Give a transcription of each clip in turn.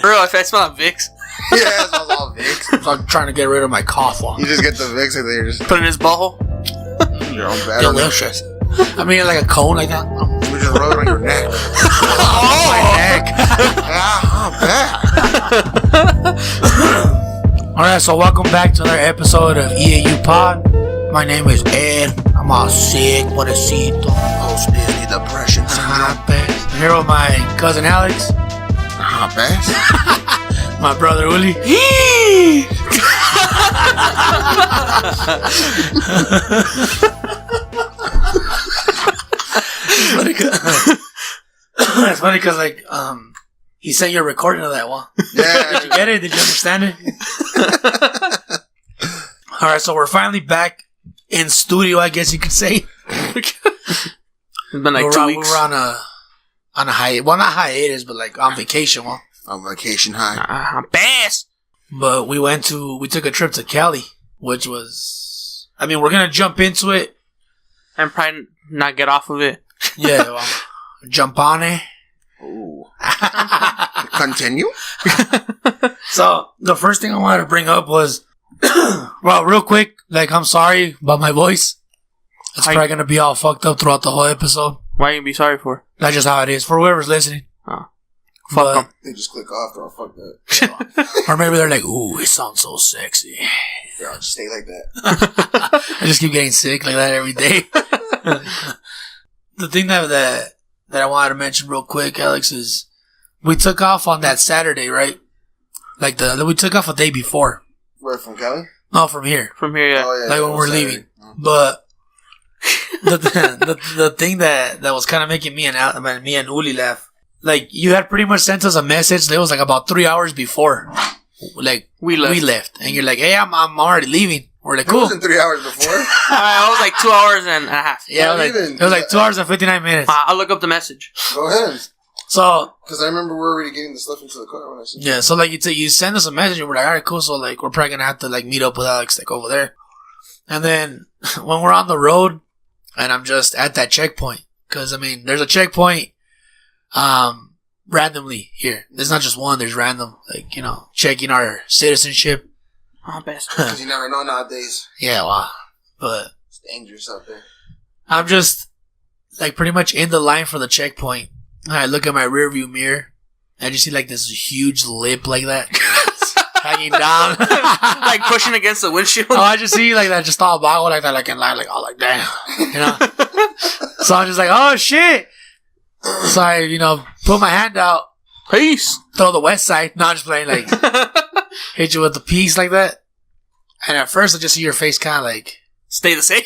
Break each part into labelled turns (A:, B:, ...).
A: Bro, if I smell Vicks.
B: Yeah, it smells all Vicks.
C: So I'm trying to get rid of my cough.
B: You just get the Vicks and then you're just
A: put in his butthole.
B: Your own battery.
C: Delicious. I mean, like a cone like that.
B: We just rub it on your neck.
C: Oh, my neck. Alright, so welcome back to another episode of EAU Pod. My name is Ed. I'm all sick. Pobrecito.
B: Post-Disney depression syndrome.
C: I'm here with my cousin Alex. My brother Uli. It's funny because like he sent you a recording of that one.
B: Yeah.
C: Did you get it? Did you understand it? Alright, so we're finally back in studio, I guess you could say.
A: It's been like 2 weeks.
C: We were on a hiatus. Well, not hiatus, but like on vacation. Well,
B: on vacation high.
A: Bass.
C: But we took a trip to Cali, which was, I mean, we're gonna jump into it
A: and probably not get off of it.
C: Yeah, well, jump on it.
B: Ooh. Continue.
C: So the first thing I wanted to bring up was, well, real quick, like I'm sorry about my voice. It's probably gonna be all fucked up throughout the whole episode.
A: Why you gonna be sorry for?
C: That's just how it is for whoever's listening.
A: Oh, fuck them.
B: They just click off. Oh, fuck that.
C: Or maybe they're like, "Ooh, it sounds so sexy."
B: Yeah, I'll just stay like that.
C: I just keep getting sick like that every day. The thing that I wanted to mention real quick, Alex, is we took off on that Saturday, right? Like we took off a day before.
B: Where, from Cali?
C: No, from here.
A: From here, yeah.
B: Oh, yeah,
C: like when we're
B: Saturday.
C: leaving. But the thing that was kind of making me and Uli laugh, like you had pretty much sent us a message that was like about 3 hours before, like we left, and you're like, "Hey, I'm already leaving." We're like, "Cool."
B: It wasn't 3 hours before.
A: It was like 2 hours and a half.
C: Yeah, it was like 2 hours and 59 minutes.
A: I'll look up the message.
B: Go ahead.
C: So,
B: because I remember we were already getting the stuff into the car when I said.
C: Yeah, so like you send us a message and we're like, "Alright, cool." So like we're probably gonna have to like meet up with Alex like over there, and then when we're on the road and I'm just at that checkpoint, because I mean there's a checkpoint randomly here. There's not just one. There's random, like, you know, checking our citizenship.
A: Oh, best.
B: Because you never know nowadays.
C: Yeah, well, but
B: it's dangerous out there.
C: I'm just like pretty much in the line for the checkpoint. And I look at my rear view mirror and you see like this huge lip like that hanging down,
A: like pushing against the windshield.
C: Oh, I just see like that, just all boggle like that, like in line, like oh, like damn, you know. So I'm just like, oh shit. So I, you know, put my hand out,
A: peace,
C: throw the west side. No, I'm just playing like hit you with the piece like that. And at first I just see your face kind of like
A: stay the same.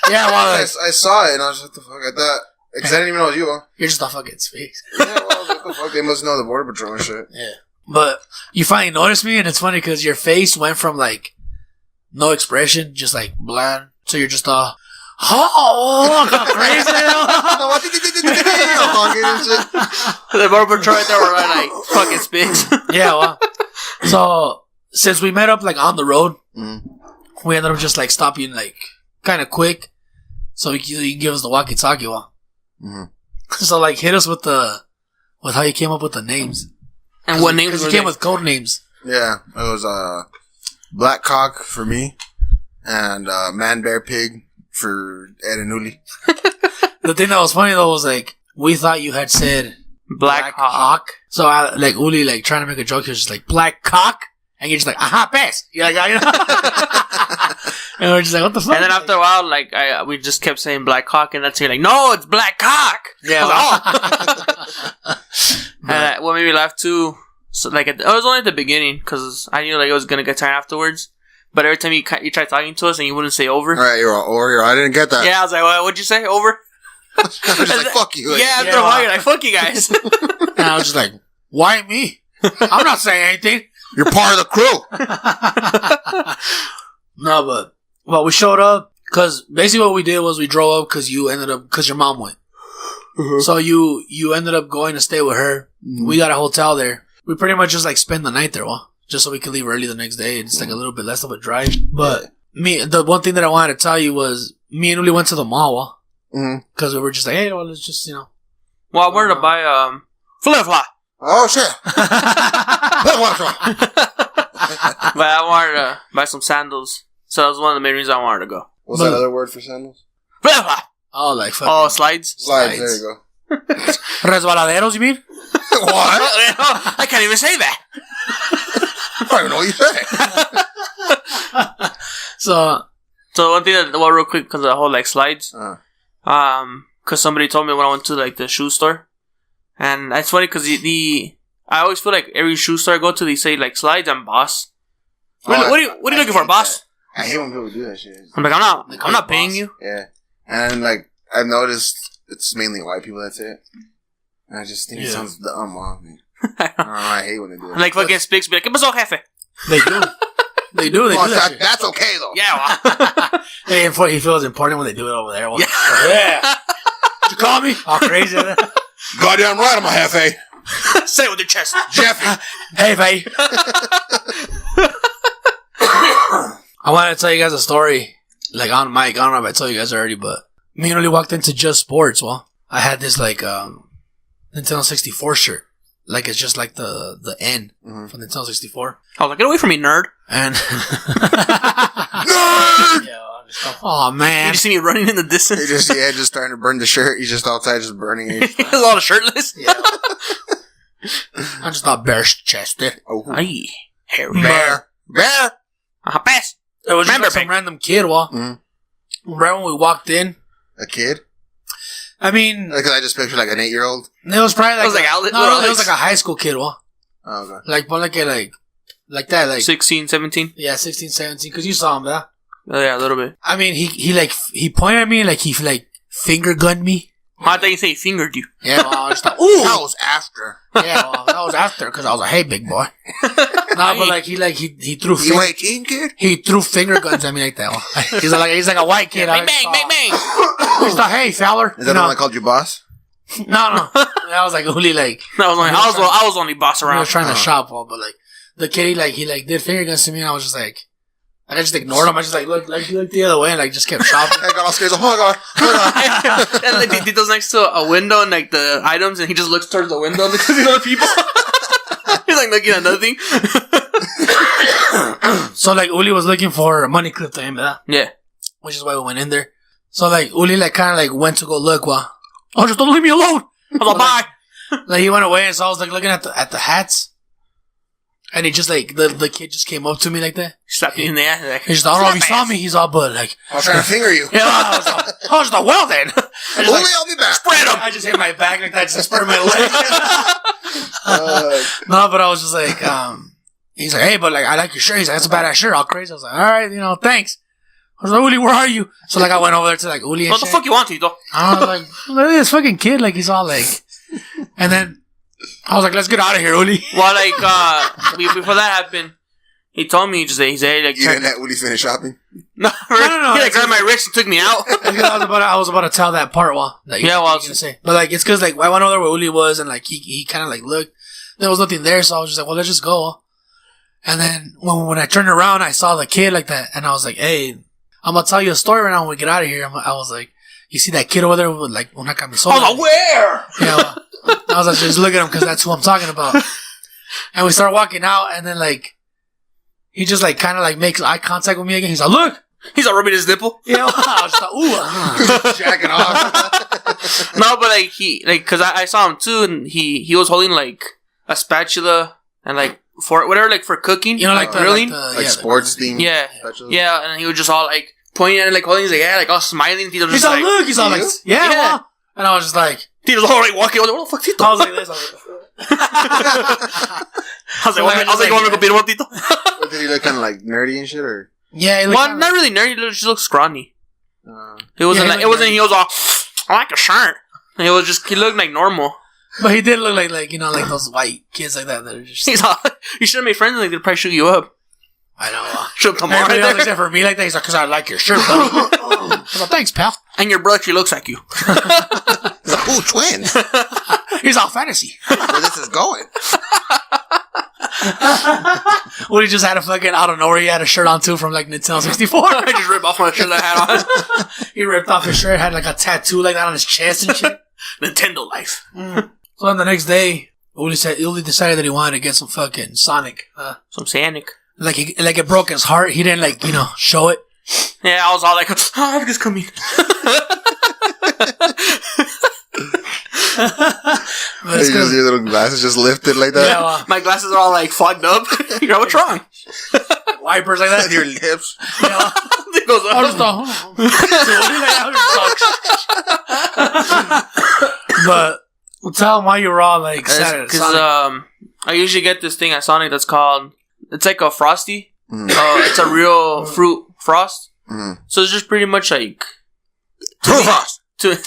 C: Yeah, well,
B: I saw it and I was like, what the fuck? I thought, because I didn't even know it was you, huh?
C: You're just a fucking space.
B: Yeah, well, what the fuck? They must know the Border Patrol and shit.
C: Yeah. But you finally noticed me, and it's funny because your face went from like no expression, just like bland, so you're just crazy.
A: The Border Patrol right there were like fucking spigs.
C: Yeah, well. So since we met up like on the road, we ended up just like stopping like kind of quick, so you can give us the walkie-talkie. So like hit us with how you came up with the names.
A: And what names?
C: Because you came with code names.
B: Yeah, it was Black Cock for me, and Man Bear Pig for Ed and Uli.
C: The thing that was funny though was like we thought you had said
A: Black Hawk.
C: So I like Uli like trying to make a joke. He was just like Black Cock, and you're just like aha, pass. You're like, you know. And we're just like, what the fuck?
A: And then after a while, like we just kept saying Black Cock, and that's you're like, no, it's Black Cock.
C: Yeah.
A: And what made me laugh too, so like it was only at the beginning because I knew like it was gonna get tired afterwards. But every time you tried talking to us and you wouldn't say over.
B: All right, you're all over. I didn't get that.
A: Yeah, I was like, what'd you say? Over?
B: I was just like, fuck you.
A: Yeah, after a while, you're like, fuck you guys.
C: And I was just like, why me? I'm not saying anything.
B: You're part of the crew.
C: No, but well, we showed up because basically what we did was we drove up because your mom went. So you ended up going to stay with her. We got a hotel there. We pretty much just like spend the night there, just so we could leave early the next day. It's like a little bit less of a drive. But the one thing that I wanted to tell you was me and Uli went to the mall, because we were just like, hey, well, let's just, you know.
A: Well, I wanted to buy flip-flop.
B: Oh shit!
A: But I wanted to buy some sandals. So that was one of the main reasons I wanted to go.
B: What's that other word for sandals?
C: Oh, like fucking...
A: Oh, slides?
B: Slides, there you go.
C: Resbaladeros, you mean?
B: What?
A: I can't even say that.
B: I don't even know what you say.
C: So
A: one thing that, well, real quick, because of the whole, like, slides. Because somebody told me when I went to, like, the shoe store. And it's funny because I always feel like every shoe store I go to, they say, like, slides and boss. What are you looking for, boss?
B: That. I hate when people do that shit.
A: I'm like, I'm not paying you.
B: Yeah. And, like, I've noticed it's mainly white people that say it. And I just think it sounds dumb on me. I hate when they do it.
A: Like, fucking Spicks be like, ¿Qué pasó, jefe?
C: they do. They do that shit.
B: That's okay, though.
A: Yeah, well.
C: Hey, he feels important when they do it over there.
A: Yeah.
C: Did you call me? All crazy.
B: Goddamn right, I'm a half-A.
A: Say it with your chest.
B: Jeffy.
C: Hey, Faye. I wanted to tell you guys a story, like on mic. I don't know if I told you guys already, but me and Oli walked into Just Sports. Well, I had this like Nintendo 64 shirt, like it's just like the N from Nintendo 64.
A: I was like, get away from me, nerd.
C: And
B: Nerd!
C: Oh man,
A: You just see me running in the distance.
B: He just starting to burn the shirt. He's just outside, just burning it.
A: He's all shirtless.
C: Yeah. I'm just not bare chested.
B: Oh,
A: Ay, hairy.
B: bear.
A: Pass.
C: It was just
A: Remember,
C: like some random kid. Well, right when we walked in,
B: A kid?
C: I mean,
B: Because I just pictured like an 8-year-old.
C: it was probably like
A: It was like outlet-
C: no, it
A: Alex?
C: was like a high school kid. Well,
B: Oh, okay.
C: like that, like
A: 16, 17.
C: yeah, 16, 17. Because you saw him, yeah.
A: Oh, yeah, a little bit.
C: I mean, he pointed at me like he like finger gunned me.
A: I thought you say he fingered you.
C: Yeah, well, I was like,
B: That
C: ooh.
B: was after.
C: Yeah, well, that was after because I was like, hey, big boy. Nah, but like he threw
B: You 18, kid?
C: he threw finger guns at me like that. Well, he's like a white kid.
A: Bang, bang, bang, bang.
C: He's like, hey, feller.
B: Is that the one I called you boss?
C: No. I was like, really, like,
A: I was only boss
C: I
A: around.
C: was trying to shop, well, but like, the kid, he did finger guns to me, and I was just like, I just ignored him. I just like looked the other way and like just kept shopping.
B: I got all scared. Oh my god.
A: And like he does next to a window and like the items, and he just looks towards the window because he's other people. He's like looking at nothing.
C: So like Uli was looking for a money clip to him,
A: Yeah.
C: which is why we went in there. So like Uli like kind of like went to go look. Well, oh, just don't leave me alone.
A: I was like, bye.
C: Like he went away, and so I was like looking at the hats, and he just like the kid just came up to me like that.
A: Slapped you in the ass. Like,
C: He's just, I don't know if he saw me. He's all but like,
B: I was trying to finger you.
C: yeah, I was like, well then. I just,
B: Only
C: like,
B: I'll be back.
A: spread him.
C: I just hit my back like that, just spread my leg. No, but I was just like, he's like, hey, but like, I like your shirt. He's like, that's a badass shirt. All crazy. I was like, all right, thanks. I was like, Uli, where are you? So like, I went over there to like Uli and
A: What the fuck you want, Tito?
C: I was like, look at this fucking kid. Like, he's all like, and then I was like, let's get out of here, Uli.
A: Well, like, before that happened, he told me, he said, like,
B: You didn't let Uli finish shopping?
A: no,
C: no.
A: He like grabbed my wrist and took me out.
C: I was about to tell that part. Well, that you were gonna say, but like, it's because like I went over there where Uli was, and like he kind of like looked. There was nothing there, so I was just like, well, let's just go. And then when I turned around, I saw the kid like that, and I was like, hey, I'm gonna tell you a story right now when we get out of here. I was like, you see that kid over there with like una camisola?
A: I was like, where?
C: Yeah, well, I was like, just look at him because that's who I'm talking about. And we start walking out, and then like he just like kind of like makes eye contact with me again. He's like, look.
A: He's like rubbing his nipple.
C: Yeah, well, I was just like, ooh.
B: Jacking off.
A: No, but like cause I saw him too, and he was holding like a spatula and like for whatever, like for cooking,
C: Like the
A: grilling,
B: Like sports theme.
A: yeah,
B: Spatula.
A: yeah, and he was just all like pointing at it, like holding, he's like, yeah, like all smiling. Tito's
C: He's
A: just
C: all,
A: like,
C: look. He's all like, yeah.
A: Yeah.
C: Well. And I was just like,
A: Tito's all like walking. I was like, what the fuck, Tito?
C: I was like this. I was like,
A: I was like, you want me to go beat him up, Tito?
B: But did he look kind of like nerdy and shit, or?
C: yeah. He
A: Well, not really nerdy. He just looks scrawny. It wasn't.
C: Yeah,
A: Like, it wasn't. He was all, I like a shirt. And he was just. He looked like normal.
C: But he did look like like those white kids like that. That are just.
A: He's all. You should have made friends. Like they'd probably shoot you up.
C: I know.
A: Shoot them all
C: Everybody
A: right
C: else
A: there.
C: except for me like that. He's like, because I like your shirt, buddy. I was like, thanks, pal.
A: And your brother actually looks like you.
B: He's like, ooh, twins.
C: He's all fantasy.
B: Where this is going?
C: Well, he just had a fucking out of nowhere. He had a shirt on too from like Nintendo 64.
A: I just ripped off my shirt I had on.
C: He ripped off his shirt, had like a tattoo like that on his chest and shit.
A: Nintendo life.
C: So then the next day, Uli decided that he wanted to get some fucking Sonic.
A: Some Sonic.
C: Like it broke his heart. He didn't show it.
A: Yeah, I was all like, oh, look, it's coming.
B: Your little glasses just lifted like that.
C: Yeah,
A: my glasses are all like fogged up. You know, what's wrong?
C: Wipers like that.
B: Your lips.
C: Yeah.
A: It goes
C: But we'll tell him why you were all like sad.
A: Because I usually get this thing at Sonic that's called, it's like a Frosty. It's a real fruit frost. So it's just pretty much like
B: Fruit frost.
A: To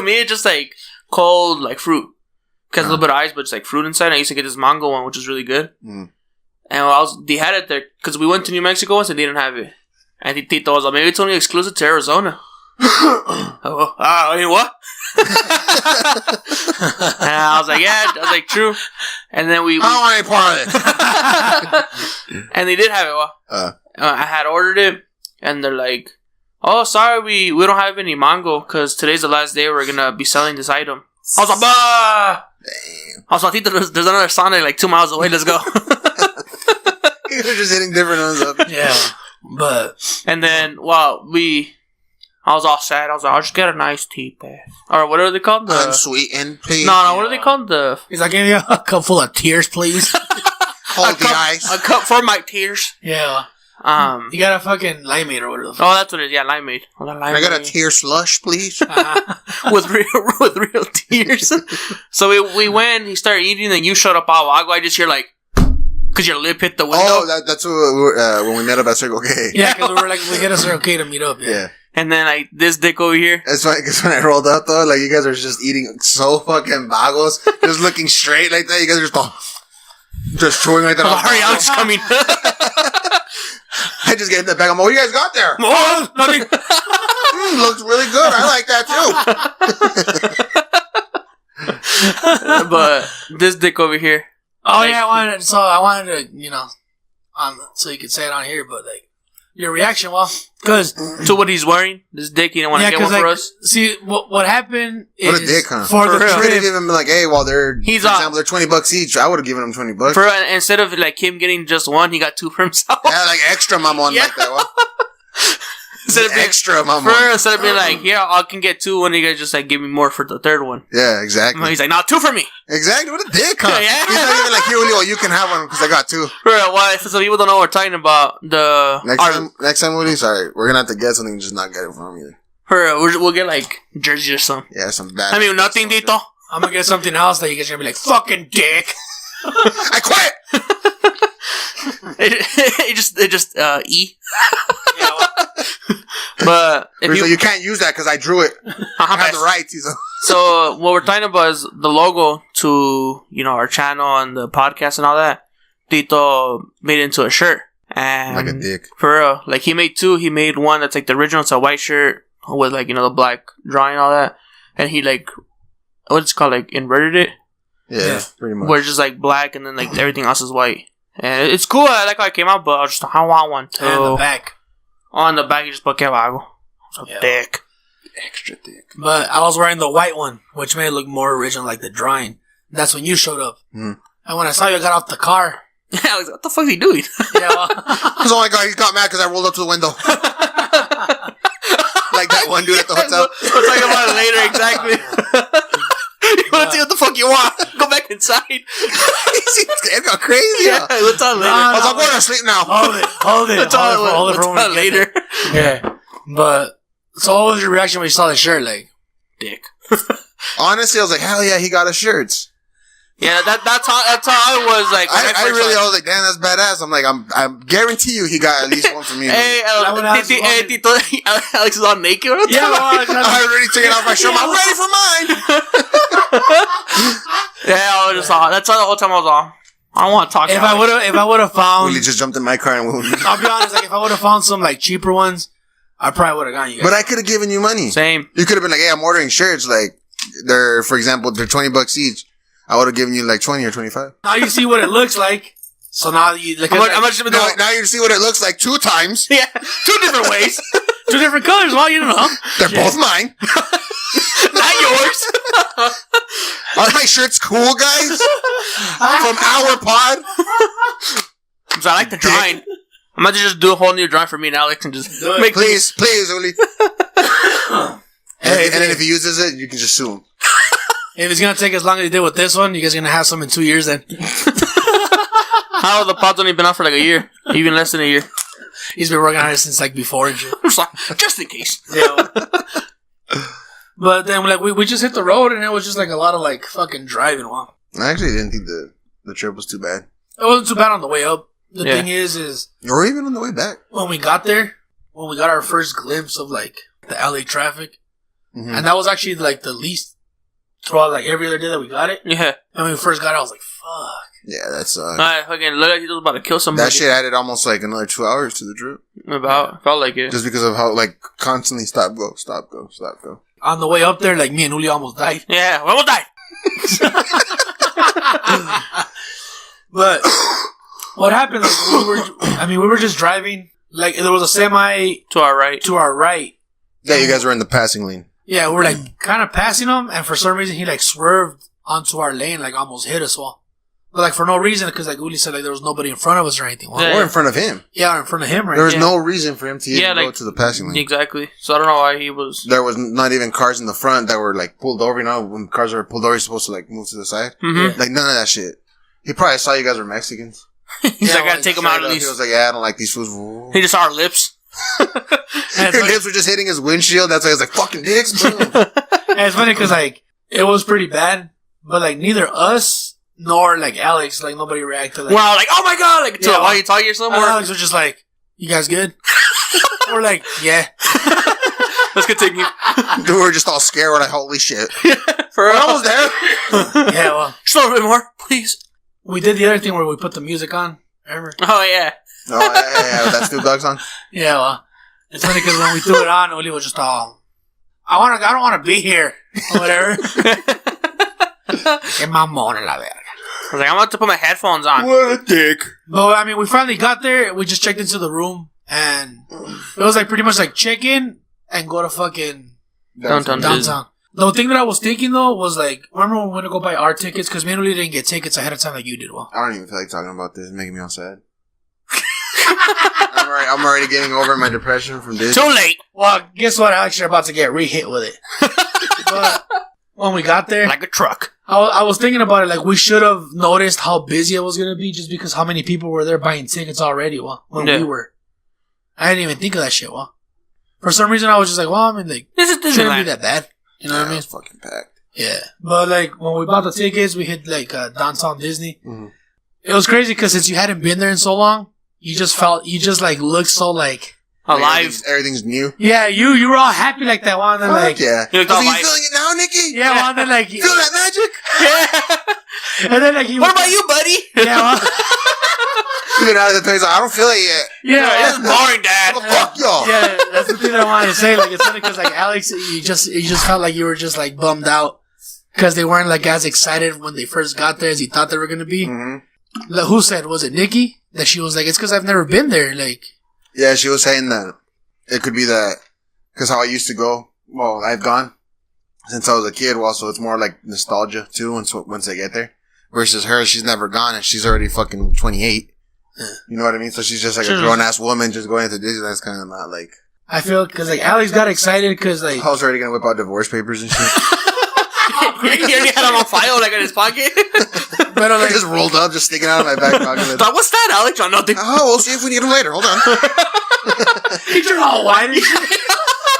A: me, it's just like cold like fruit. Because a little bit of ice, but it's like fruit inside. I used to get this mango one, which was really good. And they had it there because we went to New Mexico once and they didn't have it. And Tito was like, maybe it's only exclusive to Arizona. I mean, what? And I was like, yeah. I was like, true. And then we
B: I want any part of it.
A: and they did have it. I had ordered it, and they're like, oh, sorry, we don't have any mango because today's the last day we're going to be selling this item. I was like, bah!
B: Damn.
A: I was like, Tito, there's another Sonic like 2 miles away. Let's go.
B: You're just hitting different ones up.
C: Yeah. But
A: and then, I was all sad. I was like, I'll just get a nice tea bath. Or what are they called?
B: Unsweetened, please.
A: No, what are they called?
C: he's like, give me a cup full of tears, please.
B: Hold the ice.
A: A cup for my tears.
C: Yeah. You got a fucking limeade or whatever.
A: Oh, that's what it is. Yeah, limeade.
B: I got a tear slush, please.
A: with real tears. So we went. He started eating, and you showed up all wago. I just hear like, because your lip hit the window.
B: Oh, that's when we met up at Circle K.
C: Yeah, because we were like, we get a Circle K to meet up. Yeah.
A: And then this dick over here.
B: That's funny because when I rolled up though, like you guys are just eating so fucking bagos, just looking straight like that. You guys are just chewing like that.
A: Hurry, Alex coming.
B: I just get in the bag. I'm like, what do you guys got there?
A: Oh, nothing.
B: Looks really good. I like that too.
A: But this dick over here.
C: Oh yeah, I wanted to, so you could say it on here, but like your reaction, because
A: to what he's wearing, this dick, you don't want to get one for us.
C: See, what happened is
B: what a dick, huh?
C: For the
B: trip,
C: trip,
B: could have given him like, hey, for example, they're $20 each. I would have given him $20
A: for instead of like him getting just one, he got two for himself.
B: Yeah, like extra mom one like that one. Instead of extra mom one.
A: Instead of being like, yeah, I can get two. When you guys just like give me more for the third one.
B: Yeah, exactly.
A: He's like, no, two for me.
B: Exactly. What a dick, huh?
A: Yeah.
B: He's not even like, here, Julio, you can have one because I got two.
A: Well, if some people don't know what we're talking about,
B: next time, Woody, sorry, we're gonna have to get something and just not get it from you.
A: We'll get like jerseys or something.
B: Yeah, some bad.
A: I mean, nothing, Tito.
C: I'm gonna get something else that you guys are gonna be like, fucking dick.
B: I quit.
A: it just E. But if
B: you can't use that because I drew it. I have the rights.
A: So what we're talking about is the logo to our channel and the podcast and all that. Tito made it into a shirt, and
B: like a dick
A: for real. Like he made two. He made one that's like the original. It's a white shirt with like the black drawing and all that, and he like what's it called, like inverted it.
B: Yeah, pretty much.
A: Where it's just like black and then like everything else is white, and it's cool. I like how it came out, but I want one too.
C: And the back.
B: On
A: the back, you just put Kevago. So thick.
B: Extra thick.
C: But I was wearing the white one, which made it look more original, like the drawing. That's when you showed up. And when I saw you got off the car.
A: I was like, what the fuck is he doing?
C: Yeah, well.
B: Oh my god, he got mad because I rolled up to the window. Like that one dude at the hotel.
A: We'll talk about it later, exactly. You want to see what the fuck you want? Go back inside.
B: It got crazy.
A: Yeah, we'll talk later.
B: I was like, I'm going to sleep now.
C: Hold it. Hold it for when we
A: later.
C: Yeah. But, so what was your reaction when you saw the shirt? Like,
A: dick.
B: Honestly, I was like, hell yeah, he got us shirts.
A: Yeah, that's how I was like.
B: I was like, damn, that's badass. I'm like, I guarantee you he got at least one for me.
A: Hey, Tito, Alex is all naked.
C: Yeah,
B: I already taken off my shirt. I'm ready for mine.
A: Yeah, I was just all. That's how the whole time I was all. I don't want to talk.
C: If I would have found,
B: Willie just jumped in my car and
C: I'll be honest. Like, if I would have found some like cheaper ones, I probably would have gotten you guys.
B: But I could have given you money.
A: Same.
B: You could have been like, hey, I'm ordering shirts. Like, for example, they're $20 each. I would have given you like 20 or 25.
C: Now you see what it looks like. So now you like.
B: Now you see what it looks like 2 times.
A: Yeah, 2 different ways,
C: 2 different colors. Well, you don't know.
B: They're both mine.
A: Not yours.
B: Are my shirts cool, guys? From our pod?
A: So I like the drawing. I'm about to just do a whole new drawing for me and Alex and just make
B: please, Uli. And then if he uses it, you can just sue him.
C: If it's gonna take as long as he did with this one, you guys are gonna have some in 2 years then.
A: How the pod's only been out for like a year, even less than a year.
C: He's been working on it since like before and shit.
A: Just in case.
C: Yeah. But then like we just hit the road and it was just like a lot of like fucking driving. Wow.
B: I actually didn't think the trip was too bad.
C: It wasn't too bad on the way up. The thing is
B: or even on the way back.
C: When we got there, when we got our first glimpse of like the LA traffic, and that was actually like the least throughout like every other day that we got it.
A: Yeah.
C: And when we first got it, I was like, fuck.
B: Yeah, that sucks.
A: I fucking look like he was about to kill somebody.
B: That shit added almost like another 2 hours to the trip.
A: Felt like it.
B: Just because of how like constantly stop go.
C: On the way up there, like me and Uli almost died.
A: Yeah, we almost died.
C: But what happened? Like, we were just driving. Like there was a semi
A: to our right.
B: Yeah, you guys were in the passing lane.
C: Yeah, we were like kind of passing him, and for some reason he like swerved onto our lane, like almost hit us all. But like for no reason, because like Uli said, like there was nobody in front of us or anything.
B: Well, or in front of him.
C: Yeah, or in front of him. Right.
B: There was no reason for him to even go to the passing lane.
A: Exactly. So I don't know why he was.
B: There was not even cars in the front that were like pulled over. You know, when cars are pulled over, you're supposed to like move to the side.
A: Mm-hmm.
B: Like none of that shit. He probably saw you guys were Mexicans.
A: He's like, I gotta take him out at least.
B: He was like, yeah, I don't like these foods.
A: He just saw our lips.
B: Your lips were just hitting his windshield. That's why he was like, fucking dicks.
C: And it's funny because like it was pretty bad, but like neither us nor like Alex, like nobody reacted. Like,
A: wow, like oh my god, like to why you talking or something.
C: Alex was just like, "You guys good?" We're like, "Yeah."
A: Let's continue.
B: Dude, we're just all scared. We're like, "Holy shit!"
A: We're
B: almost there.
C: Yeah, well,
A: just a little bit more, please.
C: We did the other thing where we put the music on. Remember?
A: Oh yeah.
B: Oh yeah, that Snoop Dogg song.
C: Yeah, well, it's funny because when we threw it on, Oli was just all, I don't want to be here or whatever. Que mamón la verga.
A: I was like, I'm about to put my headphones on.
B: What a dick.
C: But I mean, we finally got there. We just checked into the room, and it was like pretty much like check in and go to fucking downtown. The thing that I was thinking though was like, remember when we went to go buy our tickets? Because me and Uli didn't get tickets ahead of time like you did. Well,
B: I don't even feel like talking about this. It's making me all sad. I'm already getting over my depression from this.
A: Too late.
C: Well, guess what? I'm actually about to get re-hit with it. But when we got there,
A: like a truck.
C: I was thinking about it. Like we should have noticed how busy it was going to be, just because how many people were there buying tickets already. Well, when we were, I didn't even think of that shit. Well, for some reason, I was just like, well, I mean, like
A: this shouldn't
C: be that bad. You know what I mean?
B: It's fucking packed.
C: Yeah, but like when we bought the tickets, we hit like downtown Disney. Mm-hmm. It was crazy because since you hadn't been there in so long, you just like looked so like
A: alive.
B: Everything's new.
C: Yeah, you were all happy like that one. Then like
B: yeah,
A: you
B: are you feeling it now, Nikki?
C: Yeah, well, then like
B: feel that magic?
C: Yeah. And then like
A: what about you, buddy?
C: Yeah. Well,
B: even out of the place, I don't feel it yet.
C: Yeah,
A: this is boring, Dad.
B: Fuck y'all.
C: Yeah, that's the thing that I wanted to say. Like it's funny because like Alex, you just felt like you were just like bummed out because they weren't like as excited when they first got there as you thought they were gonna be. Mm-hmm. Like, who said? Was it Nikki? That she was like, it's because I've never been there. Like,
B: yeah, she was saying that it could be that because how I used to go. Well, I've gone since I was a kid. Well, so it's more like nostalgia too. Once I get there, versus her, she's never gone and she's already fucking 28. You know what I mean? So she's just like a grown ass woman just going into Disney. That's kind of not like.
C: I feel because like Alex got excited because like
B: I was already gonna whip out divorce papers and shit.
A: He already had them on file, like in his pocket.
B: But like, just rolled up, just sticking out of my back pocket.
A: What's that, Alex? Oh, nothing.
B: Oh, we'll see if we need them later. Hold on.
C: He turned all white.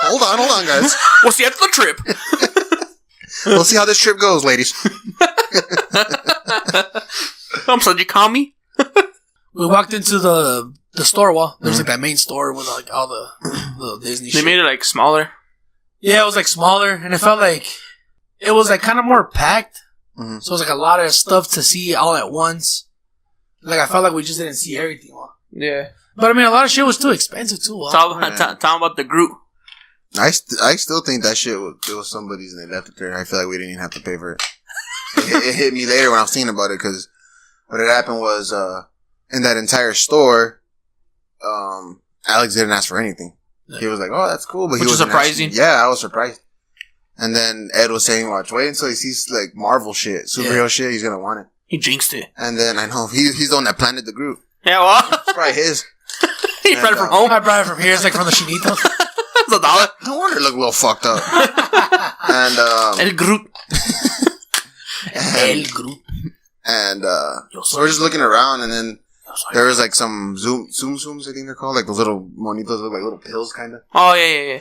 B: Hold on, guys.
A: We'll see after the trip.
B: We'll see how this trip goes, ladies.
A: I'm sorry, did you call me?
C: We walked into the store. Well, there's like that main store with like all the Disney shit.
A: They made it like smaller.
C: Yeah, it was like smaller, and it felt like it was like kind of more packed. Mm-hmm. So it was like a lot of stuff to see all at once. Like I felt like we just didn't see everything. Well.
A: Yeah,
C: but I mean, a lot of shit was too expensive too. Well.
A: Talk about the group.
B: I still think that shit was somebody's and they left it there. I feel like we didn't even have to pay for it. It hit me later when I was thinking about it because what had happened was in that entire store, Alex didn't ask for anything. Yeah. He was like, "Oh, that's cool," but he was
A: surprising.
B: Yeah, I was surprised. And then Ed was saying, watch, wait until he sees, like, Marvel shit, superhero shit, he's gonna want it.
A: He jinxed it.
B: And then, I know, he's the one that planted the group.
A: Yeah, well.
B: It's probably his.
A: He brought it from home.
C: I brought it from here. It's like from the Chinito.
A: It's $1.
B: No wonder it looked a little fucked up. And,
A: El Groot.
C: El Groot.
B: And, so we're just looking around, and then there was, like, some Zooms, I think they're called, like those little monitos look like little pills, kind of.
A: Oh, yeah.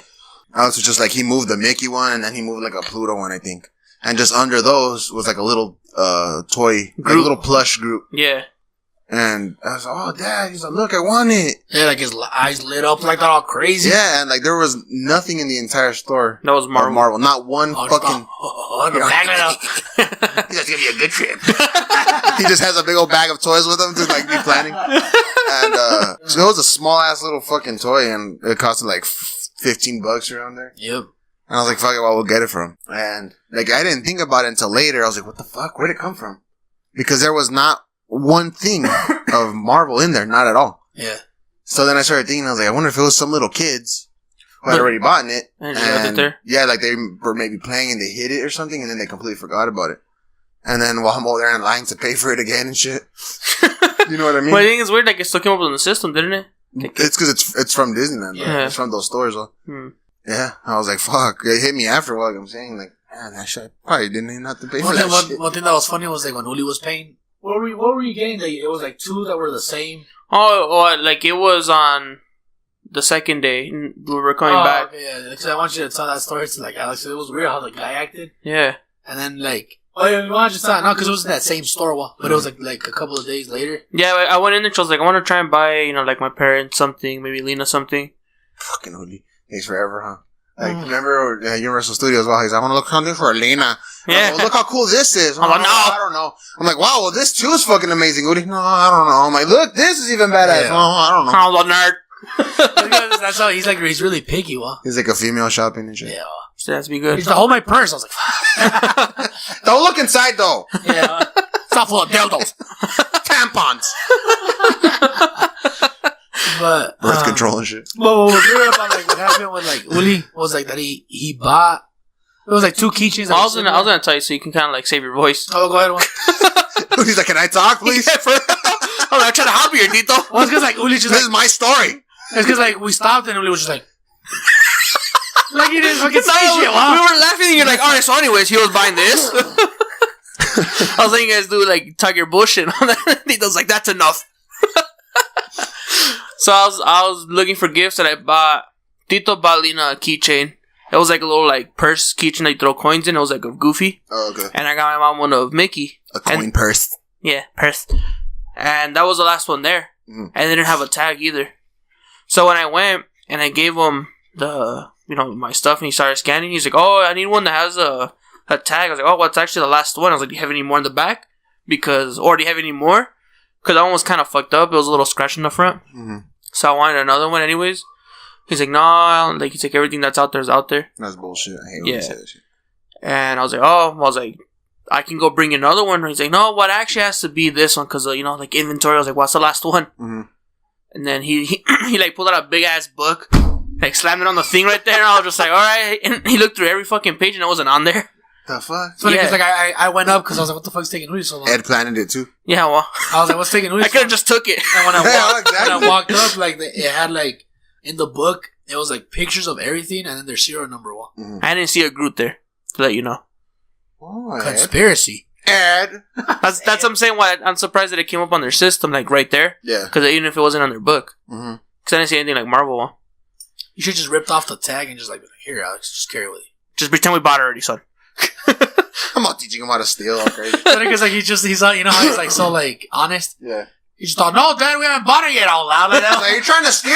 B: Also, just like he moved the Mickey one, and then he moved like a Pluto one, I think. And just under those was like a little toy, like a little plush group.
A: Yeah.
B: And I was like, "Oh, Dad!" He's like, "Look, I want it."
C: Yeah, like his eyes lit up like that, all crazy.
B: Yeah, and like there was nothing in the entire store.
A: That was Marvel.
B: Marvel, not one fucking.
C: Bag it up.
B: He's gonna give you a good trip. He just has a big old bag of toys with him to like be planning. And so it was a small ass little fucking toy, and it costed like $15 around there.
C: Yep.
B: And I was like, fuck it, well, we'll get it from. And, like, I didn't think about it until later. I was like, what the fuck? Where'd it come from? Because there was not one thing of Marvel in there. Not at all.
C: Yeah.
B: So then I started thinking, I was like, I wonder if it was some little kids who had already bought it.
A: And left it there?
B: Yeah, like they were maybe playing and they hid it or something, and then they completely forgot about it. And then while I'm over there in line to pay for it again and shit. You know what I mean?
A: But I think it's weird, like, it still came up in the system, didn't it?
B: It's because it's from Disneyland.
A: Yeah.
B: It's from those stores, though. Yeah, I was like, fuck. It hit me after a while, like I'm saying, like, man, that shit, I probably didn't even have to pay for that shit.
C: One thing that was funny was like when Uli was paying, what were you getting? Like, it was like two that were the same.
A: Oh, like it was on the second day. We were coming back.
C: Okay, yeah, because I want you to tell that story to like Alex. It was weird how the guy acted.
A: Yeah.
C: And then like, oh yeah, why don't you tell? No, because it was in that same store, but it was like a couple of days later.
A: Yeah, I went in and she was like, I want to try and buy, like my parents something, maybe Lena something.
B: Fucking Uli. Takes forever, huh? Like, remember Universal Studios? Well, he's like, I want to look something for Elena.
A: Yeah.
B: Like, well, look how cool this is.
A: I'm like, no.
B: I don't know. I'm like, wow, well, this too is fucking amazing. Uli, no, I don't know. I'm like, look, this is even badass.
C: Yeah.
B: No, I don't know.
A: I'm a nerd.
C: That's how he's like. He's really picky,
B: He's like a female shopping and shit.
C: Yeah.
A: So that's be good.
C: He's to hold my purse. I was like,
B: Don't look inside, though.
C: yeah. It's not full of dildos.
B: Tampons.
C: But
B: birth control and shit.
C: But what was weird about like what happened with like Uli was like that he bought. It was like two keychains.
A: I was gonna tell you so you can kind of like save your voice.
C: Oh, go ahead.
B: He's like, can I talk, please?
A: I'm trying to help you, Tito.
C: Well, it's because like Uli just
B: this is my story.
C: It's because like we stopped and Uli was just like. Like he didn't fucking say shit.
A: Wow. We were laughing and you're like, alright, so anyways, he was buying this. I was letting you guys do like tug your bush and all that. Tito's like, that's enough. So I was looking for gifts that I bought. Tito bought Lena a keychain. It was like a little like purse keychain that you throw coins in. It was like of Goofy.
B: Oh, okay.
A: And I got my mom one of Mickey.
B: A coin purse.
A: Yeah, purse. And that was the last one there. And they didn't have a tag either. So when I went and I gave him the my stuff and he started scanning, he's like, oh, I need one that has a tag. I was like, oh, what's actually the last one? I was like, do you have any more in the back? Or do you have any more? Because that one was kind of fucked up. It was a little scratch in the front. So I wanted another one anyways. He's like, no, like, he's like, everything that's out there is out there.
B: That's bullshit. I hate when you say that shit.
A: And I was like, I can go bring another one. And he's like, no, what actually has to be this one? Because, like, inventory. I was like, what's the last one? And then he like, pulled out a big-ass book, like, slammed it on the thing right there. And I was just like, all right. And he looked through every fucking page and it wasn't on there.
B: The fuck?
C: It's funny because like I went up because I was like, what the fuck's taking Uli so long?
B: Ed planted it too.
A: Yeah, well.
C: I was like, what's taking Uli
A: I could have just took it.
C: And when
B: Exactly.
C: when I walked up, like, it had, like, in the book, it was, like, pictures of everything and then their serial number one.
A: I didn't see a Groot there, to let you know.
B: Oh,
C: Conspiracy.
B: Ed.
A: That's what I'm saying. Why I'm surprised that it came up on their system, like, right there.
B: Yeah.
A: Because even if it wasn't on their book. Because I didn't see anything like Marvel.
C: You should just ripped off the tag and just, like, here, Alex, just carry it with you.
A: Just pretend we bought it already, son.
B: I'm not teaching him how to steal. All crazy.
C: Because like he's you know how he's like so like honest.
B: Yeah.
C: He just thought, no, Dad, we haven't bought it yet. Out loud, like that.
B: Are you trying to steal?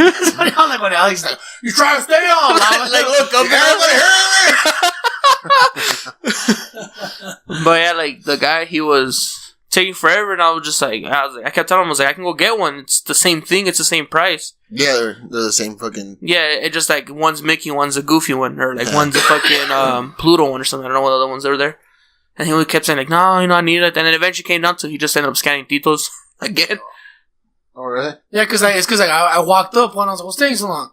C: It's funny how like when Alex like, you trying to stay on?
B: Like, look, come here.
A: But yeah, like the guy, he was taking forever, and I kept telling him, I can go get one. It's the same thing. It's the same price.
B: Yeah, they're the same fucking.
A: Yeah, it just like one's Mickey, one's a Goofy one, or like one's a fucking Pluto one or something. I don't know what other ones are there. And he kept saying like, no, I need it. And then eventually came down to he just ended up scanning Tito's again.
B: Oh really?
C: Yeah, because it's because like I walked up when I was like, what's taking so long?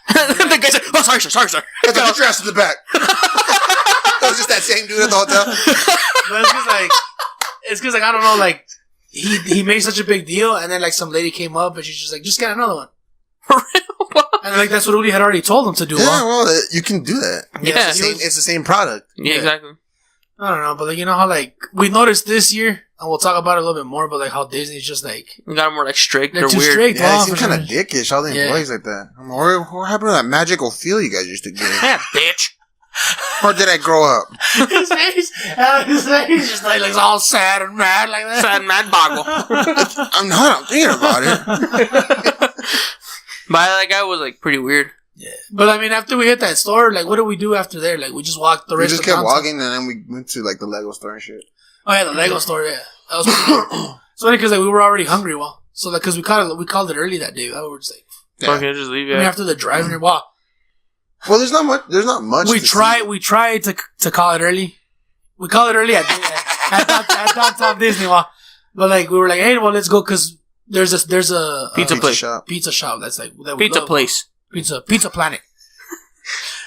A: The guy said, "Oh, sorry, sir."
B: Get your ass to the back. It was just that same dude at the hotel.
C: But it's because I don't know, like, he made such a big deal, and then, like, some lady came up, and she's just like, just get another one.
A: For real?
C: And, like, that's what Uli had already told him to do.
B: Yeah, well, you can do that.
A: Yeah.
B: It's the same product.
A: Yeah, exactly.
C: I don't know, but, like, you know how, like, we noticed this year, and we'll talk about it a little bit more, but, like, how Disney's just, like...
A: We got more, like, strict
C: they're
A: or
C: too
A: weird.
C: strict.
B: Yeah, they seem kind of dickish, all the employees like that. What happened to that magical feel you guys used to get?
A: Yeah, bitch.
B: Or did I grow up?
C: his face just, like, looks all sad and mad like that.
A: Sad mad boggle.
B: I'm thinking about it.
A: But that guy was, like, pretty weird.
C: Yeah. But, I mean, after we hit that store, like, what did we do after there? Like, we just walked the rest of the
B: We just kept walking, and then we went to, like, the Lego store and shit.
C: Oh, yeah, the Lego store, yeah. That was pretty cool. It's funny because, like, we were already hungry, so, like, because we called it early that day. I was just like...
A: Yeah. Okay, just leave it.
C: I mean, after the drive-in, well,
B: there's not much.
C: We tried to call it early. We call it early at downtown Disney, but like we were like, hey, well, let's go because there's a
A: pizza
C: shop that's like
A: pizza place,
C: pizza planet.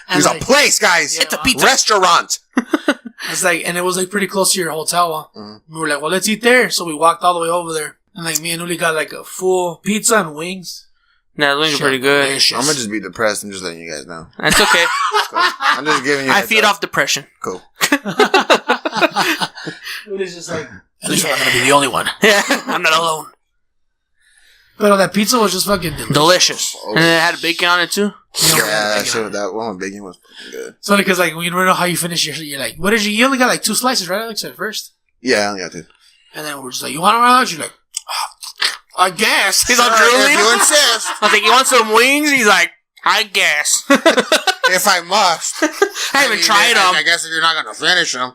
B: There's a place, guys.
A: Yeah, it's a pizza
B: restaurant.
C: It's like, and it was like pretty close to your hotel. We were like, well, let's eat there. So we walked all the way over there, and like me and Uli got like a full pizza and wings.
A: Nah, the wings are pretty good.
C: Delicious.
B: I'm gonna just be depressed. I'm just letting you guys know.
A: That's okay.
B: Cool. I'm just giving you.
A: I feed off depression.
B: Cool.
C: Uli's just like, at least I'm not gonna be the only one.
A: Yeah, I'm not alone.
C: But that pizza was just fucking
A: delicious. And it had bacon on it too.
B: Yeah, that one with bacon was fucking good.
C: So because like we don't know how you finish you're like, what did you only got like 2 slices, right, Alex, at first?
B: Yeah, I only got 2.
C: And then we're just like, you want them, Alex? You're like, I guess.
A: He's all drooling.
B: If you insist.
A: I was like, you want some wings? He's like, I guess.
B: If I must.
A: I haven't tried them.
B: I guess if you're not gonna finish them.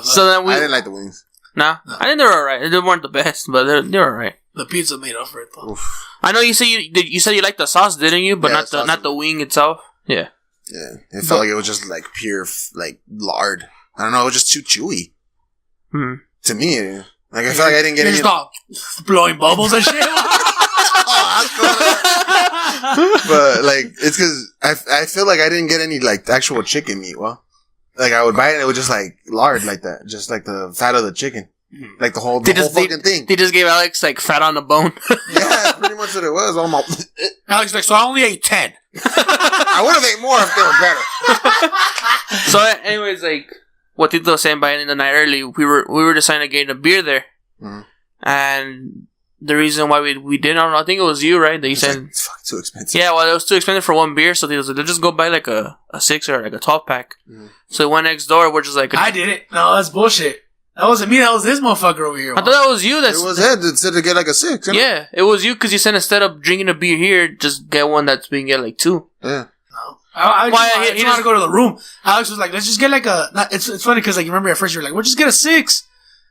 A: So then
B: I didn't like the wings.
A: No. I think they're alright. They weren't the best, but they're alright.
C: The pizza made up for it though.
B: Oof.
A: I know you said you said you liked the sauce, didn't you? But not the wing itself. Yeah.
B: Yeah. It felt like it was just like pure like lard. I don't know. It was just too chewy. To me, like I felt like I didn't get any.
C: Stop blowing bubbles and shit.
B: But like it's because I feel like I didn't get any like actual chicken meat. Well, like I would buy it and it was just like lard like that, just like the fat of the chicken, like the whole fucking thing.
A: They just gave Alex like fat on the bone.
B: Yeah, pretty much what it was.
C: Alex like, so I only ate 10.
B: I would have ate more if they were better.
A: So, anyways, like what Tito was saying, by ending the night early, we were deciding to get a beer there, and the reason why we didn't, I think it was you, right? That you said
B: it's fucking too expensive.
A: Yeah, well, it was too expensive for one beer, so they was like, they'll just go buy like a 6 or like a 12-pack. So we went next door. We're just like,
C: I did it. No, that's bullshit. That wasn't me. That was this motherfucker over here.
A: I thought that was you.
B: It was Ed that said to get like a 6.
A: Yeah, it was you because you said instead of drinking a beer here, just get one that's being get like 2.
B: Yeah.
C: No. I just want to go to the room. Alex was like, let's just get like it's funny because like you remember at first you were like, we'll just get a 6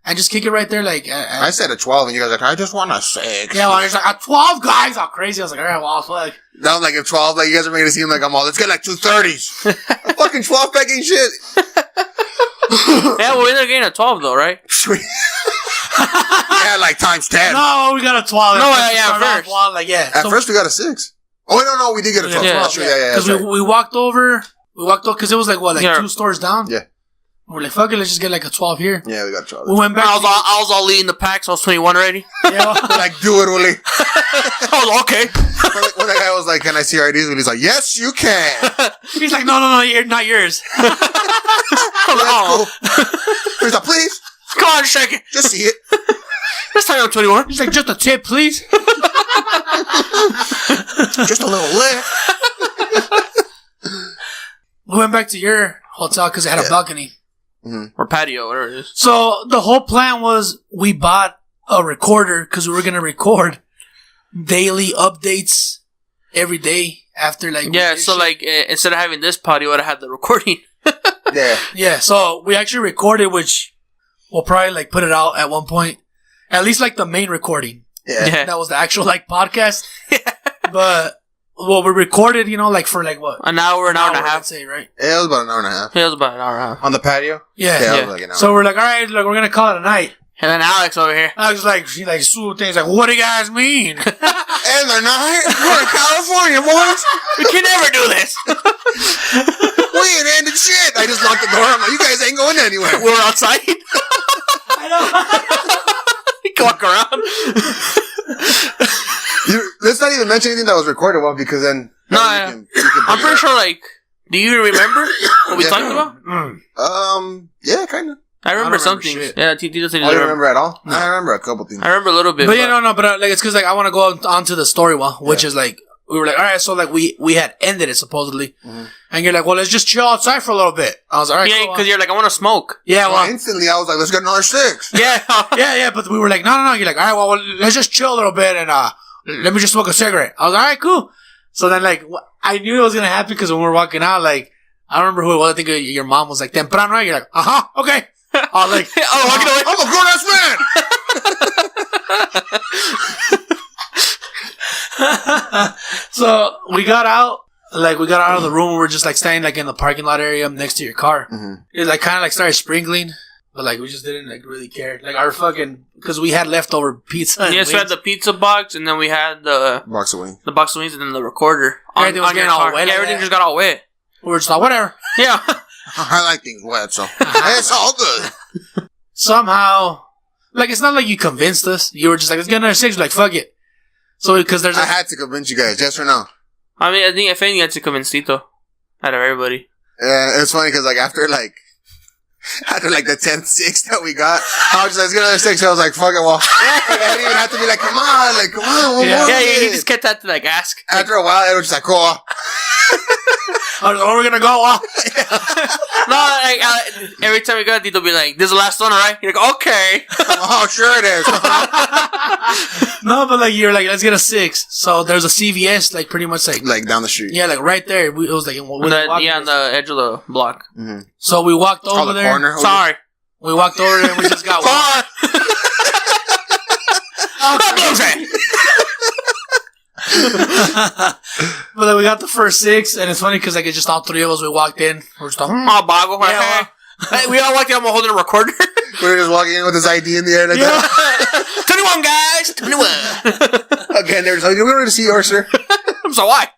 C: and just kick it right there. Like
B: I said a 12 and you guys were like, I just want a 6.
C: Yeah, well, there's like a 12, guys. How crazy. I was like, all right, well, fuck.
B: That was like a 12. Like you guys are making it seem like I'm all, let's get like 2 30s. A fucking 12 pack ain't shit.
A: Yeah, well, we ended up getting a 12 though, right?
B: Yeah, like times 10.
C: No, we got a 12.
A: No, yeah, first.
C: Like, yeah.
B: At first we got a 6. Oh, no, we did get a 12.
A: Yeah.
B: Yeah.
C: Because we walked over, because it was like, what, like 2 stores down?
B: Yeah.
C: We're like, fuck it, let's just get like a 12 here.
B: Yeah, we got a 12.
C: We went back.
A: I was all leading the pack, so I was 21 already.
C: Yeah.
B: Like, do it, Willie.
A: I was okay.
B: When that guy was like, can I see your IDs? Willie's like, yes, you can.
C: He's like, no, not yours.
A: Oh.
B: He's like, please.
A: Come on, shake it.
B: Just see it.
A: This time I'm 21.
C: He's like, just a tip, please.
B: Just a little lift.
C: We went back to your hotel because it had a balcony.
A: Or patio, whatever it is.
C: So the whole plan was we bought a recorder because we were going to record daily updates every day after like...
A: Yeah, so like instead of having this pod, you would have had the recording.
B: Yeah.
C: Yeah, so we actually recorded, which we'll probably like put it out at one point. At least like the main recording.
B: Yeah.
C: That was the actual like podcast. But... Well, we recorded, like for like what?
A: An hour and a half.
C: I'd say, right?
B: Yeah, it was about an hour and a half.
A: Yeah, it was about an hour and a half.
B: On the patio?
C: Yeah.
B: It was like an hour.
C: So we're like, all right, look, we're going to call it a night.
A: And then Alex over here.
C: Alex like, she like, swoop things like, what do you guys mean?
B: And they're not. We're in California, boys.
A: We can never do this.
B: We ain't ended shit. I just locked the door. I'm like, you guys ain't going anywhere.
A: We're outside.
C: I know.
A: You can walk around.
B: Let's not even mention anything that was recorded well, because then
A: I'm pretty sure. Like, do you remember what we talked about?
B: Yeah, kind of.
A: I remember some things.
C: Shit.
A: Yeah, Tito said he
B: I don't
A: doesn't
B: remember at all. No. I remember a couple things.
A: I remember a little bit.
C: But like it's because like I want to go on to the story one, which is like we were like, all right, so like we had ended it supposedly, and you're like, well, let's just chill outside for a little bit. I was like, all right,
A: yeah, because you're like, I want to smoke.
C: Yeah, well,
B: instantly I was like, let's get another 6.
A: Yeah,
C: yeah, but we were like, no. You're like, all right, well, let's just chill a little bit and let me just smoke a cigarette. I was like, all right, cool. So then like I knew it was gonna happen because when we were walking out, like I don't remember who it was. I think your mom was like, temprano. You're like, okay. I was like,
A: walking away.
B: I'm a grown-ass man.
C: So we got out of the room. We were just like staying like in the parking lot area next to your car. It like kind of like started sprinkling, but like we just didn't like really care. Like our fucking, because we had leftover pizza. And
A: yes, we had the pizza box, and then we had the
B: box of wings.
A: The box of wings, and then the recorder.
C: Everything was getting all wet.
A: Yeah, everything just got all wet.
C: We were just like, whatever.
A: Yeah.
B: I like things wet, so it's all good.
C: Somehow, like, it's not like you convinced us. You were just like, let's get another 6. We're like, fuck it. So, because there's
B: I had to convince you guys, yes or no?
A: I mean, I think if anything, you had to convince Tito out of everybody.
B: Yeah, it's funny because like after the 10th 6 that we got, I was just like, let's get another 6. I was like, fuck it, well, I didn't even have to be like, come on, one more.
A: Yeah, he just kept that to like ask.
B: After a while, it was just like, cool.
C: I was like, where are we gonna go?
A: No, like, every time we go, Tito be like, this is the last one, right? You're like, okay.
B: Oh, sure it is.
C: No, but like, you're like, let's get a 6. So there's a CVS, like, pretty much like
B: down the street.
C: Yeah, like right there. It was like,
A: on the edge of the block.
B: Mm-hmm.
C: So we walked over there.
B: Corner.
A: Sorry.
C: We walked over there and we just got one. But then we got the first 6, and it's funny because like it's just all 3 of us. We walked in. We're just like,
A: Bago. Yeah, hey, we all walked in. I'm holding a recorder.
B: We were just walking in with this ID in the air like that.
A: 21 guys, 21.
B: Again, they were just like, we wanted to see yours, sir.
A: So why?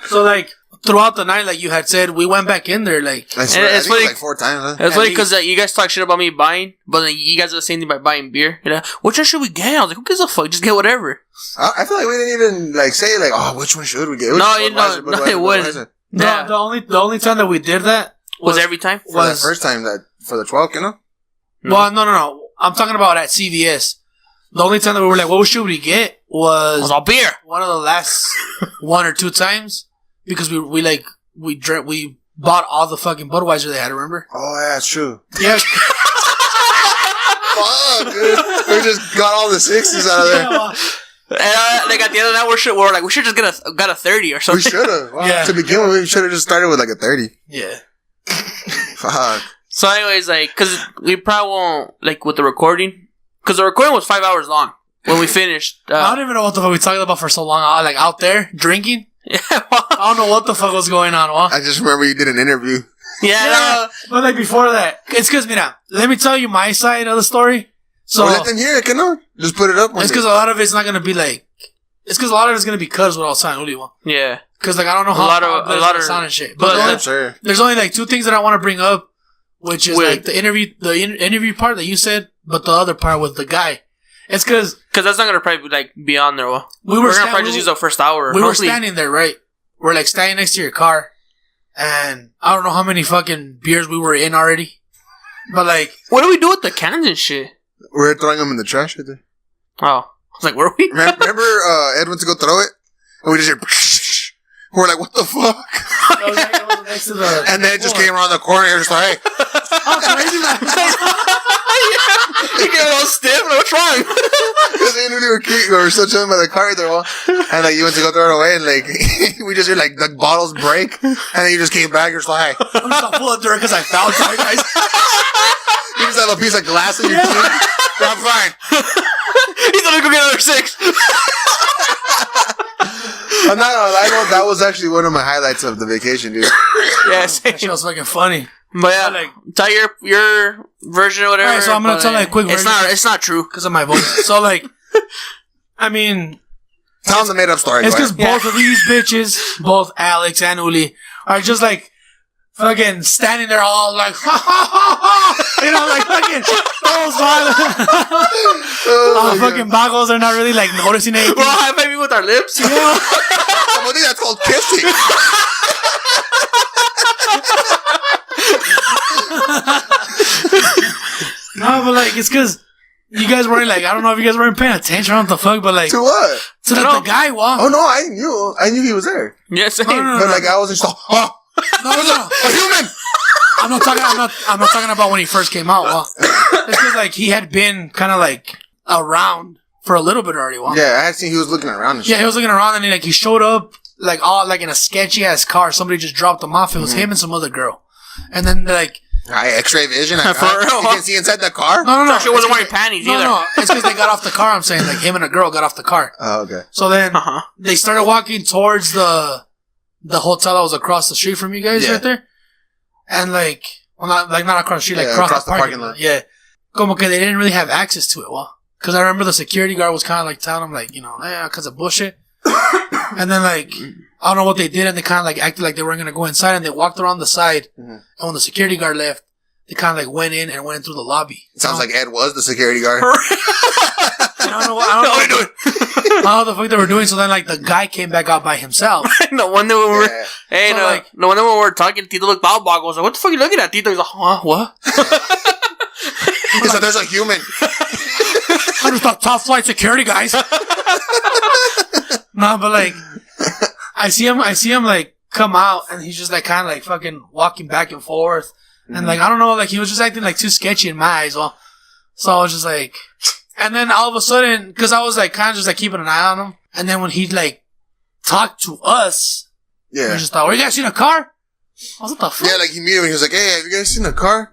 C: So like throughout the night, like you had said, we went back in there. Like
B: it's funny, like 4 times. Huh?
A: It's funny because you guys talk shit about me buying, but then you guys are the same thing by buying beer. You know, which one should we get? I was like, who gives a fuck? Just get whatever.
B: I feel like we didn't even like say like, oh, which one should we get?
A: No, it wouldn't.
C: Yeah. The only time that we did that
A: was every time.
B: Was the first time that for the 12th, you know?
C: Well, no. I'm talking about at CVS. The only time that we were like, what should we get? Was
A: all beer.
C: One of the last 1 or 2 times because we bought all the fucking Budweiser they had. Remember?
B: Oh yeah, it's true.
C: Yeah.
B: Fuck, dude. We just got all the 60s out of there.
C: Yeah, well,
A: and like at the end of that, we're like, we should just got a 30 or something.
B: We should have. Wow.
C: Yeah.
B: To begin with, we should have just started with like a 30.
C: Yeah.
B: Fuck.
A: So, anyways, like, because we probably won't like with the recording, because the recording was 5 hours long when we finished.
C: I don't even know what the fuck we talked about for so long. Like out there drinking.
A: Yeah.
C: I don't know what the fuck was going on.
B: I just remember you did an interview.
A: Yeah.
C: But like before that, it's because mira, let me tell you my side of the story. So
B: let them hear it, can I? Just put it up.
C: It's because a lot of it's not gonna be like. It's because a lot of it's gonna be cut. Is what I was saying. What do you want?
A: Yeah.
C: Because like I don't know how
A: a lot of
C: sound and shit. But there's only like 2 things that I want to bring up, which is like the interview part that you said, but the other part with the guy. It's because
A: that's not gonna probably like be on there. Well, we're gonna probably just use the first hour.
C: We were standing there, right? We're like standing next to your car, and I don't know how many fucking beers we were in already. But like,
A: what do we do with the cans and shit?
B: We're throwing them in the trash right there.
A: Oh, I was like, where are we?
B: Remember Ed went to go throw it, and we just hear. We're like, what the fuck?
C: Next to the
B: and then it just came around the corner and just like, hey.
C: Crazy man.
A: You get all stiff. What's wrong?
B: Because we were so chilling by the car there, and like you went to go throw it away, and like we just hear like the bottles break, and then you just came back. You're just like, hey.
C: I'm just full of dirt because I found sorry guys.
B: You just have a piece of glass in your teeth. I'm fine.
A: He's gonna go get another 6.
B: I'm not gonna lie, that was actually one of my highlights of the vacation, dude.
A: Yeah,
C: that shit was fucking funny.
A: But yeah,
C: like,
A: tell your version or whatever.
C: Alright, so I'm gonna tell like a quick version.
A: It's not true
C: because of my voice. So like, I mean,
B: tell them the made up story.
C: it's because both of these bitches, both Alex and Uli, are just like fucking standing there all like, ha ha ha ha, you know, like fucking all smiling. Fucking bagos are not really like noticing anything.
A: We're all high-fiving with our lips.
B: I think that's called kissing.
C: No, but like it's because you guys weren't like, I don't know if you guys weren't paying attention on what the fuck, but like
B: to what?
C: To the guy walk.
B: Oh no, I knew he was there.
A: Yes,
C: no,
B: but like I wasn't so. Oh,
C: no,
B: a human.
C: I'm not talking about when he first came out. Well, it's because like he had been kind of like around for a little bit already. Well.
B: Yeah, I had seen he was looking around. And shit.
C: Yeah, he was looking around and he showed up like all like in a sketchy ass car. Somebody just dropped him off. It was him and some other girl, and then like.
B: X-ray vision. You can see inside the car.
C: No.
A: She wasn't wearing panties either.
C: No. It's because they got off the car. I'm saying like him and a girl got off the car.
B: Oh, okay.
C: So then they started walking towards the hotel that was across the street from you guys right there, and like, well, not across the street, like across the parking lot. Yeah, como que they didn't really have access to it. Well, because I remember the security guard was kind of like telling them like, you know, because of bullshit. And then like I don't know what they did, and they kind of like acted like they weren't gonna go inside, and they walked around the side. And when the security guard left, they kind of like went in through the lobby.
B: It sounds like Ed was the security guard.
C: I don't know what the fuck they were doing. So then like the guy came back out by himself.
A: No wonder when no wonder when we were talking, Tito looked out. Bob was like, "What the fuck are you looking at?" Tito was like, "Huh? What?"
B: He said, "There's a human."
C: I just thought top flight security guys. No, but like, I see him like come out, and he's just like kind of like fucking walking back and forth, and like I don't know, like he was just acting like too sketchy in my eyes. Well, so I was just like, and then all of a sudden, because I was like kind of just like keeping an eye on him, and then when he like talked to us, we just thought, "Were you guys seen a car?" I was like, "What the fuck?"
B: Yeah, like he immediately was like, "Hey, have you guys seen a car?"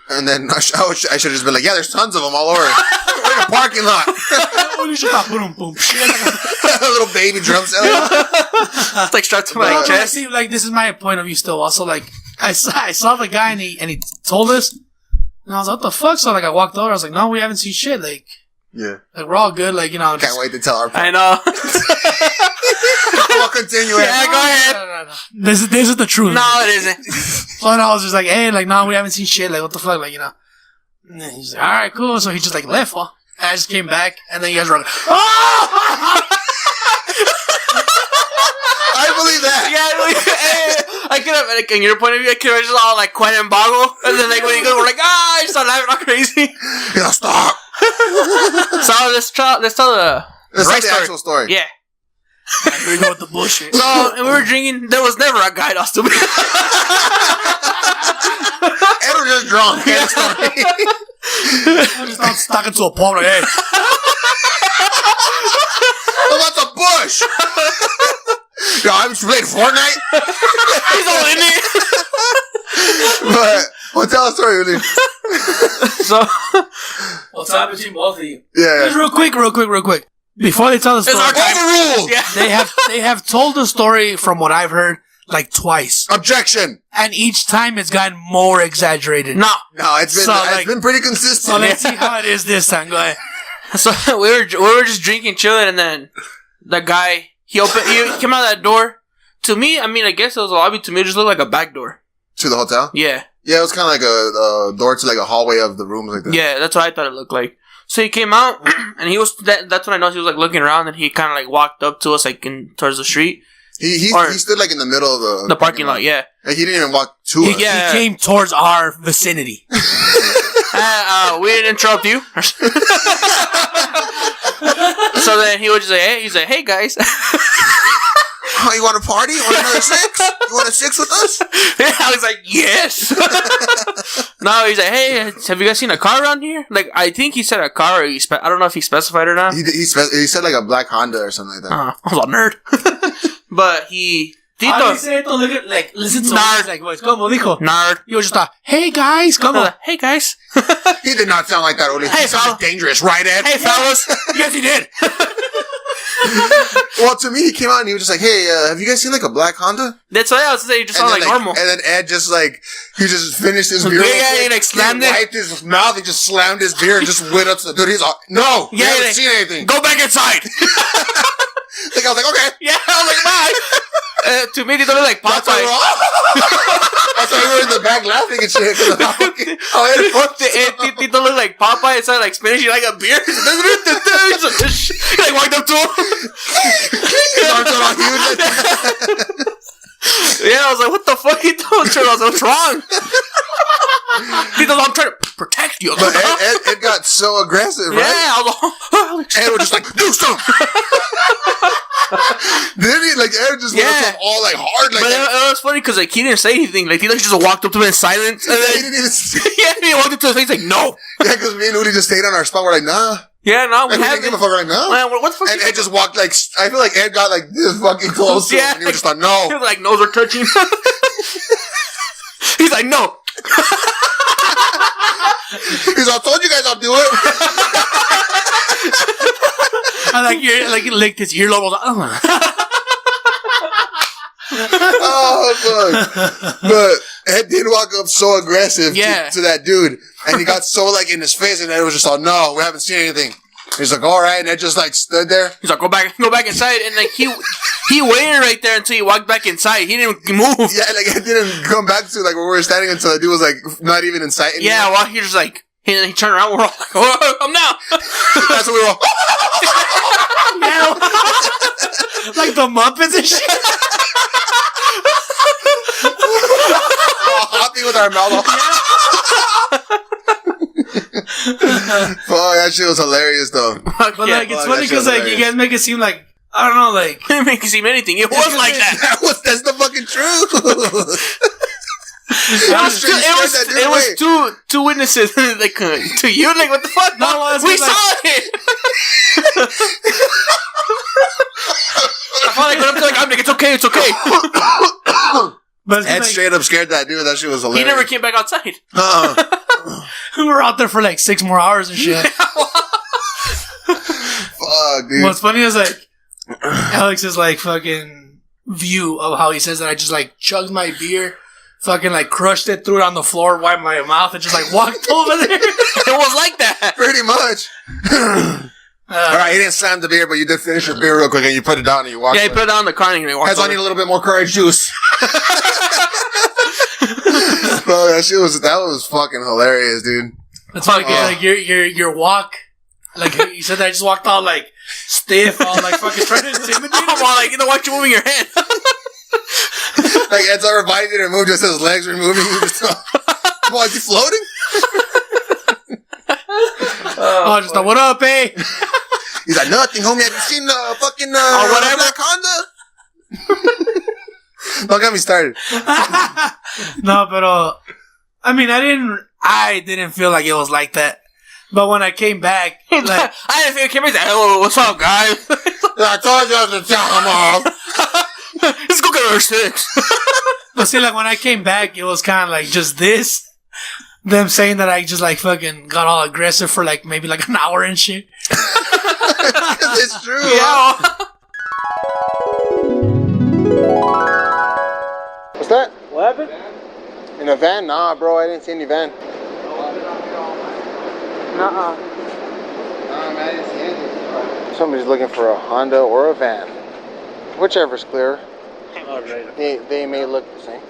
B: And then I should have just been like, "Yeah, there's tons of them all over. We're in a parking lot." A little baby drum set.
A: It's like strapped to my chest.
C: See, like this is my point of view still. Also, like I saw the guy and he told us, and I was like, "What the fuck?" So like I walked over. I was like, "No, we haven't seen shit. Like, like we're all good. Like, you know."
B: Can't wait to tell our.
A: I know.
B: We'll continue.
A: Yeah, go ahead.
C: No. This is the truth.
A: No, it isn't.
C: So then I was just like, "Hey, like, no, we haven't seen shit. Like, what the fuck? Like, you know." And then he's like, "All right, cool." So he just like left. Well, and I just came back, and then you guys were like, "Oh!"
B: I believe that.
A: Yeah, I could have, like, in your point of view, I could have just all like quiet and boggle, and then like when you go, we're like, I just start laughing all crazy.
B: Yeah, stop.
A: So let's tell the
B: actual story.
A: Yeah.
C: Here we go with the bullshit.
A: So, and we were drinking. There was never a guy to us to be.
B: Ed was just drunk.
C: I just started talking to a pole. Like, hey.
B: Oh, that's a bush. Yo, I'm playing Fortnite.
A: He's all in it.
B: But, well, tell a story, really.
A: So,
C: what's happening between both of you?
B: Yeah.
C: Just real quick. Before they tell the story,
B: overruled.
A: Yeah.
C: They have told the story from what I've heard like twice.
B: Objection.
C: And each time it's gotten more exaggerated.
A: No,
B: it's been pretty consistent.
C: So let's see how it is this time. Go ahead.
A: So we were just drinking, chilling, and then the guy he came out of that door. To me, I mean, I guess it was a lobby. To me, it just looked like a back door
B: To the hotel.
A: Yeah.
B: Yeah, it was kind of like a door to like a hallway of the rooms like that.
A: Yeah, that's what I thought it looked like. So he came out, and he was that's when I know he was like looking around, and he kind of like walked up to us like towards the street.
B: He stood like in the middle of the
A: parking lot. Yeah,
B: like, he didn't even walk to us.
C: Yeah, he came towards our vicinity.
A: We didn't interrupt you. So then he would just say, he's like, "Hey guys."
B: Oh, you want a party? You want another six? You want a six with us?
A: Yeah, I was like, yes. No, he's like, "Hey, have you guys seen a car around here?" Like, I think he said a car, or I don't know if he specified or not.
B: He said like a black Honda or something like that.
A: I was a nerd. But he...
C: Tito, listen to
A: nerd.
C: like, como dijo?
A: Nerd.
C: You just thought, "Hey guys, come on."
A: Hey guys.
B: He did not sound like that, Uli.
A: Hey,
B: he sounded dangerous, right, Ed?
A: Hey, fellas.
C: Yes, he did.
B: Well, to me, he came out and he was just like, "Hey, have you guys seen like a black Honda?"
A: That's what I was saying. He just sounded like normal.
B: And then Ed just like he just finished his beer.
A: He like slammed it.
B: Wiped his mouth. He just slammed his beer and just went up to the dude. He's like, "No, you haven't seen anything.
A: Go back inside."
B: Like I was like, "Okay."
A: Yeah, I was like, "Bye." To me, they don't look like Popeye.
B: That's why we were in the back laughing and shit. They
A: don't look like Popeye. It's like Spanish. You like a beer? He like walked up to him. Yeah, I was like, what the fuck you doing? I was like, what's wrong? He goes, I'm trying to protect you.
B: But Ed got so aggressive, right?
A: Yeah, I was
B: Ed was just like, do something. Then he like Ed just went up to him all like hard, like.
A: But it was funny because like he didn't say anything. Like he just walked up to him in silence, and then
B: he didn't even say.
A: Yeah, he walked up to his face like no.
B: Yeah, because me and Udi just stayed on our spot. We're like, nah.
A: Yeah, no, we
B: haven't. Give a fuck. We're like, no.
A: Man, what the fuck?
B: And Ed just walked like. I feel like Ed got like this fucking close to him, and he was just like, no.
A: He was like, nose are touching. He's like, no.
B: He's like, I told you guys I'll do it.
C: I like you licked his earlobe.
B: Oh fuck! But Ed did walk up so aggressive to that dude, and he got so like in his face, and Ed was just like, "No, we haven't seen anything." He's like, "All right," and Ed just like stood there.
A: He's like, "Go back inside," and like he waited right there until he walked back inside. He didn't move.
B: Yeah, like Ed didn't come back to like where we were standing until the dude was like not even in sight anymore.
A: Yeah, well, he just like he turned around. We're all like, "Oh, I'm now."
B: That's what we were all.
C: Like the Muppets and shit.
B: Hopping with our mouth off. Oh, that shit was hilarious though.
C: But like, it's funny because like you guys make it seem like I don't know, like
A: it make it seem anything. It was like that.
B: That's the fucking truth.
A: It was two witnesses like to you like what the fuck?
C: No,
A: we saw it. I finally got up to like I'm like it's okay.
B: But Ed straight up scared that dude. That shit was hilarious.
A: He never came back outside.
C: We were out there for like 6 more hours and shit.
B: Fuck, dude.
C: What's funny is like Alex's like fucking view of how he says that I just like chugged my beer, fucking like crushed it, threw it on the floor, wiped my mouth, and just like walked over there.
A: It was like that.
B: Pretty much. Alright, you didn't slam the beer, but you did finish your beer real quick and you put it down and you walked.
A: Yeah, you put it down in the car and you walked.
B: Guys, I need a little bit more courage juice. Bro, that was fucking hilarious, dude.
C: That's why like your walk, like you said that I just walked all like stiff, all like fucking trying to intimidate.
A: I'm all like, why you moving your head?
B: Like Ed's our body didn't move, just his legs were moving. Boy, is he floating?
C: Just what up, eh?
B: He's like, nothing, homie. Have you seen the fucking
A: whatever
B: Black Honda? Don't get me started.
C: No, but I mean, I didn't feel like it was like that. But when I came back, like,
A: I didn't feel it came back. Oh, what's up, guys?
B: I told you to tell him off.
A: Let's go get our sticks.
C: But see, like when I came back, it was kind of like just this. Them saying that I just like fucking got all aggressive for like maybe like an hour and shit.
B: It's true.
A: Yeah.
B: What's that?
C: What happened?
B: In a van? Nah, bro, I didn't see any van.
C: Nuh-uh.
B: Nah, man, I didn't see anything. Somebody's looking for a Honda or a van. Whichever's clearer. They may look the same.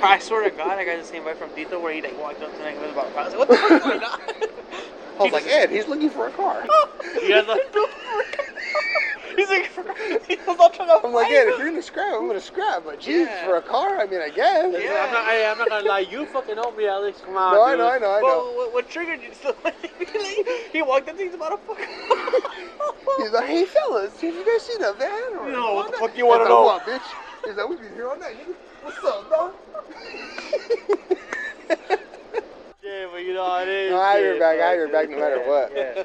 A: I swear to God, I got the same vibe from Tito where he like walked up to me and was about. I was like, what the fuck is going on?
B: I was like, Ed, he's looking for a car.
A: You guys like, he's looking for. He's not trying to.
B: I'm like, Ed, if you're gonna scrap, I'm gonna scrap. But geez, for a car, I mean, I guess.
A: Yeah.
D: I'm not gonna lie. You fucking help me, Alex. Come on.
B: No,
D: dude.
B: I know.
A: Well, what triggered you? So he walked up to me about a fucking.
B: He's like, hey fellas, have you guys seen a van or?
D: No, what the fuck you
B: want
D: wanna know?
B: What, bitch? He's like, we've been here all night. What's up, dog?
D: Yeah, but you know how it is.
B: No, I hear back no matter what.
D: Yeah.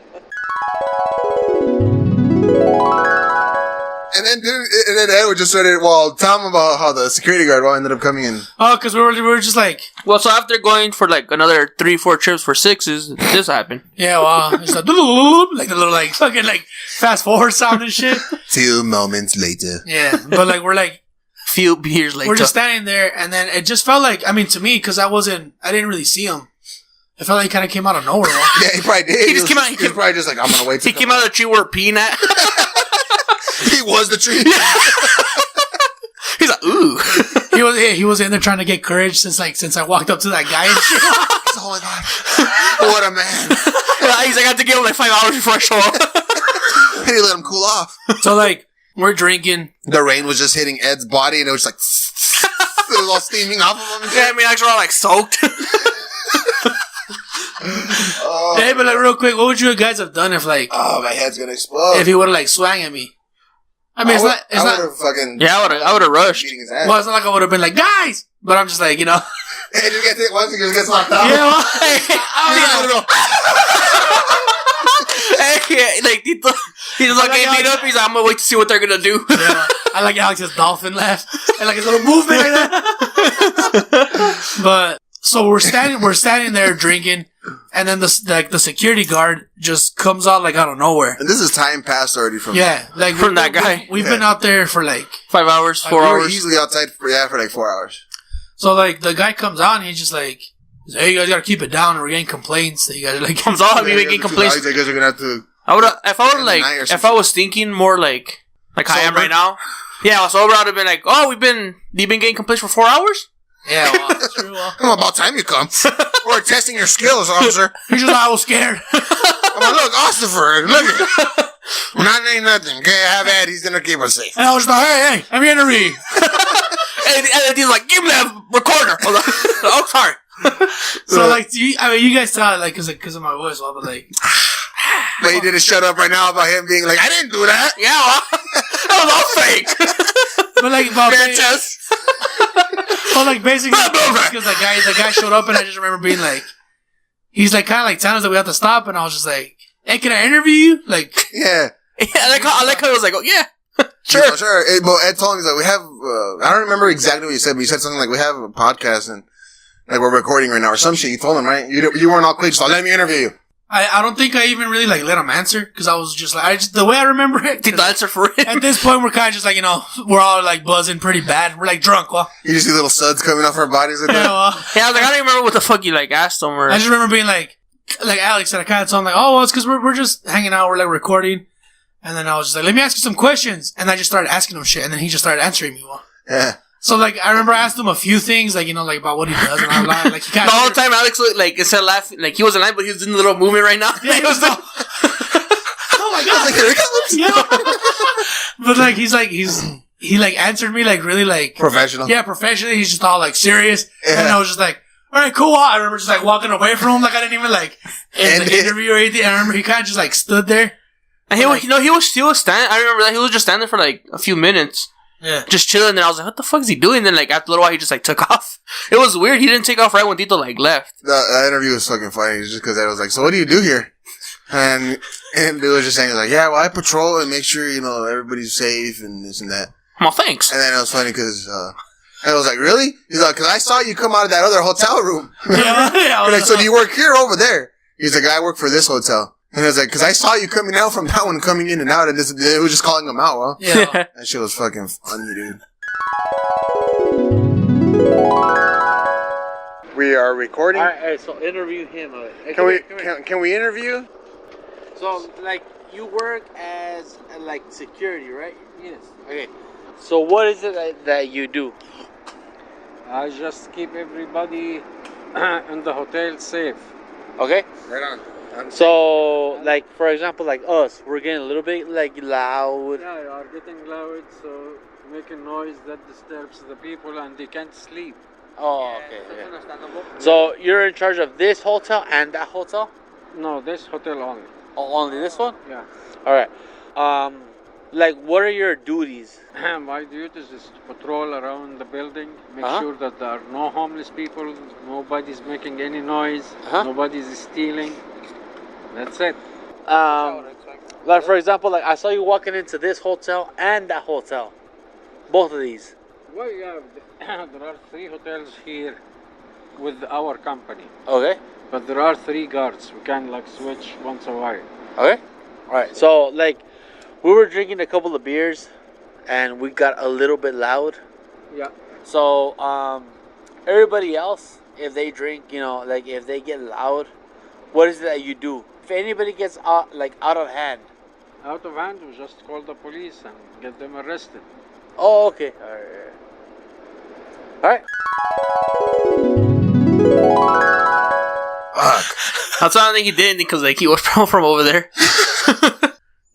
B: And and then Edward just started, tell him about how the security guard ended up coming in.
C: Oh, because we were just like...
A: Well, so after going for like another 3-4 trips for sixes, this happened.
C: Yeah, well, it's like the little like fucking like fast forward sound and shit.
B: 2 moments later.
C: Yeah, but like we're like...
A: Few beers later.
C: We're just standing there, and then it just felt like, I mean, to me, because I didn't really see him. It felt like he kind of came out of nowhere.
B: Yeah, he probably did.
A: He just came out.
B: He was probably just like, I'm gonna wait.
A: He came out of the tree where peeing at.
B: He was the tree.
A: He's like, ooh.
C: He was in there trying to get courage since I walked up to that guy and shit.
B: Oh my god, what a man.
A: He's like, I have to give him like 5 hours before I show up.
B: And he let him cool off.
C: So like, we're drinking.
B: The rain was just hitting Ed's body, and it was like it was all steaming off of him.
A: Yeah, I mean, actually, all like soaked.
C: Hey, but like real quick, what would you guys have done if like?
B: Oh, my head's gonna explode.
C: If he would have like swung at me. I mean, it's not.
B: Fucking
A: I would have rushed.
B: beating his ass.
C: Well, it's not like I would have been like, guys. But I'm just like, you know.
B: Hey, just get it once he just gets locked out.
C: Yeah, well,
A: Hey, like he's like getting beat up. He's like, I'm gonna wait to see what they're gonna do.
C: yeah, I like Alex's dolphin laugh and like his little movement like that. But so we're standing there drinking, and then the security guard just comes out like out of nowhere.
B: And this is time passed already from
C: like
A: from that guy.
C: We've been out there for like
A: 5 hours, 4
B: we were
A: hours.
B: easily outside for like 4 hours.
C: So like the guy comes out and he's just like, hey, you guys gotta keep it down, or we're getting complaints. That you guys are like
A: Comes out, me making complaints.
B: You guys are gonna have to.
A: I would if I was thinking more like I am right now. Yeah, I was sober. I'd have been like, oh, you've been getting complaints for 4 hours.
C: Yeah, well, that's true. Well.
B: Come on, about time you come. We're testing your skills, officer.
C: He's just like, I was scared.
B: I'm like, look, Ossifer, look. Not ain't nothing. Okay, have at. He's gonna keep us safe.
C: And I was like, hey, let me interview.
A: and he's like, give me that recorder. I was like, oh, sorry.
C: So like, you guys saw it like because of my voice, well, but like.
B: But he didn't shut up right now about him being like, I didn't do that.
A: Yeah, well, that was all fake.
C: But like, well, like basically, because the guy showed up, and I just remember being like, he's like kind of like telling us that we have to stop, and I was just like, hey, can I interview you? Like,
B: yeah,
A: I like how he was like, oh yeah, sure.
B: Yeah, sure. But Ed told me that we have. I don't remember exactly what you said, but you said something like we have a podcast and like we're recording right now or some shit. You told him, right? You weren't all quick, just like, let me interview you.
C: I don't think I even really like let him answer because I was just like the way I remember it.
A: Did the answer for it?
C: At this point, we're kind of just like, you know, we're all like buzzing pretty bad. We're like drunk. Well,
B: you just see little suds coming off our bodies. Like
C: yeah,
B: that.
A: Yeah, I was like, I don't even remember what the fuck you like asked him. Or
C: I just remember being like Alex said, I kind of told him like, oh well, it's because we're just hanging out, we're like recording, and then I was just like, let me ask you some questions, and I just started asking him shit, and then he just started answering me. Well,
B: yeah.
C: So, like, I remember I asked him a few things, like, you know, like, about what he does, and I'm like, he kind
A: of... The whole time Alex looked, like, instead of laughing, like, he wasn't laughing, but he was doing a little movement right now.
C: Yeah, he was like... Oh, my God.
B: Like, here he comes.
C: Yeah. But, like, he, like, answered me, like, really, like...
B: Professional.
C: Yeah, professionally. He's just all, like, serious.
B: Yeah.
C: And I was just like, all right, cool. I remember just, like, walking away from him, like, I didn't even, like, end the interview or anything. I remember he kind of just, like, stood there.
A: And he was standing... I remember that he was just standing for, like, a few minutes.
C: Yeah.
A: Just chilling, and I was like, what the fuck is he doing? Then, like, after a little while, he just, like, took off. It was weird. He didn't take off right when Tito, like, left.
B: That interview was fucking funny, just because I was like, so what do you do here? And it was just saying, like, yeah, well, I patrol and make sure, you know, everybody's safe and this and that.
A: Well, thanks.
B: And then it was funny because, I was like, really? He's like, because I saw you come out of that other hotel room.
C: Yeah.
B: Like, so do you work here or over there? He's like, I work for this hotel. And I was like, because I saw you coming out from that one, coming in and out, and it was just calling them out, huh?
C: Yeah.
B: That shit was fucking funny, dude. We are recording.
D: All right, so interview him.
B: Can we interview?
D: So, like, you work as, like, security, right? Yes. Okay. So, what is it that you do?
E: I just keep everybody in the hotel safe.
D: Okay.
B: Right on.
D: So, like, for example, like us, we're getting a little bit, like, loud.
E: Yeah, you are getting loud, so making noise that disturbs the people and they can't sleep.
D: Oh, okay. That's understandable. So, you're in charge of this hotel and that hotel?
E: No, this hotel only.
D: Oh, only this one?
E: Yeah.
D: All right. Like, what are your duties?
E: My duties is to patrol around the building, make sure that there are no homeless people, nobody's making any noise, nobody's stealing. That's it.
D: Like for example, like I saw you walking into this hotel and that hotel, both of these.
E: Well, yeah, there are 3 hotels here with our company,
D: Okay.
E: but there are 3 guards. We can like switch once a while.
D: Okay. All right. So like, we were drinking a couple of beers, and we got a little bit loud.
E: Yeah.
D: So everybody else, if they drink, like if they get loud, what is it that you do? If anybody gets out of hand.
E: Out of hand, we just call the police and get them arrested.
D: Oh, okay. All right.
B: Fuck.
A: That's why I don't think he did anything, because like he was from over there.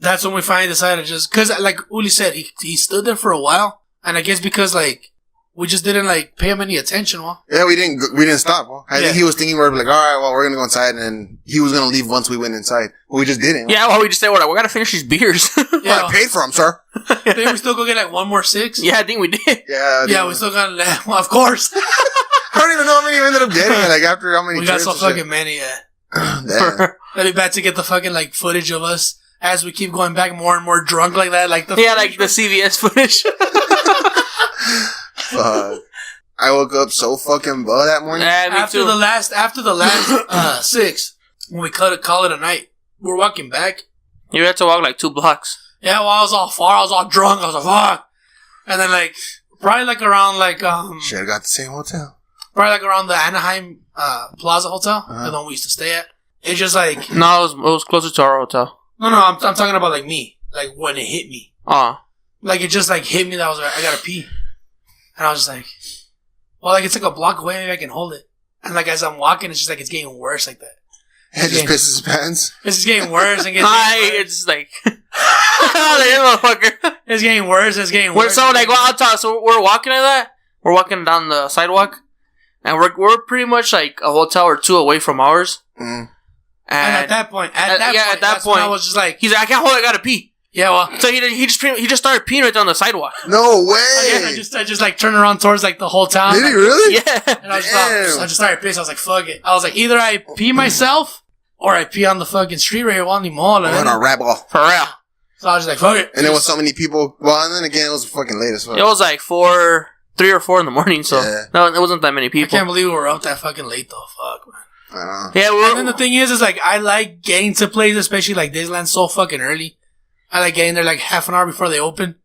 C: That's when we finally decided because like Uli said, he stood there for a while, and I guess because like we just didn't like pay him any attention. Well,
B: Yeah, we didn't stop. Well, I think he was thinking we're like, all right, well, we're gonna go inside, and he was gonna leave once we went inside, but we just didn't.
A: Yeah, well, we just said, we gotta finish these beers.
C: yeah,
B: I paid for them, sir.
C: Then we still go get like one more 6.
A: Yeah, I think we did.
C: Yeah, we still got well, of course.
B: I don't even know how many we ended up getting. Like after how many?
C: We got
B: trips
C: so
B: and shit.
C: fucking many. Yeah,
B: Damn.
C: that'd be bad to get the fucking like footage of us as we keep going back more and more drunk like that. Like the
A: like the CVS footage.
B: Fuck. I woke up so fucking buzzed that morning.
A: Yeah, me
C: after
A: too.
C: the last 6, when we call it a night, we're walking back.
A: You had to walk like 2 blocks.
C: Yeah, well, I was all far. I was all drunk. I was like, fuck. And then, like, probably, like, around, like,
B: Should've got the same hotel.
C: probably, like, around the Anaheim, Plaza Hotel, the one we used to stay at. It's just, like,
A: No, it was closer to our hotel.
C: no, I'm talking about, like, me. Like, when it hit me.
A: Oh.
C: Like, it just, like, hit me that I was like, I gotta pee. And I was just like, well, like, it's like a block away. Maybe I can hold it. And, like, as I'm walking, it's just, like, it's getting worse like that.
B: It just pisses his pants.
C: It's just getting worse and
A: It's like, motherfucker.
C: it's getting worse. It's getting
A: We're
C: worse.
A: so like, well, I'll tell. So we're walking like that. We're walking down the sidewalk, and we're pretty much like a hotel or 2 away from ours.
B: Mm.
C: And at that point,
A: that's when
C: I was just like,
A: he's like, I can't hold it. I gotta pee.
C: yeah, well,
A: So he just started peeing right there on the sidewalk.
B: No way.
C: I just like turned around towards like the whole town.
B: Did he
C: Like,
B: really?
A: Yeah.
C: and I just started pissing. I was like, fuck it. I was like, either I pee myself or I pee on the fucking street right here on the mall.
B: On a rap off.
A: For real.
C: So I was just like, fuck it.
B: And there was so many people. Well, and then again, it was fucking late as fuck.
A: It was like 3 or 4 in the morning, so no, it wasn't that many
C: I
A: people.
C: can't believe we were up that fucking late though. Fuck, man.
B: I don't know.
A: Yeah,
C: And then the thing is like, I like getting to places, especially like Disneyland, so fucking early. I like getting there like half an hour before they open.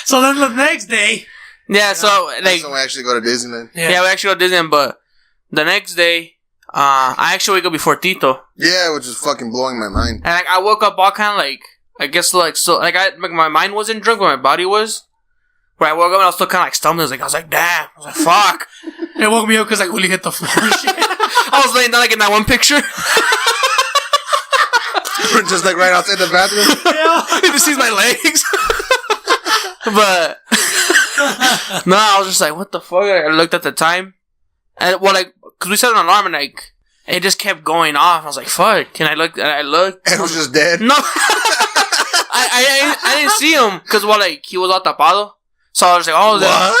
C: So then the next day.
A: yeah. So like,
B: That's when we actually go to Disneyland.
A: yeah, we actually go to Disney, but the next day, I actually wake up before Tito,
B: Yeah, which is fucking blowing my mind.
A: and like I woke up all kind of like, I guess like so like my mind wasn't drunk, but my body was. Where I woke up and I was still kind of like stumbling. I was like, damn. I was like, fuck.
C: It woke me up because like Willie hit the floor and shit.
A: I was laying down like in that one picture.
B: Just like right outside the bathroom.
A: You just sees my legs. But no, I was just like, what the fuck? I looked at the time, and because we set an alarm and like it just kept going off. I was like, fuck. And I looked.
B: And it was just dead.
A: No, I didn't see him because he was all tapado. So I was like, oh,
B: What?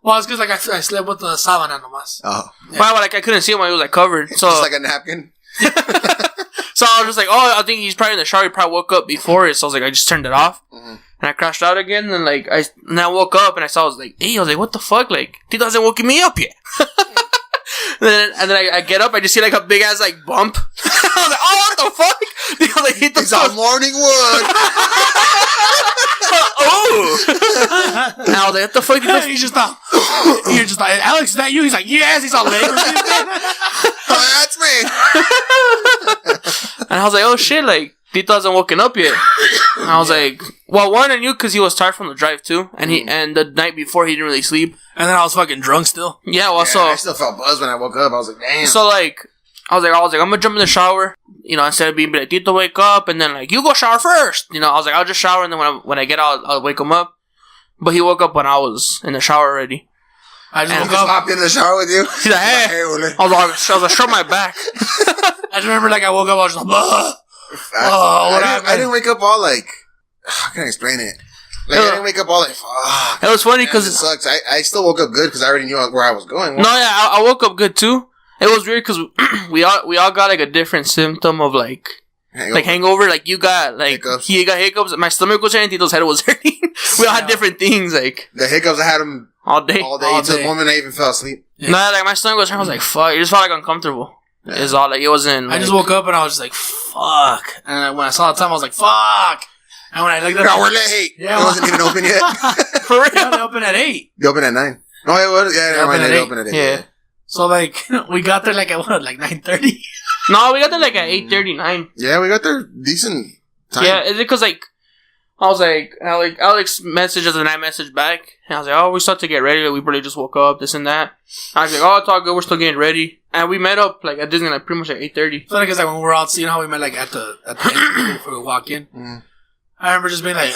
C: Well, it's because like I slept with the sábana nomás.
B: Oh.
A: Well, I couldn't see him when he was like covered. So
B: Just like a napkin.
A: So I was just like, oh, I think he's probably in the shower. He probably woke up before it. So I was like, I just turned it off.
B: Mm-hmm.
A: And I crashed out again. And like, I woke up and I was like, hey, I was like, what the fuck? Like, Tito hasn't woken me up yet. and then I get up. I just see like a big ass like bump. I was like, oh, what the fuck? Tito like hit the
B: It's on morning wood.
A: Oh. And I was like, what the fuck?
C: He's just like, Alex, is that you? He's like, yes. He's all late.
B: That's me.
A: And I was like, oh shit, like, Tito hasn't woken up yet. And I was like, well, one, I knew because he was tired from the drive too. And and the night before he didn't really sleep.
C: And then I was fucking drunk still.
A: Yeah, well,
B: I
A: so
B: still felt buzzed when I woke up. I was like, damn.
A: So like, I was like, I'm gonna jump in the shower, instead of being like, Tito, wake up, and then like, you go shower first. I was like, I'll just shower, and then when I get out, I'll wake him up. But he woke up when I was in the shower already.
C: I just
B: I
C: woke
B: just
C: up.
B: hopped in the shower with you.
A: He's like, hey.
B: Ule.
A: I was like, show my back.
C: I just remember like I woke up. I was just like, ugh.
B: I didn't wake up all like, how can I explain it? Like, I didn't wake up all like, fuck.
A: It was funny
B: Because it
A: because
B: sucks. I still woke up good because I already knew where I was going.
A: no, yeah, I woke up good too. It was weird because we all got like a different symptom of like hangover. Like you got like
B: hiccups.
A: He got hiccups. My stomach was hurting. Tito's head was hurting. We all had different things. Like
B: the hiccups, I had them
A: all day.
B: Until the moment I even fell asleep.
A: Yeah. Nah, like my stomach was hurting. I was like, fuck. It just felt like uncomfortable. Yeah. It's all like it wasn't.
C: I just woke up and I was just like, fuck. And when I saw the time, I was like, fuck. And when I looked at
B: we're late.
C: Yeah,
B: it wasn't even open yet.
A: For real?
C: Yeah, they open at 8.
B: They open at 9. No, it was. Yeah, they open at 8.
A: Yeah.
C: So like we got there like at 9:30.
A: No, we got there like at 8:39.
B: Yeah, we got there decent time.
A: Yeah, is it because like I was like Alex messaged us and I messaged back and I was like, oh, we start to get ready. Like, we probably just woke up, this and that. I was like, oh, it's all good. We're still getting ready, and we met up like at Disney like pretty much at 8:30.
C: So like it's like when we're out, you know how we met like at the entrance before we walk in. Mm. I remember just being like,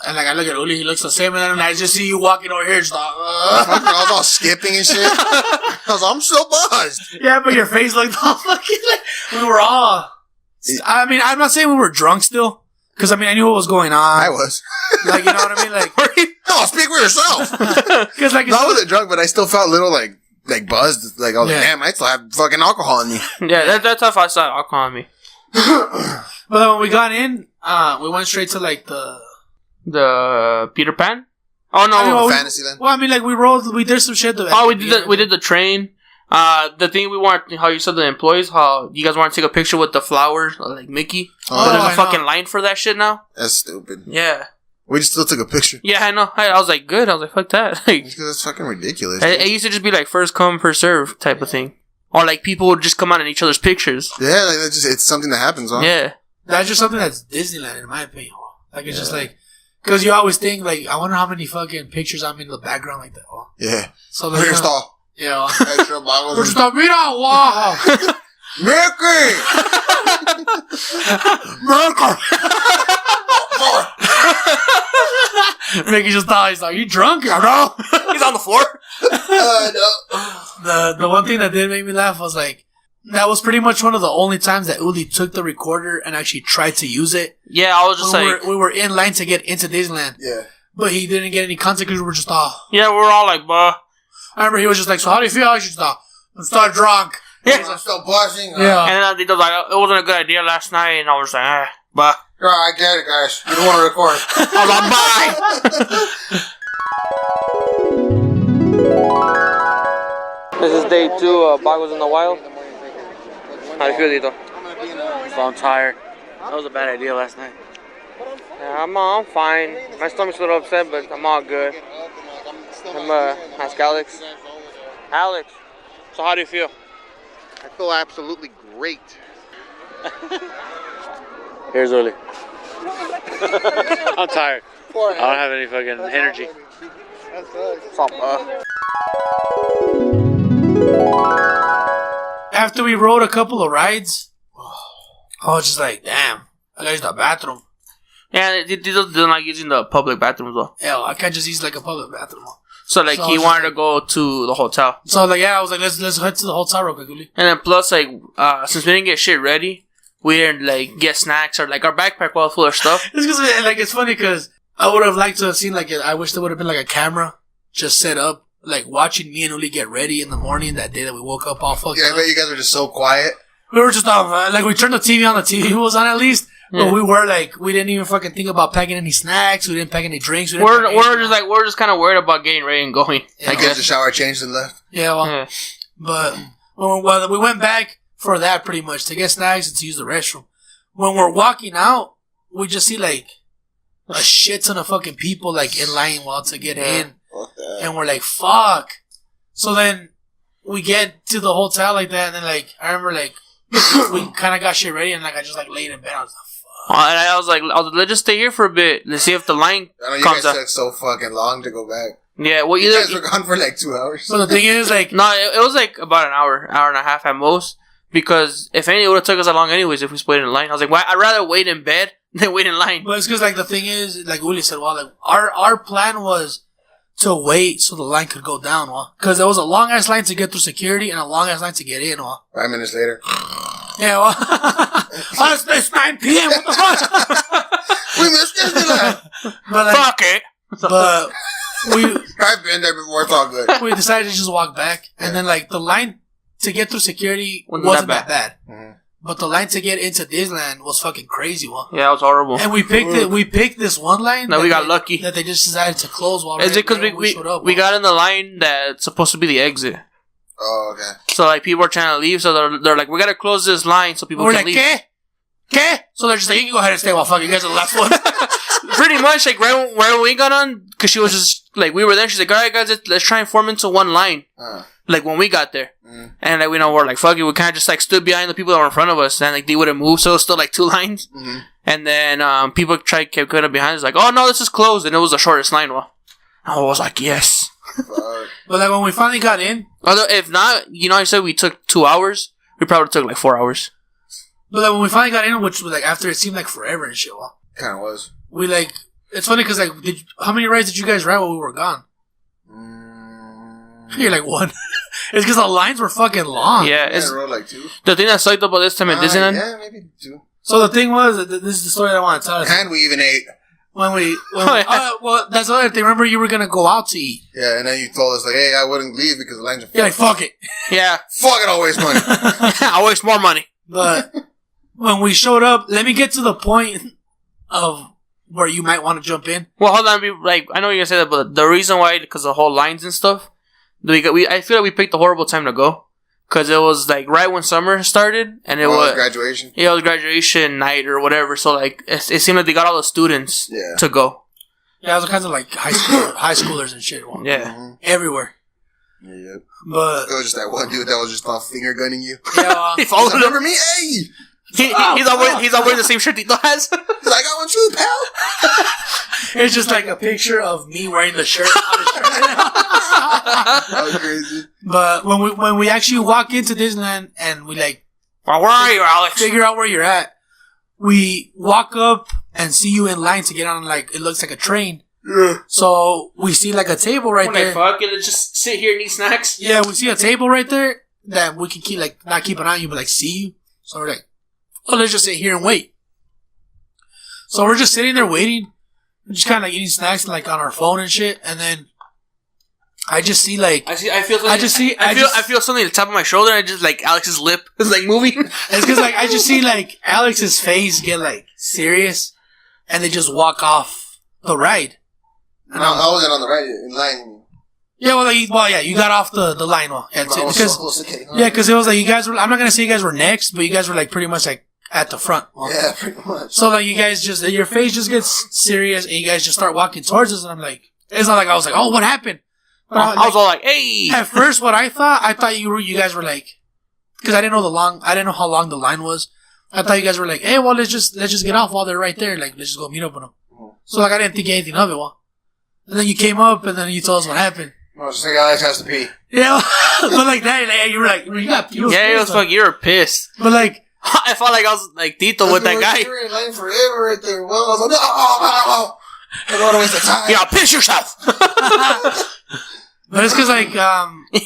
C: and like I look at Uli, he looks the same, and then I just see you walking over here, just like,
B: I was all skipping and shit. I was like, I'm so buzzed.
C: Yeah, but your face looked all fucking like we were all. I mean, I'm not saying we were drunk still, because I mean I knew what was going on.
B: I was.
C: Like, you know what I mean? Like,
B: no, speak for yourself.
C: Because like,
B: I wasn't drunk, but I still felt a little like buzzed. Like I was like, damn, I still have fucking alcohol in me.
A: Yeah, that's how I saw alcohol in me.
C: But then when we got in, we went straight to like
A: the Peter Pan. Oh no,
B: Fantasyland.
C: Well, I mean, like we did some shit.
A: We did the train. The thing we want, how you said the employees, how you guys want to take a picture with the flowers, like Mickey. But there's a fucking line for that shit now.
B: That's stupid.
A: Yeah.
B: We just still took a picture.
A: Yeah, I know. I was like, good. I was like, fuck that. Like,
B: because it's fucking ridiculous.
A: It used to just be like first come, first serve type of thing. Or like people would just come out in each other's pictures.
B: Yeah, like it's something that happens, huh?
A: Yeah.
C: That's just something that's Disneyland, in my opinion. Like, it's just like, because you always think, like, I wonder how many fucking pictures I'm in the background like that. Oh.
B: Yeah.
C: So like,
B: Here's all.
C: Yeah.
B: Extra bottles.
C: Mira, wow.
B: Mercury!
C: Mickey just thought, he's like, you drunk? I know.
A: He's on the floor.
B: No.
C: The one thing that did make me laugh was like, that was pretty much one of the only times that Uli took the recorder and actually tried to use it.
A: Yeah, I was just
C: we were in line to get into Disneyland.
B: Yeah.
C: But he didn't get any content because we were just
A: Yeah, we were all like, bruh.
C: I remember he was just like, so how do you feel? I should stop. I'm still drunk.
B: Yeah. I'm still buzzing.
C: Yeah.
A: And then he was like, it wasn't a good idea last night. And I was like, but.
B: Yeah, I get it, guys. You don't want to record.
A: I was like, bye. This is day 2 of Bagos in the Wild. How do you feel, Tito?
D: I'm tired. That was a bad idea last night.
A: Yeah, I'm fine. My stomach's a little upset, but I'm all good. Ask Alex. Alex, so how do you feel?
B: I feel absolutely great.
D: Here's Uli. I'm tired. I don't have any fucking energy.
A: What's up,
C: After we rode a couple of rides, I was just like, damn, I gotta use the bathroom.
A: Yeah, they don't like using the public bathrooms though.
C: Yeah, I can't just use like a public bathroom.
A: So like he wanted to go to the hotel.
C: So like I was like, let's head to the hotel real quickly.
A: And then plus like since we didn't get shit ready, we didn't like get snacks or like our backpack was full of stuff.
C: It's because like it's funny because I would have liked to have seen like I wish there would have been like a camera just set up like watching me and Uli get ready in the morning that day that we woke up all fucked up.
B: I bet you guys were just so quiet.
C: We were just like we turned the TV on. The TV was on at least. Yeah. But we were like, we didn't even fucking think about packing any snacks. We didn't pack any drinks.
A: We're just kind of worried about getting ready and going.
B: Yeah, I guess the shower changed and left.
C: Yeah, well, yeah. But when we went back for that pretty much to get snacks and to use the restroom. When we're walking out, we just see like a shit ton of fucking people like in line to get in, and we're like, fuck. So then we get to the hotel like that, and then like I remember like we kind of got shit ready, and like I just like laid in bed. I was like,
A: and I was like, let's just stay here for a bit. Let's see if the line
B: I know you
A: comes
B: guys took so fucking long to go back.
A: Yeah, well,
B: you guys were gone for like 2 hours.
C: But the thing is, like,
A: no, it was like about an hour and a half at most. Because if any, it would have took us that long anyways if we split in line. I was like, well, I'd rather wait in bed than wait in line.
C: But it's because like the thing is, like Uli said, well, like our plan was to wait so the line could go down, because there was a long ass line to get through security and a long ass line to get in,
B: 5 minutes later.
C: Yeah, well, it's 9 p.m. What the fuck?
B: We missed Disneyland.
A: But like, fuck it.
C: But
B: I've been there before. It's all good.
C: We decided to just walk back, and then like the line to get through security wasn't that bad. Mm-hmm. But the line to get into Disneyland was fucking crazy one.
A: Yeah, it was horrible.
C: And we picked this one line.
A: No, we got lucky.
C: That they just decided to close while
A: Is it because we got in the line that's supposed to be the exit?
B: Oh, okay.
A: So, like, people are trying to leave, so they're like, we gotta close this line so people can leave.
C: ¿Qué? So they're just like, you can go ahead and stay while fuck you guys are the last one.
A: Pretty much, like, right when we got on, because she was just, like, we were there, she's like, alright guys, let's try and form into one line. Like, when we got there. And, like, we're like, fuck it, we kind of just, like, stood behind the people that were in front of us, and, like, they wouldn't move, so it was still, like, 2 lines. And then, people kept coming behind us, like, oh, no, this is closed, and it was the shortest line, well. I was like, yes.
C: But, like, when we finally got in.
A: Although, if not, you know, I said we took 2 hours, we probably took, like, 4 hours.
C: But, like, when we finally got in, which was, like, after it seemed like forever and shit, well.
B: Kind of was.
C: We, like, it's funny because, like, how many rides did you guys ride while we were gone? You're like, 1. It's because the lines were fucking long.
A: Yeah,
B: I rode like 2.
A: The thing that sucked about this time at Disneyland.
B: Yeah, maybe 2.
C: So the thing was, this is the story that I want to tell.
B: And we even ate.
C: Well, that's the other thing. Remember, you were gonna go out to eat.
B: Yeah, and then you told us like, "Hey, I wouldn't leave because the lines are."
C: You're like, "Fuck it."
A: Yeah,
B: fuck it. I'll waste money.
A: I'll waste more money.
C: But when we showed up, let me get to the point of where you might want to jump in.
A: Well, hold on. I know you're gonna say that, but the reason why, because the whole lines and stuff, I feel like we picked a horrible time to go. Because it was, like, right when summer started, and it was
B: graduation.
A: Yeah, it was graduation night or whatever, so, like, it seemed like they got all the students to go.
C: Yeah, it was kinds of, like, high schoolers and shit.
A: Yeah.
C: Everywhere.
B: Yeah.
C: But
B: it was just that one dude that was just off finger gunning you.
C: Yeah.
A: He followed him.
B: Remember me? Hey!
A: He's all wearing the same shirt Tito has.
B: He's like, I want you, pal.
C: It's just like a picture of me wearing the shirt on his shirt.
B: That was crazy.
C: But when we actually walk into Disneyland and we like,
A: well, where are you, Alex?
C: Figure out where you're at. We walk up and see you in line to get on, like, it looks like a train.
B: Yeah.
C: So we see like a table right there.
A: Fuck it, let's just sit here and eat snacks.
C: Yeah, we see a table right there that we can keep, like, not keep an eye on you, but like see you. So we're like, oh, let's just sit here and wait. So we're just sitting there waiting, just kind of like eating snacks, like on our phone and shit. And then I just see like
A: I feel something at the top of my shoulder. And I just like Alex's lip is like moving.
C: It's because like I just see like Alex's face get like serious, and they just walk off the ride.
B: And I wasn't on the right in line.
C: Yeah, you got off the line. Well, yeah, because it was like you guys were. I'm not gonna say you guys were next, but you guys were like pretty much like at the front. Well,
B: yeah, pretty much.
C: So like you guys just your face just gets serious, and you guys just start walking towards us, and I'm like, it's not like I was like, oh, what happened? But
A: I was all like, hey.
C: At first, what I thought you guys were like, because I didn't know how long the line was. I thought you guys were like, hey, well, let's just get off while they're right there. Like, let's just go meet up with them. So like I didn't think anything of it. Well, and then you came up, and then you told us what happened.
B: I was just like, Alex has to pee.
C: Yeah, but like that, you were like, you was
A: fuck, you were pissed.
C: But like,
A: I felt like I was like Tito with that guy.
B: You were in line forever right there. Well, I was like, no. I don't want to waste the time.
A: Yeah, piss yourself.
C: But it's because like,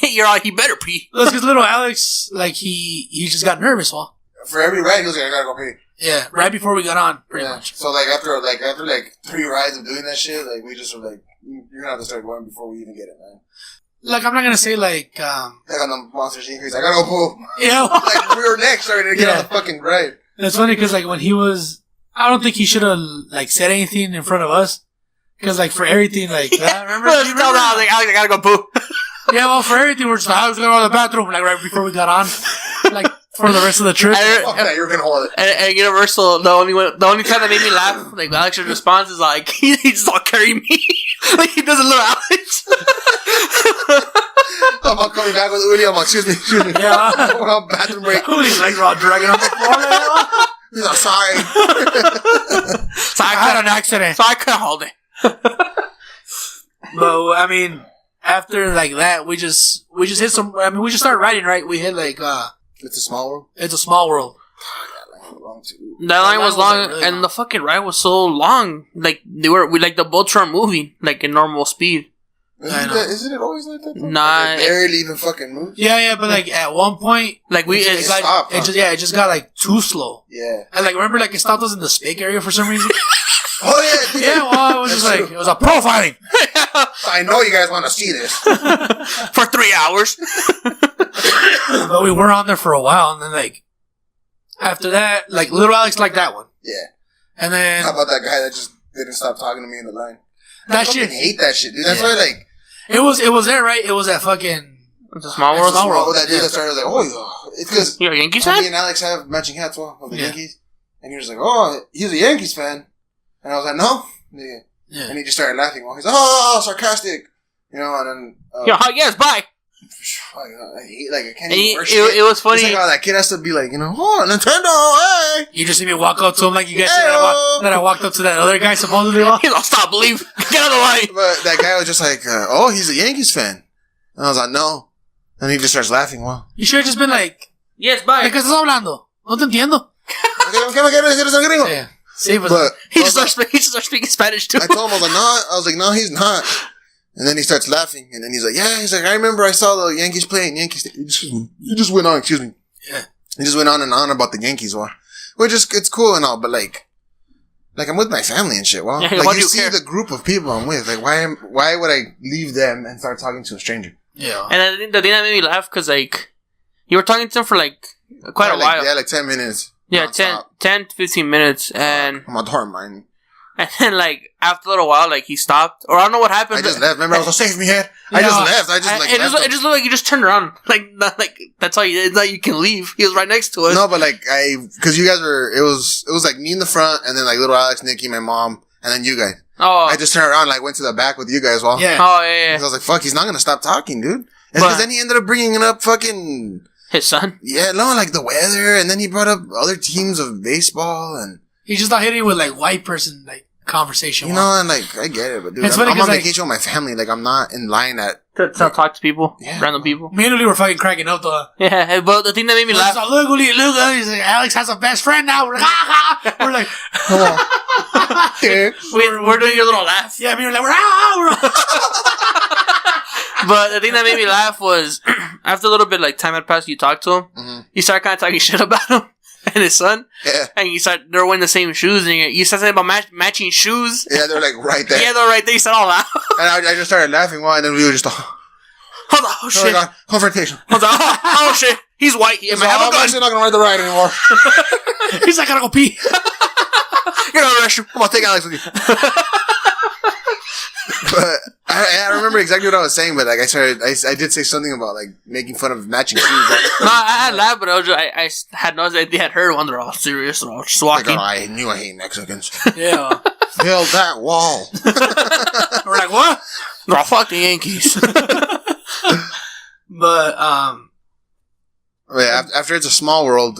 A: you're like, he better pee.
C: That's because little Alex, like, he just got nervous, well.
B: For every ride, he was like, I gotta go pee.
C: Yeah, right before we got on, pretty much.
B: So like after 3 rides of doing that shit, like we just were like, you're gonna have to start going before we even get it, man.
C: Like, I'm not gonna say like
B: on the Monsters Inc. He's like, I gotta go poop.
C: Yeah.
B: Like, we were next starting to get on the fucking ride.
C: It's funny because, like, when he was, I don't think he should have, like, said anything in front of us. Because, like, for everything, like, remember?
A: I was like, Alex, I gotta go poop.
C: Yeah, well, for everything, we're just like, I was gonna go to the bathroom, like, right before we got on. Like, for the rest of the trip.
B: Fuck that, you're gonna hold it.
A: And Universal, the only time that made me laugh, like, Alex's response is like, he just all carry me. Like, he doesn't look Alex.
B: I'm coming back with Uli. I'm like, excuse me.
C: Yeah.
B: I'm bathroom break.
C: Uli's legs are all dragging on the floor.
B: He's like, sorry.
C: So I had an accident.
A: So I couldn't hold it.
C: But, I mean, after, like, that, we just hit some, I mean, we just started riding, right? We hit, like,
B: It's a small world?
C: It's a small world.
A: That line was long, like, really and long. The fucking ride was so long. Like, the boats weren't moving, like, in normal speed.
B: Isn't it always like that?
A: Nah.
B: It barely even fucking moves?
C: Yeah, but, like, at one point,
A: like,
C: it stopped. It just got, like, too slow.
B: Yeah.
C: And, like, remember, like, it stopped us in the spake area for some reason?
B: Oh, yeah.
C: Yeah, well, it was just like, it was a profiling.
B: I know you guys want to see this.
A: For 3 hours.
C: But we were on there for a while, and then, like, after that, like, little Alex liked that one.
B: Yeah.
C: And then...
B: How about that guy that just didn't stop talking to me in the line?
C: That
B: I
C: shit...
B: hate that shit, dude. That's why, like...
C: It was there, right? It was that fucking...
A: It's a small world.
B: Small world. That dude that started like, oh, it's because
A: you're a Yankees fan?
B: me and Alex have matching hats of the Yankees, and he was like, oh, he's a Yankees fan, and I was like, no, and he just started laughing. He's like, oh, sarcastic, you know, and then
A: yes, bye.
B: I can't even worship
A: it was funny.
B: It's like, oh, that kid has to be like, you know, oh, Nintendo, hey.
C: You just see me walk up to him like you guys said that I walked up to that other guy supposedly.
A: He's like, stop, leave, get out of the line.
B: But that guy was just like, oh, he's a Yankees fan, and I was like, no. And he just starts laughing. Wow.
C: You should have just been like,
A: yes, bye.
C: ¿De qué estás hablando? No te entiendo.
B: Yeah.
C: Sí,
B: but
A: he just starts speaking Spanish too.
B: I told him, I was like, no, he's not. And then he starts laughing. And then he's like, yeah. He's like, I remember I saw the Yankees play in Yankees. He just went on, excuse me.
C: Yeah.
B: He just went on and on about the Yankees. Well, which is, it's cool and all, but like I'm with my family and shit. Well,
A: yeah,
B: like you see the group of people I'm with. Like, why would I leave them and start talking to a stranger?
C: Yeah.
A: And I think the thing that made me laugh, because, like, you were talking to him for, like, quite a while.
B: Yeah, like 10 minutes.
A: Yeah, 10 to 15 minutes, and...
B: my door mind.
A: And then, like, after a little while, like, he stopped. Or I don't know what happened.
B: I just left. Remember, I was like, save me, head. I just left.
A: It just looked like you just turned around. Like, not, like that's how you, like, you can leave. He was right next to us.
B: No, but, like, because you guys were, it was like me in the front, and then, like, little Alex, Nikki, my mom, and then you guys.
A: Oh.
B: I just turned around, like, went to the back with you guys. Well,
C: yeah.
A: Oh, yeah.
B: I was like, fuck, he's not gonna stop talking, dude. And because then he ended up bringing up fucking...
A: his son?
B: Yeah, no, like the weather, and then he brought up other teams of baseball, and...
C: He just not hitting with, like, white person, like, conversation.
B: You know, and, like, I get it, but, dude,
C: it's
B: I'm on vacation with my family. Like, I'm not in line at...
A: To talk to people. Yeah. Random people.
C: Me and Uli were fucking cracking up, though.
A: Yeah, but the thing that made me laugh...
C: Like, look, Uli, he's like, Alex has a best friend now. We're like, we're like...
B: Come on.
A: we're doing your little laugh.
C: Yeah, we're like, we're
A: But the thing that made me laugh was, after a little bit, like, time had passed, you talked to him, you start kind of talking shit about him and his son, and they're wearing the same shoes, and you said something about matching shoes.
B: Yeah, they're, like, right there.
A: Yeah, they're right there, you said all that.
B: And I just started laughing, and then we were just...
A: Hold on, oh shit.
B: God, confrontation.
A: Hold on, oh shit. He's white. He's like,
B: I'm actually not going to ride the ride anymore.
C: He's like, I gotta go pee.
B: Get out of the restroom. Come on, take Alex with you. But I remember exactly what I was saying, but like I did say something about like making fun of matching shoes. Like,
A: no, I had laughed, but I had no idea they had heard one. They're all serious. They're all just walking.
B: Like, I knew I hate Mexicans.
C: Yeah.
B: Build that wall.
A: We're like, what? They're all fuck the Yankees.
C: But
B: yeah, after It's a Small World,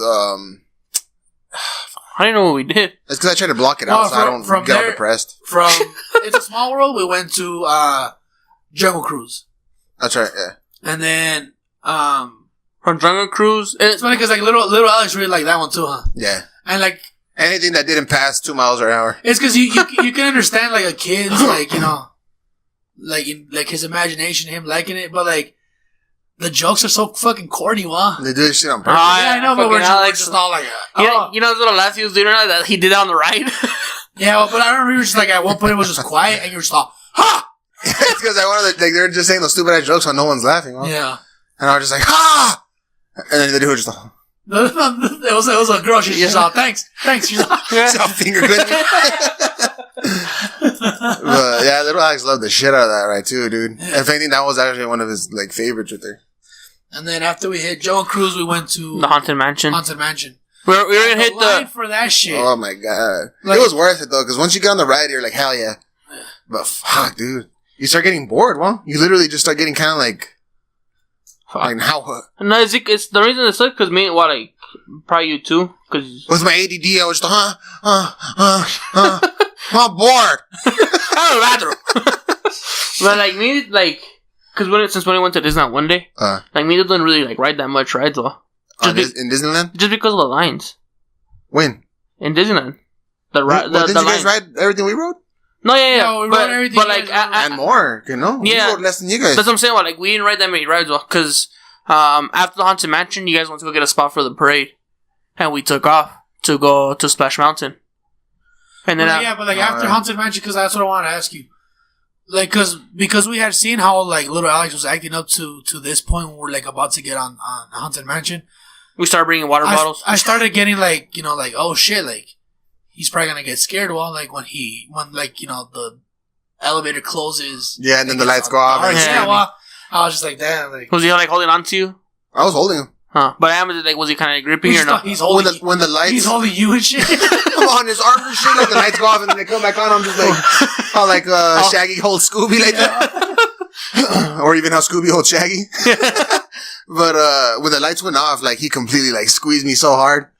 A: I didn't know what we did.
B: It's because I tried to block it out so I don't get all depressed.
C: From It's a Small World, we went to Jungle Cruise.
B: That's right, yeah.
C: And then
A: from Jungle Cruise,
C: it's funny because like little Alex really liked that one too, huh?
B: Yeah.
C: And like
B: anything that didn't pass 2 miles an hour.
C: It's because you can understand like a kid's like, you know, like his imagination, him liking it, but like the jokes are so fucking corny, wow.
B: They do this shit on purpose.
C: Yeah, I know, but we're just not like
A: you know those little laughs he was doing that he did that on the ride.
C: Yeah, well, but I remember you were just like at one point it was just quiet and you were just like, ha!
B: It's because I wanted to, like, they were just saying those stupid ass jokes when no one's laughing. Huh?
C: Yeah.
B: And I was just like, ha! And then the dude was just like,
C: it was a girl. She's just like, thanks. She's like,
B: finger clicking. But yeah, little Alex loved the shit out of that ride too, dude. Yeah. If anything, that was actually one of his like favorites right there.
C: And then after we hit Jungle Cruise, we went to
A: the Haunted Mansion.
C: We were
A: gonna hit the
C: for that shit.
B: Oh my god, like, it was worth it though, because once you get on the ride, you're like, hell yeah. But fuck, dude, you start getting bored. Well, you literally just start getting kind of like now what?
A: No, it's the reason it's like because me, like probably you too, because
B: with my ADD, I was just I'm bored.
A: I don't know, but like me, like. Because since when I went to Disneyland one day, like me didn't really like ride that much rides though.
B: In Disneyland?
A: Just because of the lines.
B: When?
A: In Disneyland.
B: Didn't you guys ride everything we rode?
A: No, yeah.
C: No, we rode everything.
A: But like,
B: and more, you know?
A: Yeah.
B: We rode less than you guys.
A: That's what I'm saying. Well, like, we didn't ride that many rides though. Because after the Haunted Mansion, you guys went to go get a spot for the parade. And we took off to go to Splash Mountain. And then
C: but like after Haunted Mansion, because that's what I wanted to ask you. Like, because we had seen how, like, little Alex was acting up to this point when we're, like, about to get on Haunted Mansion.
A: We started bringing water bottles.
C: I started getting, like, like, oh, shit, like, he's probably gonna get scared, when, like, the elevator closes.
B: Yeah, and then the lights go off.
C: I was just like, damn. Like,
A: was he, like, holding on to you?
B: I was holding him.
A: Huh. But was he kind of gripping you or not?
C: He's holding
B: when the lights...
C: He's holding you and shit.
B: I'm on his arm and shit, like the lights go off and then they come back on. I'm just like, how like Shaggy holds Scooby like that. Or even how Scooby holds Shaggy. But when the lights went off, like he completely like squeezed me so hard.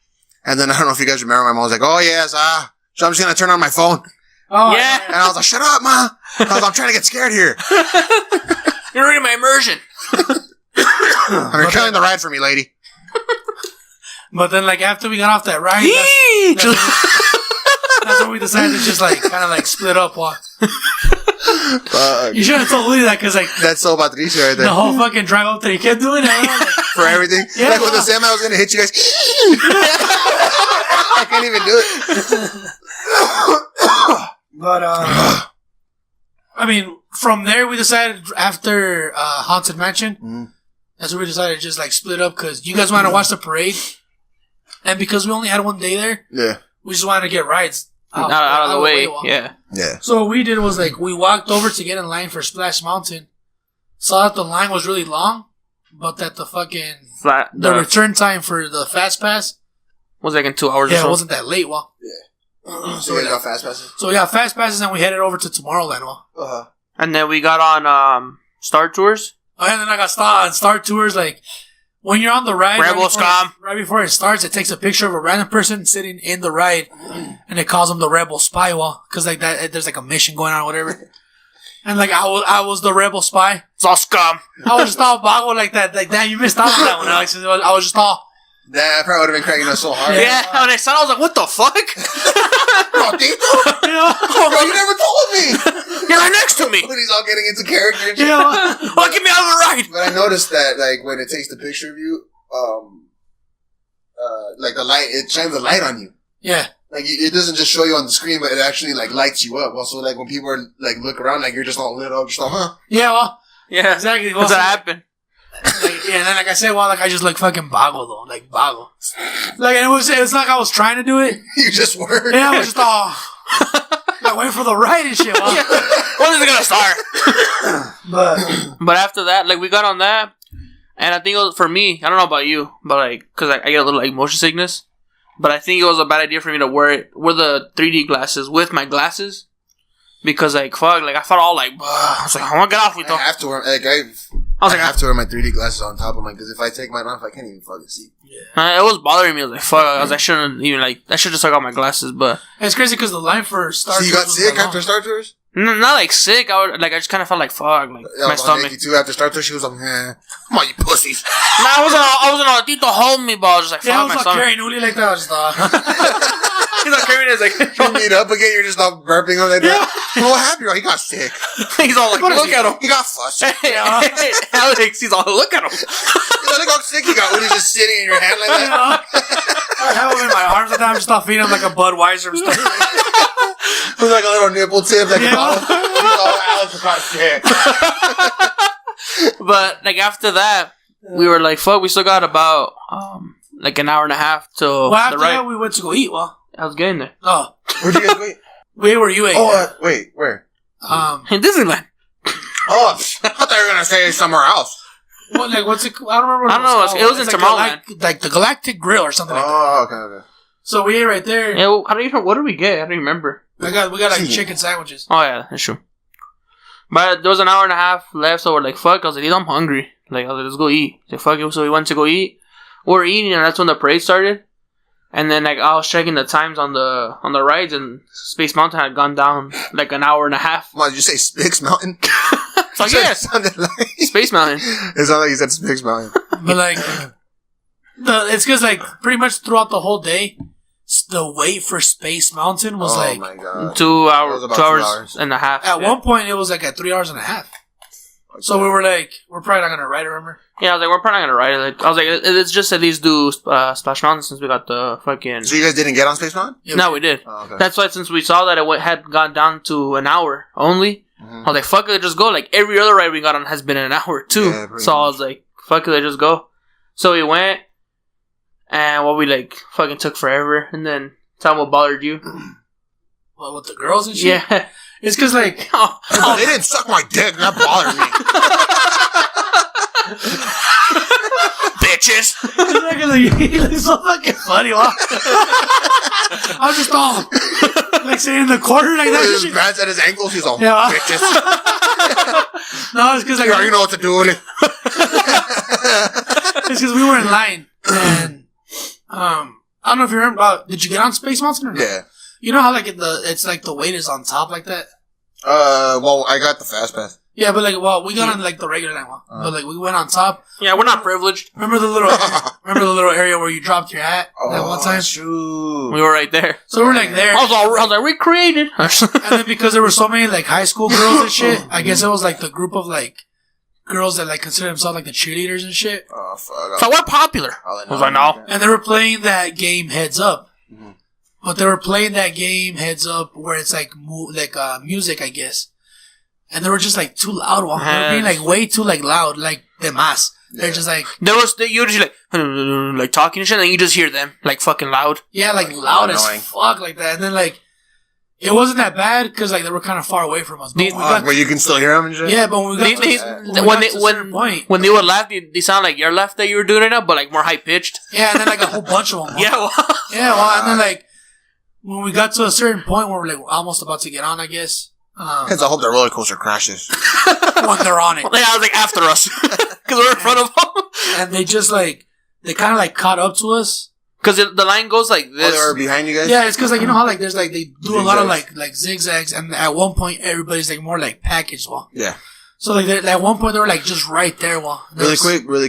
B: And then I don't know if you guys remember, my mom was like, oh yes, so I'm just gonna turn on my phone.
C: Oh
A: yeah.
B: And I was like, shut up, Ma. I'm trying to get scared here.
A: You're ruining my immersion.
B: You're killing the ride for me, lady.
C: But then, like, after we got off that ride, that's when we decided to just, like, kind of, like, split up. You should have told Lee that, because, like...
B: That's so Patricia right there.
C: The whole fucking drive up there, he kept doing it. Like,
B: for everything? Yeah, like, when the semi was going to hit you guys... I can't even do it.
C: But, I mean, from there, we decided, after Haunted Mansion, that's where we decided to just, like, split up, because you guys wanted to watch the parade, and because we only had one day there, we just wanted to get rides
A: out of the way. Yeah.
C: So what we did was, like, we walked over to get in line for Splash Mountain, saw that the line was really long, but that the fucking... the return time for the Fast Pass...
A: was like in 2 hours or so.
C: Yeah, it wasn't that late,
B: So we got Fast Passes?
C: So we got Fast Passes and we headed over to Tomorrowland,
A: And then we got on Star Tours.
C: Oh, and then I got on Star Tours, like... When you're on the ride, right before it starts, it takes a picture of a random person sitting in the ride, and it calls them the Rebel Spy wall, because like that, there's like a mission going on or whatever. And like I was the Rebel Spy.
A: It's all scum.
C: I was just all bago like that. Like, damn, you missed out on that one, Alex. I was just all...
B: That probably would have been cracking us so hard.
A: Yeah, when I saw it, I was like, what the fuck?
B: You never told me.
A: You're right next to me.
B: When he's all getting into character and shit.
A: Well, get me out of the ride.
B: But I noticed that, like, when it takes the picture of you, like the light, it shines a light on you.
C: Yeah.
B: Like, it doesn't just show you on the screen, but it actually, like, lights you up. Also, like, when people are, like, look around, like, you're just all lit up, just all, huh?
C: Yeah, well.
A: Yeah.
C: Exactly.
A: What's that happen?
C: Like, yeah, and then like I said, well, like I just like fucking bago though, like bago. Like it's like I was trying to do it.
B: You just were.
C: Yeah, I was just all like waiting for the ride and shit. Well.
A: When is it gonna start? But after that, like we got on that, and I think it was for me. I don't know about you, but like because I get a little like motion sickness. But I think it was a bad idea for me to wear the 3D glasses with my glasses because like fuck, like I felt all like I was like I want to get off with them.
B: I have to wear I have to wear my 3D glasses on top of mine because if I take mine off, I can't even fucking see.
A: Yeah. It was bothering me. I was like, fuck. I shouldn't even like. I should just take out my glasses. But
C: it's crazy because the line for Star Tours.
B: So you got sick after Star Tours?
A: Not like sick. I just kind of felt like fuck. Like my stomach.
B: Nikki too after Star Tours, she was like, come on, you pussies.
A: Nah, I wasn't on Tito hold me, but I was just like, fuck my stomach.
C: I was carrying Uli like that. I was just
B: he's not carrying it. Like, you meet up again, you're just not burping on that. Yeah. Well, what happened? He got sick.
A: He's all like, look at him.
B: He got fussy.
A: Alex, he's all, look at him.
B: Look how sick he got when he's just sitting in your hand like that.
C: I have him in my arms at the time, just stop feeding him like a Budweiser or stuff.
B: With like a little nipple tip, like a bottle. He's all, Alex got sick.
C: But
A: like after that, we were like, fuck, we still got about like an hour and a half till
C: after that we went to go eat. Well,
A: I was getting there.
C: Oh,
B: where'd you guys go eat?
C: Where were you at?
B: Oh, wait, where?
A: In Disneyland.
B: Oh, I thought they were gonna say somewhere else.
C: What, like, what's it? I don't remember.
A: I don't know. It was in Tomorrowland,
C: like the Galactic Grill or something.
B: Oh, okay.
C: So we ate right there.
A: Yeah, what did we get? I don't remember.
C: We got like chicken sandwiches.
A: Oh yeah, that's true. But there was an hour and a half left, so we're like, fuck. I was like, I'm hungry. Like, I was like, let's go eat. Like, fuck it. So we went to go eat. We're eating, and that's when the parade started. And then, like, I was checking the times on the rides, and Space Mountain had gone down like an hour and a half.
B: Why did you say Space Mountain?
A: So yes, Space Mountain.
B: It sounded like you said Space Mountain.
C: But like, it's because like pretty much throughout the whole day, the wait for Space Mountain was
B: oh my God.
A: 2 hours, 2 hours and a half.
C: At one point, it was like at 3 hours and a half. Okay. So we were like, we're probably not gonna ride it, remember?
A: Yeah, I was like, we're probably not gonna ride it. Like, I was like, let's just at least do Splash Mountain since we got the fucking.
B: So you guys didn't get on Space Mountain?
A: No, we did.
B: Oh, okay.
A: That's why since we saw that it had gone down to an hour only, I was like, fuck it, let's just go. Like, every other ride we got on has been an hour, too.
B: Yeah,
A: so I was like, fuck it, let's just go. So we went, and we, like, fucking took forever. And then, tell me what bothered you.
C: Well, with the girls and shit?
A: Yeah.
C: It's because, like...
B: they didn't suck my dick, and that bothered me. Bitches!
C: He looks so fucking funny, wow. I was just all... Like, sitting in the corner like that.
B: His pants at his ankles, he's all,
C: yeah.
B: bitches.
C: No, it's because, like...
B: Yeah, you know what to do with it.
C: It's because we were in line, and... I don't know if you remember about... Did you get on Space Mountain or not?
B: Yeah.
C: You know how, like, it's like the weight is on top like that?
B: Well, I got the fast pass.
C: Yeah, but, like, well, we got on, like, the regular line one. But, like, we went on top.
A: Yeah, we're not privileged.
C: Remember the little area where you dropped your hat that one time?
B: Shoot.
A: We were right there.
C: So we were, like, there.
A: I was like, recreated.
C: And then because there were so many, like, high school girls and shit, I guess it was, like, the group of, like, girls that, like, consider themselves, like, the cheerleaders and shit.
B: Oh, fuck.
A: So we're popular. I was like, no.
C: And they were playing that game Heads Up. Mm-hmm. But they were playing that game Heads Up where it's, like, music, I guess. And they were just, like, too loud. They were being, like, way too, like, loud. Like, de más. They're just, like...
A: You were just, like, talking and shit, and then you just hear them, like, fucking loud.
C: Yeah, like, loud as fuck, like that. And then, like, it wasn't that bad, because, like, they were kind of far away from us.
B: But you can still hear them and shit?
C: Yeah, but when we got
A: when they would laugh, they sound like your laugh that you were doing right now, but, like, more high-pitched.
C: Yeah, and then, like, a whole bunch of them.
A: Yeah,
C: and then, like, when we got to a certain point where we're, like, almost about to get on, I guess...
B: Because I hope the roller coaster crashes.
C: When they're on it.
A: Yeah, I was like, after us. Because we're in front of them.
C: And they just, like, they kind of, like, caught up to us.
A: Because the line goes like this.
B: Oh, they were behind you guys?
C: Yeah, it's because, like, you know how, like, there's, like, they do a lot of, like zigzags. And at one point, everybody's, like, more, like, packaged.
B: Yeah.
C: So, like, at one point, they were, like, just right there.
B: Really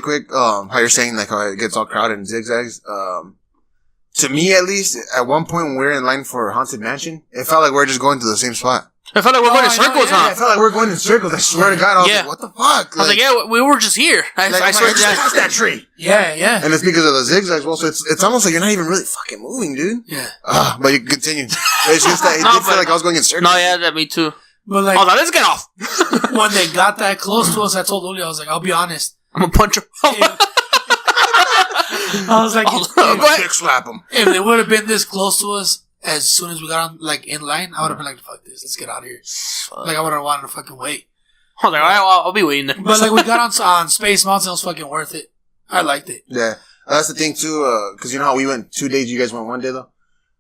B: quick. How you're saying, like, how it gets all crowded and zigzags. To me, at least, at one point when we were in line for Haunted Mansion, it felt like we were just going to the same spot.
A: I felt like we're going in circles, huh?
B: I felt like we're going in circles. I swear to God, I was like, what the fuck?
A: I was like, yeah, we were just here. I swear to God.
B: that tree.
C: Yeah.
B: And it's because of the zigzags. Well, so it's almost like you're not even really fucking moving, dude.
C: Yeah.
B: But you continue. It's just that it did feel like I was going in circles.
A: No, yeah, me too.
C: But, like,
A: I was like, let's get off.
C: When they got that close to us, I told Uli, I was like, I'll be honest.
A: I'm gonna punch him.
C: I was like,
B: I'm gonna dick slap him.
C: If they would have been this close to us as soon as we got on, like, in line, I would have been like, fuck this, let's get out of here. Like, I would have wanted to fucking wait.
A: I was like, alright, well, I'll be waiting then.
C: But, like, we got on Space Mountain, it was fucking worth it. I liked it.
B: Yeah. That's the thing, too, because you know how we went 2 days, you guys went 1 day, though?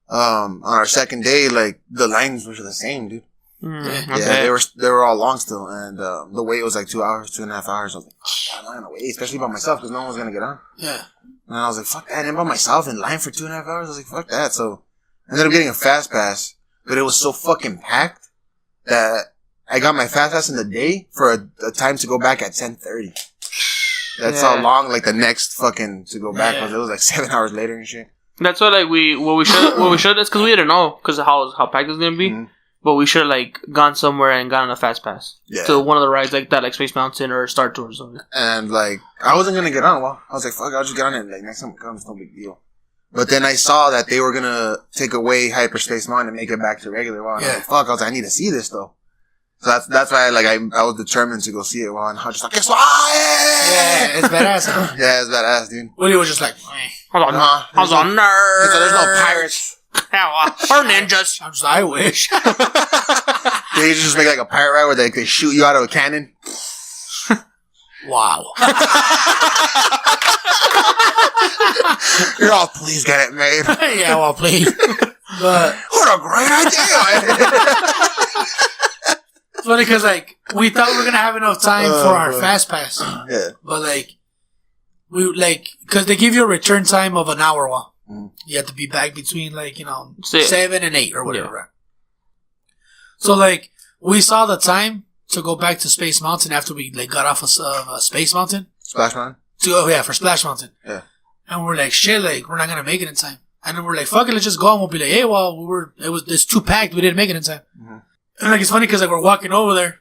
B: On our second day, like, the lines were the same, dude.
A: Okay.
B: They were all long still, and the wait was like 2 hours, 2.5 hours. I was like, I'm not gonna wait, especially by myself, because no one was gonna get on.
C: Yeah.
B: And I was like, fuck that, and by myself in line for 2.5 hours, I was like, fuck that. So I ended up getting a fast pass, but it was so fucking packed that I got my fast pass in the day for a time to go back at 10:30. That's how long, like, the next fucking to go back was. It was like 7 hours later and shit.
A: That's why, like, what we should, that's because we didn't know, because of how packed it was gonna be. Mm-hmm. But we should have, like, gone somewhere and gotten a fast pass. Yeah. To one of the rides like that, like Space Mountain or Star Tours or something.
B: And, like, I wasn't gonna get on. Well, I was like, fuck, I'll just get on it. Like, next time it comes, no big deal. But then I saw that they were gonna take away Hyperspace Mountain and make it back to regular one. Yeah. I was like, fuck, I was like, I need to see this, though. So that's why, like, I was determined to go see it. Well, and I was just like, guess what?
C: Yeah, it's badass. Huh?
B: Yeah, it's badass, dude.
C: Willie was just like,
A: I was on nerd.
B: There's no pirates.
A: Or ninjas.
C: I'm just, I wish.
B: They just make like a pirate ride where they shoot you out of a cannon.
C: Wow.
B: You're all, please get it made.
C: Yeah, well, please. But
B: what a great idea.
C: It's funny because, like, we thought we were going to have enough time for our fast pass.
B: Yeah.
C: But, like, because they give you a return time of an hour. You have to be back between, like, 7 and 8 or whatever. Yeah. So, like, we saw the time to go back to Space Mountain after we, like, got off of Space Mountain.
B: Splash Mountain?
C: For Splash Mountain.
B: Yeah.
C: And we're like, shit, like, we're not going to make it in time. And then we're like, fuck it, let's just go. And we'll be like, hey, well, it's too packed. We didn't make it in time. Mm-hmm. And, like, it's funny because, like, we're walking over there.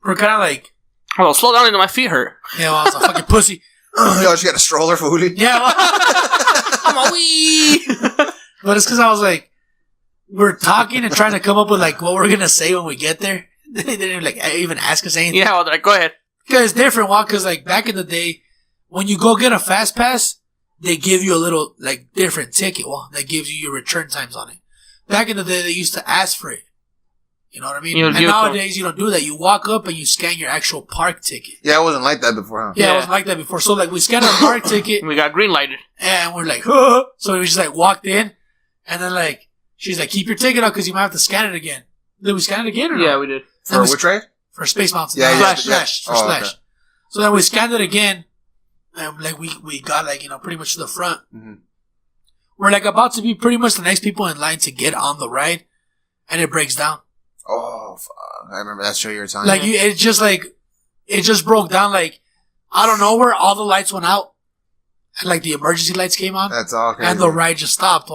C: We're kind of like,
A: oh, slow down, my feet hurt.
C: Yeah, well, it's a fucking pussy.
B: Yo, she got a stroller for Huli?
C: Yeah, well, I'm a wee. But it's because I was like, we're talking and trying to come up with, like, what we're going to say when we get there. they didn't like even ask us anything.
A: Yeah, well, they're like, go ahead.
C: Because it's different, because like back in the day, when you go get a fast pass, they give you a little like different ticket, that gives you your return times on it. Back in the day, they used to ask for it. You know what I mean? And nowadays, you don't do that. You walk up and you scan your actual park ticket.
B: Yeah, it wasn't like that before, huh?
C: Yeah, it wasn't like that before. So like we scanned our park ticket.
A: We got green lighted.
C: And we're like, huh. So we just like walked in, and then like she's like, keep your ticket out because you might have to scan it again. Did we scan it again or not?
A: Yeah, we did.
B: For which ride?
C: For Space Mountain.
B: Yeah,
C: Splash. For Splash. Okay. So then we scanned it again, and like we got like, pretty much to the front. Mm-hmm. We're like about to be pretty much the next people in line to get on the ride, and it breaks down.
B: Oh, fuck. I remember that show you were telling
C: me. It just broke down like out of nowhere. All the lights went out, and like the emergency lights came on.
B: That's all crazy.
C: And the ride just stopped.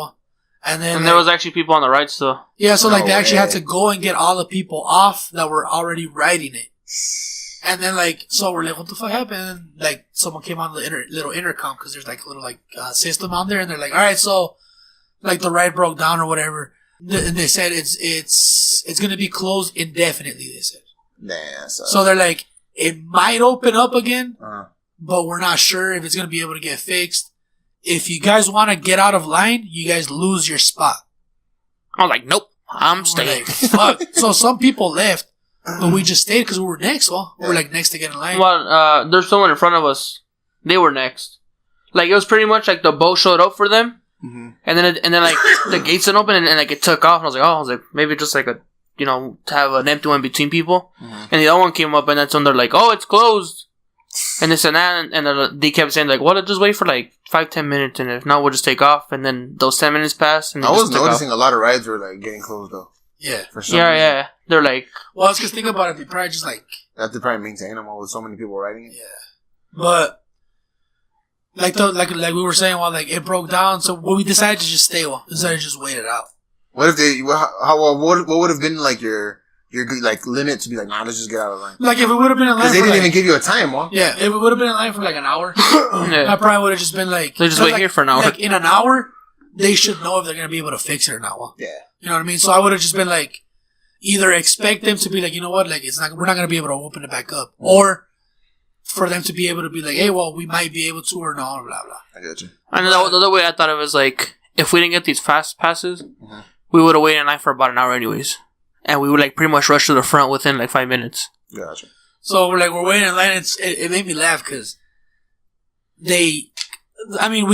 C: And then
A: there was actually people on the ride still.
C: Yeah, so they actually had to go and get all the people off that were already riding it. And then so we're like, what the fuck happened? And like someone came on the little intercom because there's like a little system on there, and they're like, all right, so like the ride broke down or whatever. And they said it's gonna be closed indefinitely. They said.
B: Nah.
C: So they're like, it might open up again, but we're not sure if it's gonna be able to get fixed. If you guys want to get out of line, you guys lose your spot.
A: I was like, nope, I'm staying.
C: Like, fuck. So some people left, but we just stayed because we were next. We were like next to get in line.
A: Well, there's someone in front of us. They were next. Like it was pretty much like the boat showed up for them, and then like the gates didn't open and like it took off. And I was like, maybe just like to have an empty one between people. And the other one came up and that's when they're like, oh, it's closed. And this and that, and they kept saying like, well, just wait for like 5-10 minutes, and if not, we'll just take off. And then those 10 minutes passed. And
B: I was noticing a lot of rides were like getting closed though.
C: Yeah.
B: For some reason.
A: Yeah. They're like,
C: well, it's because think about it, they probably just like
B: they have to probably maintain them all with so many people riding it.
C: Yeah, but like we were saying, like it broke down, so we decided to just stay. Decided to just wait it out.
B: What if they? What would have been like your like limit to be like, nah, let's just get out of line.
C: Like if it would have been in line,
B: because they didn't even give you a time, huh?
C: Yeah, if it would have been in line for like an hour, I probably would have just been like,
A: they just wait here for an hour.
C: Like in an hour, they should know if they're gonna be able to fix it or not. Well,
B: yeah,
C: you know what I mean. So I would have just been like, either expect them to be like, you know what, like we're not gonna be able to open it back up, or for them to be able to be like, hey, well, we might be able to, or no, blah blah.
B: I got you.
A: And the other way I thought it was like, if we didn't get these fast passes, we would have waited in line for about an hour anyways. And we would like pretty much rush to the front within like 5 minutes.
B: Gotcha.
C: So we're waiting in line. It made me laugh because we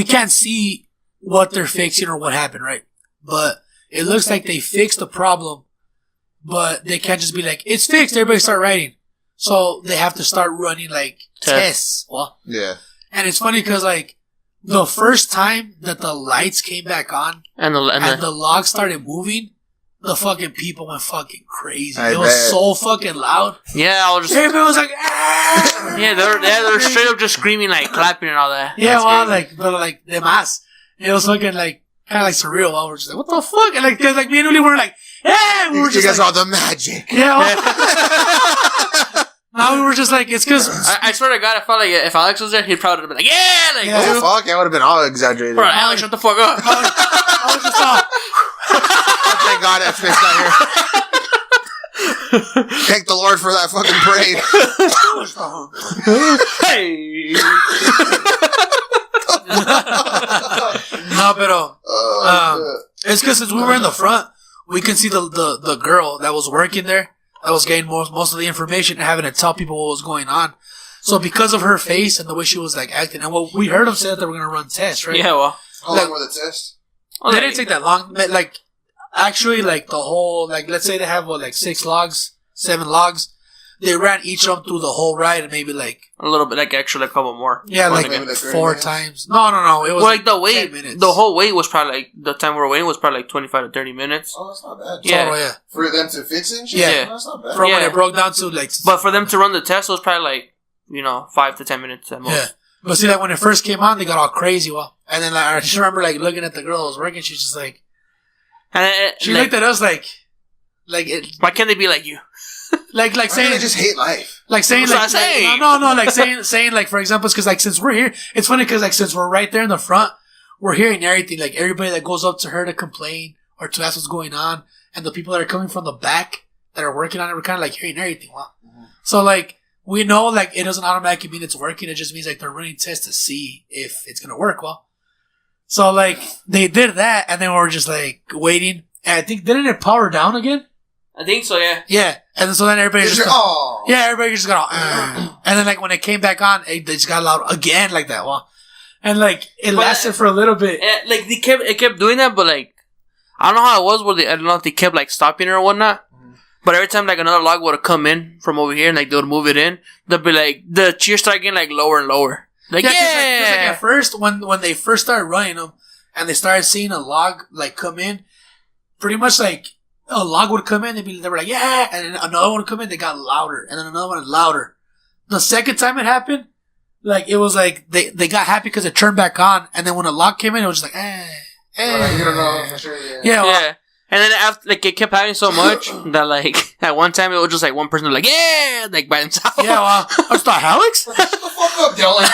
C: can't see what they're fixing or what happened, right? But it looks like they fixed the problem, but they can't just be like, it's fixed, everybody start riding. So they have to start running like tests. Well,
B: yeah.
C: And it's funny because like the first time that the lights came back on and the log started moving, the fucking people went fucking crazy. It was so fucking loud.
A: Yeah,
C: everybody was like, ah!
A: Yeah, they're straight up just screaming, like clapping and all that.
C: Yeah, but like de más. It was fucking like kind of like surreal. We're just like, what the fuck? And like, cause like me and Uli were like, hey, we were just
B: you guys all the magic.
C: Yeah. Now we were just like, it's because
A: I swear to God, I felt like if Alex was there, he'd probably have been like, yeah, like,
B: what the fuck? I would have been all exaggerated.
A: Bro, Alex, shut the fuck up.
C: I was just all.
B: Thank God that fish out here. Thank the Lord for that fucking parade.
A: Hey.
C: No, pero it's because since we were in the front, we can see the girl that was working there, that was getting most of the information and having to tell people what was going on. So because of her face and the way she was like acting, and we heard them say that they were gonna run tests, right?
A: Yeah, well,
B: how long were the tests?
C: They didn't take that long. Like, actually, like the whole, like, let's say they have 6 logs, 7 logs. They ran each of them through the whole ride and maybe like
A: a little bit, like extra, like a couple more.
C: Yeah, like 4 times. No. It was
A: like the wait.
C: 10 minutes.
A: The whole wait was probably like the time we were waiting was probably like 25 to 30 minutes.
B: Oh, that's not bad.
A: Yeah,
C: total, yeah.
B: For them to fix it.
C: Yeah,
B: that's not bad.
C: From when it broke down to like.
A: But for them to run the test, it was probably like 5 to 10 minutes at most.
C: Yeah, but see, like when it first came on, they got all crazy. And then like, I just remember like looking at the girl that was working. She's just like, she looked at us like
A: why can't they be like you?
C: Like saying
B: they just hate life.
C: Like saying like no, like saying like, for example, it's because like since we're here, it's funny because like since we're right there in the front, we're hearing everything. Like everybody that goes up to her to complain or to ask what's going on, and the people that are coming from the back that are working on it, we're kind of like hearing everything. Well, so like we know like it doesn't automatically mean it's working. It just means like they're running tests to see if it's gonna work. Well, so like they did that, and then we were just like waiting. And I think didn't it power down again?
A: I think so. Yeah.
C: Yeah, and so then everybody just everybody just got and then like when it came back on, they just got loud again like that. Well, and like it lasted for a little bit.
A: Like it kept doing that, but like I don't know how it was. I don't know if they kept like stopping it or whatnot. But every time like another log would have come in from over here and like they would move it in, they'd be like the cheers start getting like lower and lower. Like
C: Cause like at first when they first started running them and they started seeing a log like come in, pretty much like a log would come in, they were like yeah, and then another one would come in, they got louder, and then another one louder. The second time it happened, like it was like they got happy because it turned back on, and then when a log came in, it was just like
B: Well, you don't know for sure.
C: yeah.
A: Yeah. And then after, like, it kept happening so much that, like, at one time it was just, like, one person was like, yeah, like, by themselves.
C: Yeah, well, I was thought, Alex?
B: Shut the fuck up, Dylan.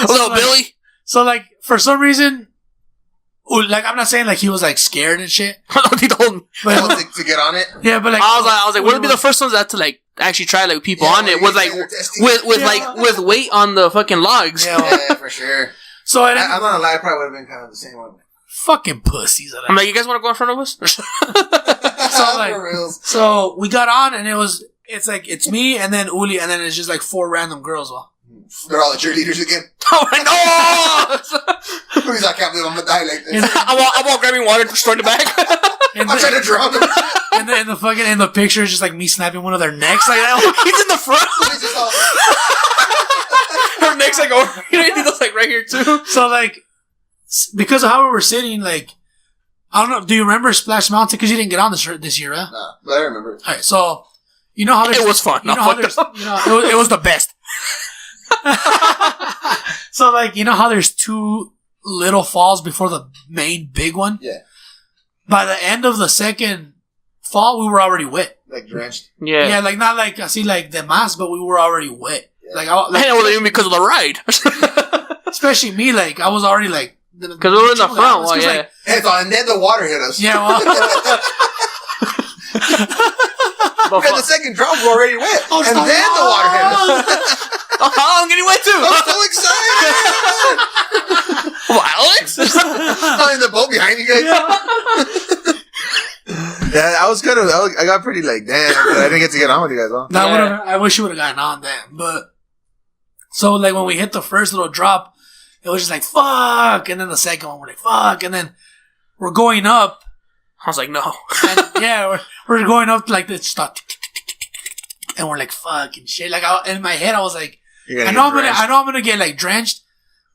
A: Little Billy.
C: So, like, for some reason, like, I'm not saying, like, he was, like, scared and shit.
A: He told me.
C: But,
B: To get on it?
C: yeah, but, like,
A: I was like, we'll be the first ones that to, like, actually try, like, people on it with, like, with weight on the fucking logs.
B: Yeah, for sure.
C: So,
B: I'm not gonna lie, I probably would have been kind of the same one.
C: fucking pussies.
A: I'm like, you guys want to go in front of us?
C: So we got on, and it's like, it's me, and then Uli, and then it's just like 4 random girls. Well,
B: they're all the cheerleaders again.
A: Oh, I know!
B: Please, I can't believe I'm gonna die like this.
A: I'm all grabbing water and destroying the bag.
B: I'm trying to drown them.
C: In the picture, it's just like me snapping one of their necks like that.
A: He's in the front. Her neck's like over. You know, that's like right here too.
C: So like, because of how we were sitting, like, I don't know. Do you remember Splash Mountain? Because you didn't get on this year, right?
B: No, but I remember.
C: All right, so you know how
A: it was fun.
C: You know how it was the best. So like, you know how there's 2 little falls before the main big one?
B: Yeah.
C: By the end of the second fall, we were already wet.
B: Like drenched.
A: Yeah.
C: Yeah, like not like I see like the mask, but we were already wet. Yeah. Like I
A: wasn't even because of the ride.
C: Especially me, like I was already like
A: because we were in the front. Well, yeah.
C: Like,
B: and then the water hit us.
C: Yeah, well.
B: And the second drop was already wet. And then the water hit us.
A: I'm getting wet too.
B: I'm so excited.
A: Well, Alex?
B: I'm in the boat behind you guys. Yeah, I got pretty like, damn, but I didn't get to get on with you guys, huh?
C: I wish you would have gotten on then. But, so like when we hit the first little drop, it was just like, fuck. And then the second one, we're like, fuck. And then we're going up.
A: I was like, no.
C: And yeah, we're going up like this stuff. And we're like, fucking shit. Like, in my head, I was like, I know I'm gonna get like drenched,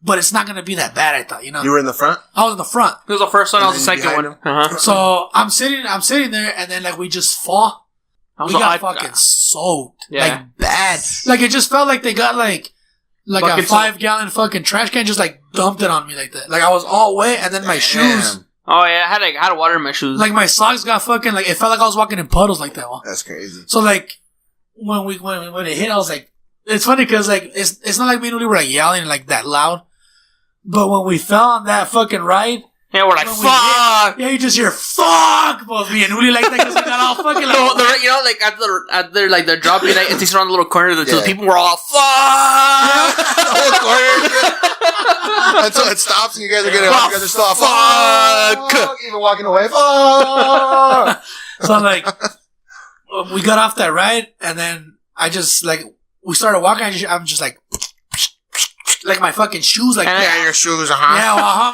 C: but it's not gonna be that bad. I thought, you know.
B: You were in the front.
C: I was in the front.
A: It was the first one. I was the second one.
C: Uh-huh. So I'm sitting there, and then like we just fall. We got fucking soaked, like bad. Like it just felt like they got like a 5-gallon fucking trash can, just like dumped it on me like that. Like I was all wet, and then my shoes.
A: Oh yeah, I had water in my shoes.
C: Like my socks got fucking like it felt like I was walking in puddles like that.
B: That's crazy.
C: So like when it hit, I was like. It's funny because, like, it's not like me and Uli were, like, yelling, like, that loud. But when we fell on that fucking ride...
A: Yeah, we're like, fuck!
C: You just hear, fuck! Both me and Uli like that because we got all fucking, like...
A: You know, like, after like, they're dropping, like, it takes around the little corner, so the people were all, fuck! The whole
B: corner. Until it stops and you guys are getting off together, stop. Fuck! Even walking away, fuck!
C: So, like, we got off that ride, and then... I just, like, we started walking, I'm just like my fucking shoes, like,
B: yeah, your shoes, uh-huh.
C: Yeah, well,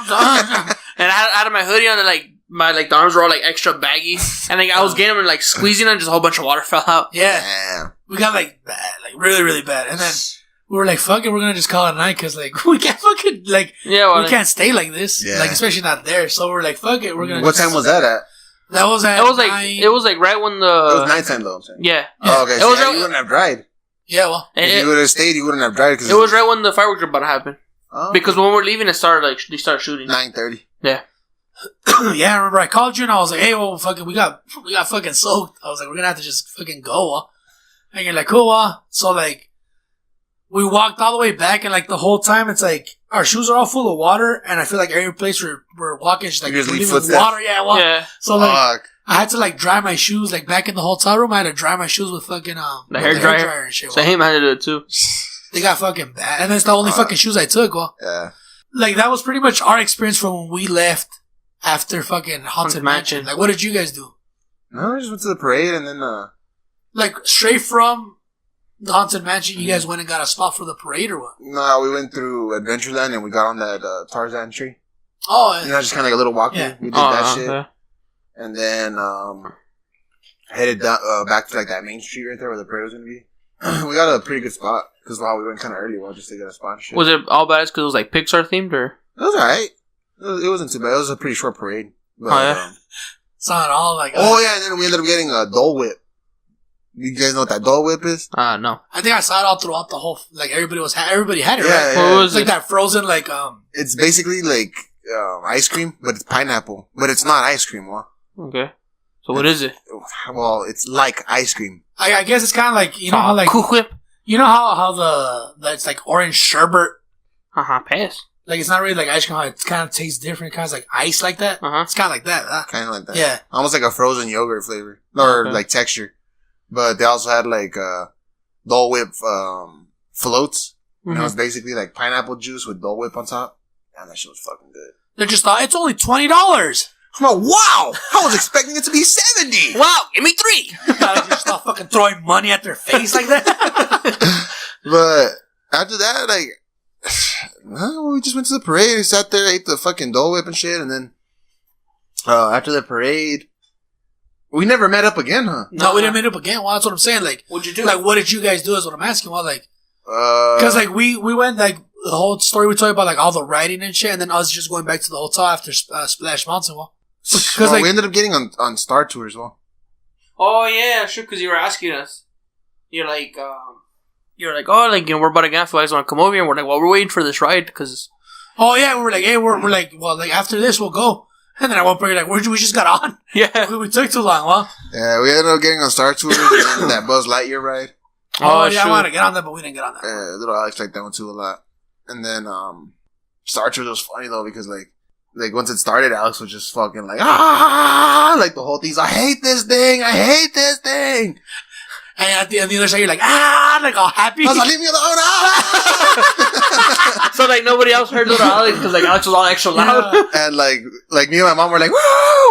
A: and I had my hoodie on, and, like, the arms were all, like, extra baggy, and, like, I was getting them, and, like, squeezing them, just a whole bunch of water fell out.
C: Yeah. Damn. We got, like, bad, like, really, really bad, and then we were like, fuck it, we're gonna just call it a night, cause, like, we can't fucking, like, we can't stay like this, like, especially not there, so we're like, fuck it, we're gonna
B: What time was that at?
C: That was at
A: It was like right when the...
B: It was nighttime though, I'm saying.
A: Yeah.
B: Oh, okay, so you wouldn't have dried.
C: Yeah, well.
B: If you would have stayed, you wouldn't have dried.
A: It was right when the fireworks were about to happen. Oh. Because when we're leaving, they started shooting.
B: 9:30.
A: Yeah.
C: Yeah, I remember I called you and I was like, hey, well, fucking, we got fucking soaked. I was like, we're gonna have to just fucking go, And you're like, cool, So, like, we walked all the way back and, like, the whole time, it's like, our shoes are all full of water and I feel like every place we're walking is just, like, leaving water. Yeah, well. Yeah. So, like, I had to like dry my shoes like back in the hotel room. I had to dry my shoes with fucking
A: the hair dryer
C: and shit.
A: Same, I had to do it too.
C: They got fucking bad, and that's the only fucking shoes I took. Well,
B: Yeah.
C: like that was pretty much our experience from when we left after fucking Haunted Mansion. Like, what did you guys do?
B: No, I just went to the parade and then
C: Like straight from the Haunted Mansion, you guys went and got a spot for the parade or what?
B: no, we went through Adventureland and we got on that Tarzan tree.
C: Oh,
B: You know, just kind of like a little walking.
C: Yeah.
B: We did that shit.
A: Okay.
B: And then headed down, back to like that main street right there where the parade was gonna be. We got a pretty good spot because we went kind of early, just to get a spot. And shit.
A: Was it all bad because it was like Pixar themed or?
B: It was alright. It wasn't too bad. It was a pretty short parade. But,
A: Oh, yeah?
C: it's not all like.
B: oh yeah, and then we ended up getting a Dole Whip. You guys know what that Dole Whip is?
A: No.
C: I think I saw it all throughout the whole. Like everybody had it,
B: Yeah,
C: right?
B: yeah.
A: What was
C: It's like
A: it?
C: that frozen, like
B: It's basically like ice cream, but it's pineapple. But it's not ice cream,
A: Okay. So what is it?
B: Well, it's like ice cream.
C: I guess it's kind of like how like
A: Cool Whip.
C: you know how it's like orange sherbet.
A: Pass.
C: Like it's not really like ice cream. How it kind of tastes different. Kind of like ice like that. It's kind of like that. Huh?
B: Kind of like that.
C: Yeah.
B: Almost like a frozen yogurt flavor. Or
A: Okay.
B: like texture. But they also had like Dole Whip floats. You know, it's basically like pineapple juice with Dole Whip on top. Man, that shit was fucking good.
C: They just thought it's only $20.
B: I'm like, wow! I was expecting it to be 70!
A: Wow, give me 3.
C: They just start fucking throwing money at their face like that.
B: But after that, like, we just went to the parade, sat there, ate the fucking Dole Whip and shit, and then after the parade, we never met up again, huh?
C: No, we didn't meet up again. Well, that's what I'm saying. Like,
A: What'd you do?
C: Like, what did you guys do? Is what I'm asking. Well, like, because like we went like the whole story we told you about like all the riding and shit, and then us just going back to the hotel after Splash Mountain. Well, because like
B: we ended up getting on Star Tour as well.
A: Oh yeah, sure. Because you were asking us. You're like, oh, like we're about to get off. You guys want to come over here? And we're like, well, we're waiting for this ride because.
C: oh yeah, we were like, hey, we're like, well, like after this we'll go. And then at one point you're like, we just got on.
A: Yeah.
C: We took too long. Well,
B: Yeah, we ended up getting on Star Tour and that Buzz Lightyear ride.
C: oh yeah,
A: shoot.
C: I wanted to get on that, but we didn't get on that.
B: Little Alex liked that one too a lot. And then Star Tour was funny though because like once it started, Alex was just fucking like like the whole thing's I hate this thing.
C: And at the other side you're like like all happy.
B: I was like, leave me alone.
A: So like nobody else heard little Alex because like Alex was all extra loud.
B: And like me and my mom were like, woo!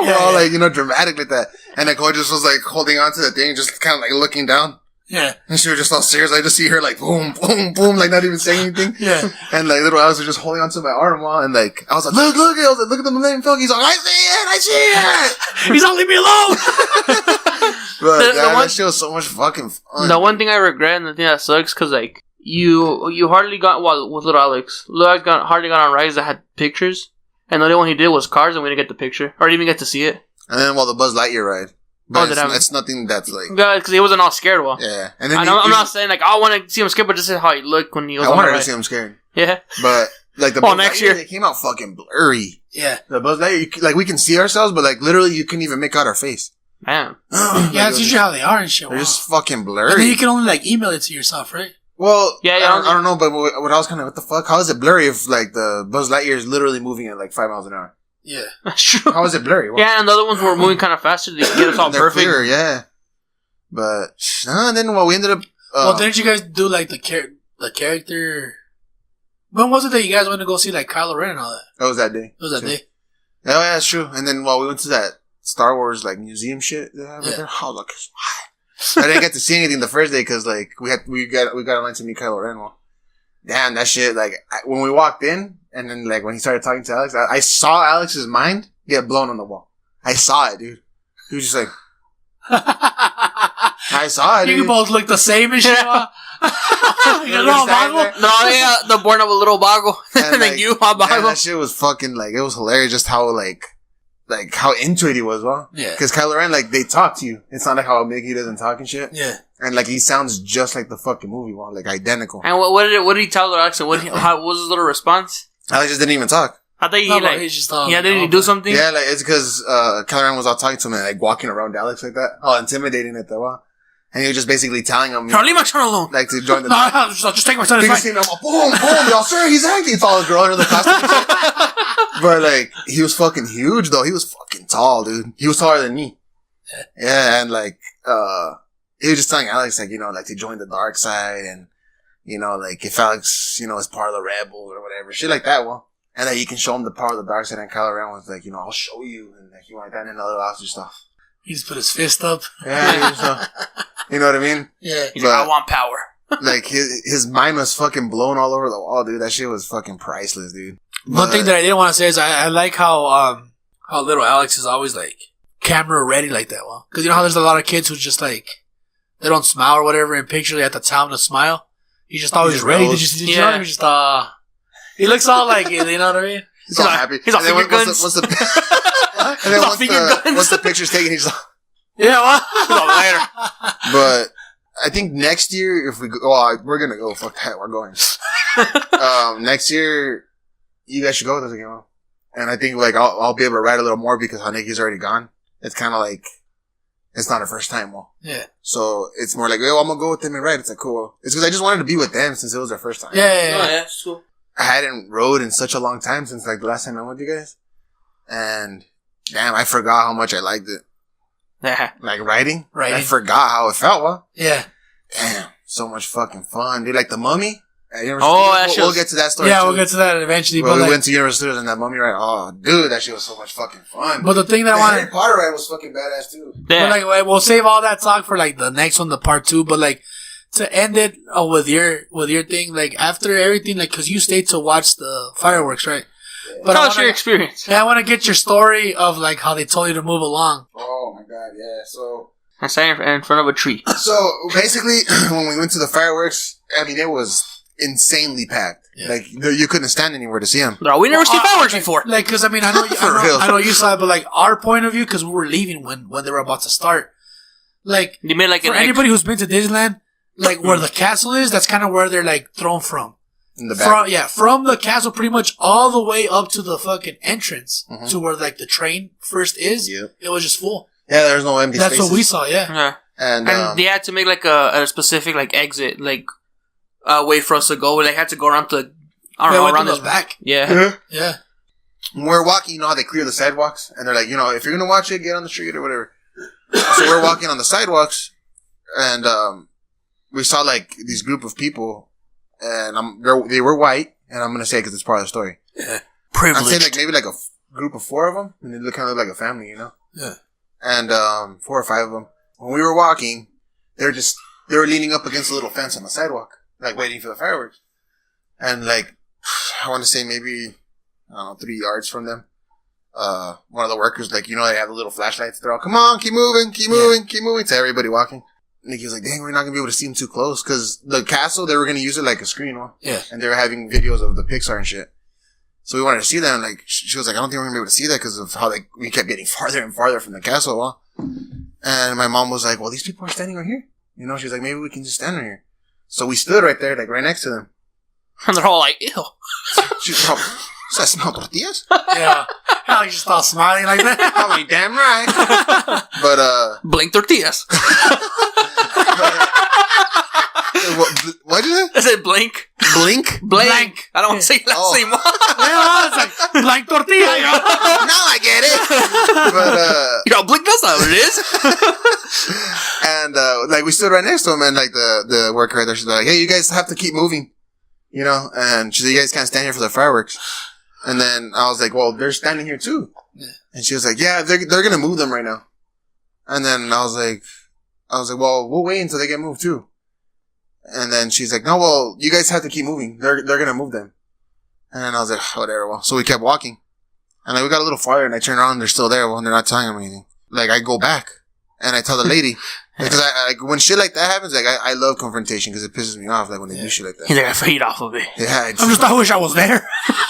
B: We're all
C: Yeah.
B: like, dramatic like that. And Nicole just was like holding on to the thing, just kind of like looking down.
C: Yeah,
B: And she was just all serious. I just see her like boom, boom, boom, like not even saying anything.
C: yeah.
B: And like little Alex was just holding onto my arm while, and like I was like, look, I was like, look at the Millennium Falcon. He's like, I see it.
C: He's all leave me alone.
B: But
A: The
B: God,
A: one-
B: that shit was so much fucking fun.
A: The one thing I regret and the thing that sucks because like you hardly got with little Alex. Little Alex hardly got on rides that had pictures, and the only one he did was Cars, and we didn't get the picture or didn't even get to see it.
B: And then the Buzz Lightyear ride. But
A: did I-
B: it's nothing that's like,
A: Yeah, because he wasn't all scared. Well,
B: yeah. And then
A: I'm not saying like I want to see him scared, but just how he looked when he was
B: I
A: on the
B: wanted to
A: ride.
B: see him scared.
A: Yeah.
B: But like the
A: Well,
B: Buzz
A: next
B: Lightyear,
A: year.
B: they came out fucking blurry.
C: Yeah,
B: The Buzz Lightyear, like we can see ourselves, but like literally you couldn't even make out our face.
A: Man.
C: yeah. That's usually how they are and shit.
B: They're
C: Wow.
B: just fucking
C: And then
B: blurry.
C: you can only like email it to yourself, right?
B: Well,
A: Yeah,
B: I don't know, but what I was kind of, what the fuck? How is it blurry if like the Buzz Lightyear is literally moving at like 5 miles an hour?
C: Yeah.
A: That's true.
B: How is it blurry? What?
A: Yeah, and the other ones were moving kind of faster to get us all
B: They're
A: perfect.
B: clearer, yeah. But and then we ended up.
C: Well, didn't you guys do like the character? When was it that you guys went to go see like Kylo Ren and all that?
B: That was that day.
C: It was that day.
B: Oh yeah, that's true. And then we went to that Star Wars like museum shit they have right
C: Yeah.
B: there. I was like, I didn't get to see anything the first day because like we got in line to meet Kylo Ren. Well, damn, that shit. Like when we walked in and then like when he started talking to Alex, I saw Alex's mind get blown on the wall. I saw it, dude. He was just like, I saw it,
C: You
B: dude.
C: both look the same and shit. Huh? You
B: You're
C: know,
B: standing
C: Bible?
B: there.
A: No, yeah, the born of a little Bago. And then
B: like,
A: you, my
B: man,
A: Bago.
B: that shit was fucking like, it was hilarious just how like how into it he was, well.
C: Yeah.
B: Cause Kylo Ren, like, they talk to you. It's not like how Mickey doesn't talk and shit.
C: Yeah.
B: And like, he sounds just like the fucking movie, well, like identical.
A: And what did he tell the accent? What was his little response?
B: Alex just didn't even talk.
A: I think he
C: No, but
A: like,
C: he's just
A: yeah, didn't he do something?
B: Yeah, like, it's cause, Kylo Ren was all talking to him and like walking around Alex like that. All intimidating it though, well. And he was just basically telling him,
A: Leave my son alone.
B: like, to join the,
C: No, I'll just take my son.
B: you
C: It's
B: can
C: fine.
B: see him, boom, boom, y'all, sir, he's acting. It's all a girl under the costume and shit. But like, he was fucking huge though. He was fucking tall, dude. He was taller than me. Yeah, and like, he was just telling Alex, like, like to join the dark side and, like if Alex, is part of the rebels or whatever, shit like that, well. And that you can show him the power of the dark side, and Kylo Ren was like, I'll show you. And like, you want that and other lots of stuff.
C: He just put his fist up.
B: Yeah, you know what I mean?
C: Yeah.
A: He's like, I want power.
B: Like, his mind was fucking blown all over the wall, dude. That shit was fucking priceless, dude.
C: One thing that I didn't want to say is I like how little Alex is always like camera ready like that. Well, because you know how there's a lot of kids who just like they don't smile or whatever in pictures at the time to smile. He's just always ready. He's just he looks all like it. You know what I mean?
B: He's all happy.
A: He's all finger guns.
B: Once the picture's taken, he's like,
C: yeah. Well,
A: he's all later.
B: But I think next year, if we go, we're gonna go. Fuck that, we're going. Next year, you guys should go with us again. And I think like I'll be able to ride a little more because Haneki's already gone. It's kind of like it's not our first time. Well,
C: yeah.
B: So it's more like, I'm gonna go with them and ride. It's like cool. It's because I just wanted to be with them since it was our first time.
C: Yeah.
A: It's cool.
B: I hadn't rode in such a long time since like the last time I went with you guys, and damn, I forgot how much I liked it.
A: Yeah.
B: Like riding. I forgot how it felt. Well,
C: yeah.
B: Damn, so much fucking fun, dude. Like the Mummy.
A: We'll
B: get to that story.
C: Yeah,
B: too.
C: we'll get to that eventually.
B: Well,
C: but
B: we went to Universal Studios and that Mummy ride. Oh, dude, that shit was so much fucking fun.
C: But the thing that I wanted,
B: Harry Potter ride was fucking badass too.
A: Yeah.
C: But like, we'll save all that talk for like the next one, the part 2. But like to end it with your thing, like after everything, like because you stayed to watch the fireworks, right?
B: Yeah.
C: But
A: tell us your experience.
C: Yeah, I want to get your story of like how they told you to move along.
B: Oh my god, yeah. So
A: I sat in front of a tree.
B: So basically, when we went to the fireworks, I mean, it was insanely packed. Yeah. Like you couldn't stand anywhere to see them.
A: No, we never seen fireworks before.
C: Like, because I mean, I know you saw it, but like our point of view, because we were leaving when they were about to start. Like,
A: you mean like
C: for anybody who's been to Disneyland, like where the castle is, that's kind of where they're like thrown from.
B: In the back.
C: From the castle, pretty much all the way up to the fucking entrance to where like the train first is. Yep. It was just full.
B: Yeah, there's no empty spaces.
C: That's what we saw. Yeah.
B: And
A: they had to make like a specific like exit like way for us to go. They had to go around around this
C: back.
A: Yeah.
C: Yeah.
B: When we're walking, you know how they clear the sidewalks, and they're like, if you're gonna watch it, get on the street or whatever. So we're walking on the sidewalks, and we saw like these group of people, and they were white, and I'm gonna say because it's part of the story.
A: Yeah. Privileged.
B: I'm saying like maybe like a group of 4 of them, and they kind of look like a family,
C: Yeah.
B: And 4 or 5 of them. When we were walking, they were leaning up against a little fence on the sidewalk, like waiting for the fireworks. And like, I want to say maybe, 3 yards from them, one of the workers, like, they have the little flashlights. They're all, come on, keep moving, keep moving to everybody walking. Nikki was like, dang, we're not going to be able to see them too close. Cause the castle, they were going to use it like a screen.
C: Yeah. And
B: they were having videos of the Pixar and shit. So we wanted to see that, and like she was like, I don't think we're gonna be able to see that because of how we kept getting farther and farther from the castle. And my mom was like, well, these people are standing right here. She's like, maybe we can just stand right here. So we stood right there, like right next to them.
A: And they're all like, ew.
B: She's like, does that smell tortillas?
C: Yeah. How you just all smiling like that?
B: Probably damn right. But
A: blink tortillas.
B: What did you say?
A: I said blink.
B: Blink?
A: Blank. I don't want to say that same one.
C: Yeah, it's like blank tortilla.
B: Now I get it. But
A: blink, that's not what it is.
B: And like we stood right next to him, and like the worker right there, she's like, hey, you guys have to keep moving. And she's like, you guys can't stand here for the fireworks. And then I was like, well, they're standing here too. Yeah. And she was like, yeah, they're gonna move them right now. And then I was like, well, we'll wait until they get moved too. And then she's like, no, well, you guys have to keep moving. They're gonna move them. And then I was like, whatever. Well, so we kept walking. And like we got a little farther, and I turned around, and they're still there. Well, they're not telling them anything. Like I go back, and I tell the lady, because I like when shit like that happens, like I love confrontation because it pisses me off. Like when they do shit like that.
A: He's like, I feed off of it.
B: Yeah,
C: I wish I was there.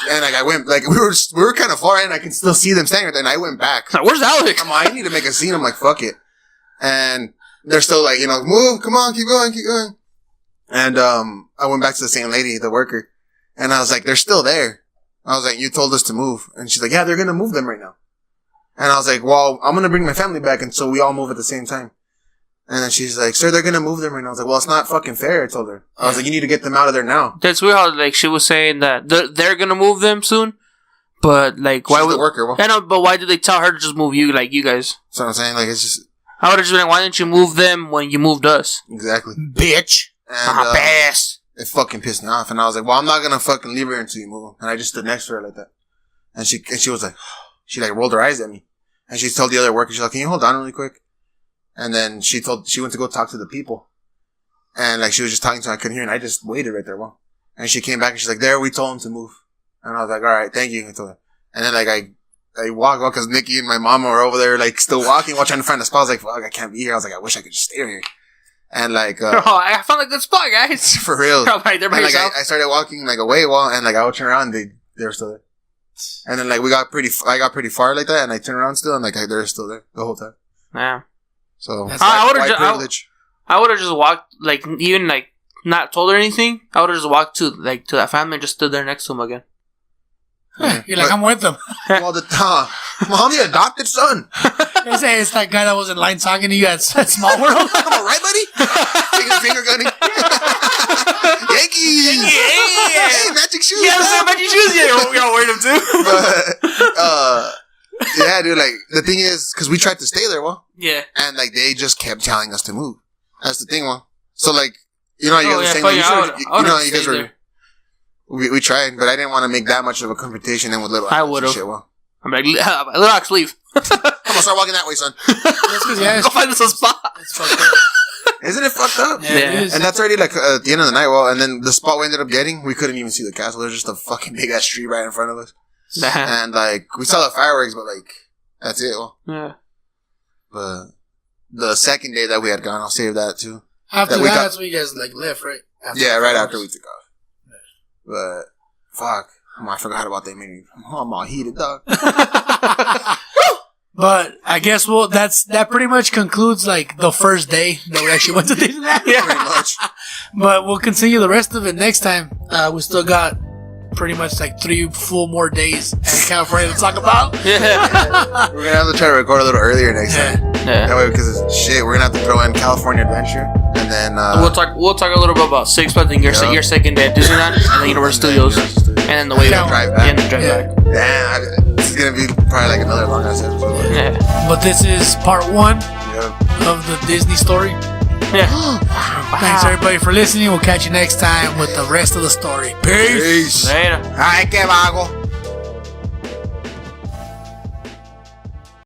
B: And like I went, like we were kind of far in. I can still see them standing there. And I went back.
A: Like, where's Alex?
B: I need to make a scene. I'm like, fuck it. And they're still like, move, come on, keep going, keep going. And I went back to the same lady, the worker, and I was like, they're still there. I was like, you told us to move. And she's like, yeah, they're gonna move them right now. And I was like, well, I'm gonna bring my family back, and so we all move at the same time. And then she's like, sir, they're gonna move them right now. I was like, well, it's not fucking fair, I told her. I was like, you need to get them out of there now.
A: That's weird how, like, she was saying that they're gonna move them soon, but, like, why
B: she's
A: would...
B: the worker. Well,
A: I know, but why did they tell her to just move you, like, you guys?
B: that's what I'm saying. Like, it's just...
A: I would have just been like, why didn't you move them when you moved us?
B: Exactly.
C: Bitch.
B: And,
A: Bass.
B: it fucking pissed me off. And I was like, well, I'm not gonna fucking leave her until you move. And I just stood next to her like that. And she was like, she like rolled her eyes at me. And she told the other worker, she's like, can you hold on really quick? And then she went to go talk to the people. And like, she was just talking to me, I couldn't hear, and I just waited right there, well. And she came back and she's like, there, we told him to move. And I was like, alright, thank you. I told her. And then like, I walked out cause Nikki and my mama were over there, like, still walking while trying to find a spot. I was like, fuck, I can't be here. I was like, I wish I could just stay here. And like,
A: I found a good spot, guys.
B: For real.
A: Right there by
B: and like,
A: yourself.
B: I started walking like away, well, and like, I would turn around, they were still there. And then like, I got pretty far like that, and I turned around still, and like, they're still there the whole time.
A: Yeah.
B: So,
A: I would have
B: privilege.
A: just walked, like, even like, not told her anything. I would have just walked to that family and just stood there next to him again.
C: You're like, I'm with them.
B: Well, mommy adopted son.
C: They say it's that guy that was in line talking to you at Small World.
B: Am I right, buddy? Finger gunning. Yankees.
A: Yeah.
B: Hey, magic shoes.
A: Yeah, the magic shoes. Yeah, we all wear them too.
B: But, yeah, dude, like, the thing is, cause we tried to stay there, well.
A: Yeah.
B: And like, they just kept telling us to move. That's the thing, well. So like, you know, you guys were saying, like, you guys were, we tried, but I didn't want to make that much of a confrontation in with Little Ox.
A: I would have.
B: Well.
A: I'm like, Little Ox, leave.
B: Come on, start walking that way, son.
C: Go
A: find us a spot.
C: It's fucked up.
B: Isn't it fucked up?
C: Yeah, it is.
B: And that's already like at the end of the night. Well, and then the spot we ended up getting, we couldn't even see the castle. There's just a fucking big ass tree right in front of us. And like, we saw the fireworks, but like, that's it. Well.
A: Yeah.
B: But the second day that we had gone, I'll save that too.
C: After that's when you guys like left, right?
B: Right after we took off. But fuck, I forgot about that meeting. I'm all heated, dog.
C: But I guess that pretty much concludes like the first day that we actually went to Disneyland.
B: Yeah, pretty much.
C: But we'll continue the rest of it next time. We still got pretty much like 3 full more days in California to talk about.
B: Yeah. We're gonna have to try to record a little earlier next time.
A: Yeah.
B: That way, because we're gonna have to throw in California Adventure, and then
A: we'll talk a little bit about Six Flags and your second day at Disneyland, and then Universal Studios, and then the way
B: drive back.
A: And the drive back.
B: Damn, this is gonna be probably like another long ass episode.
A: Yeah.
C: But this is part 1 of the Disney story.
A: Yeah.
C: Thanks everybody for listening. We'll catch you next time with the rest of the story. Peace.
A: Later.
B: Ay, que vago.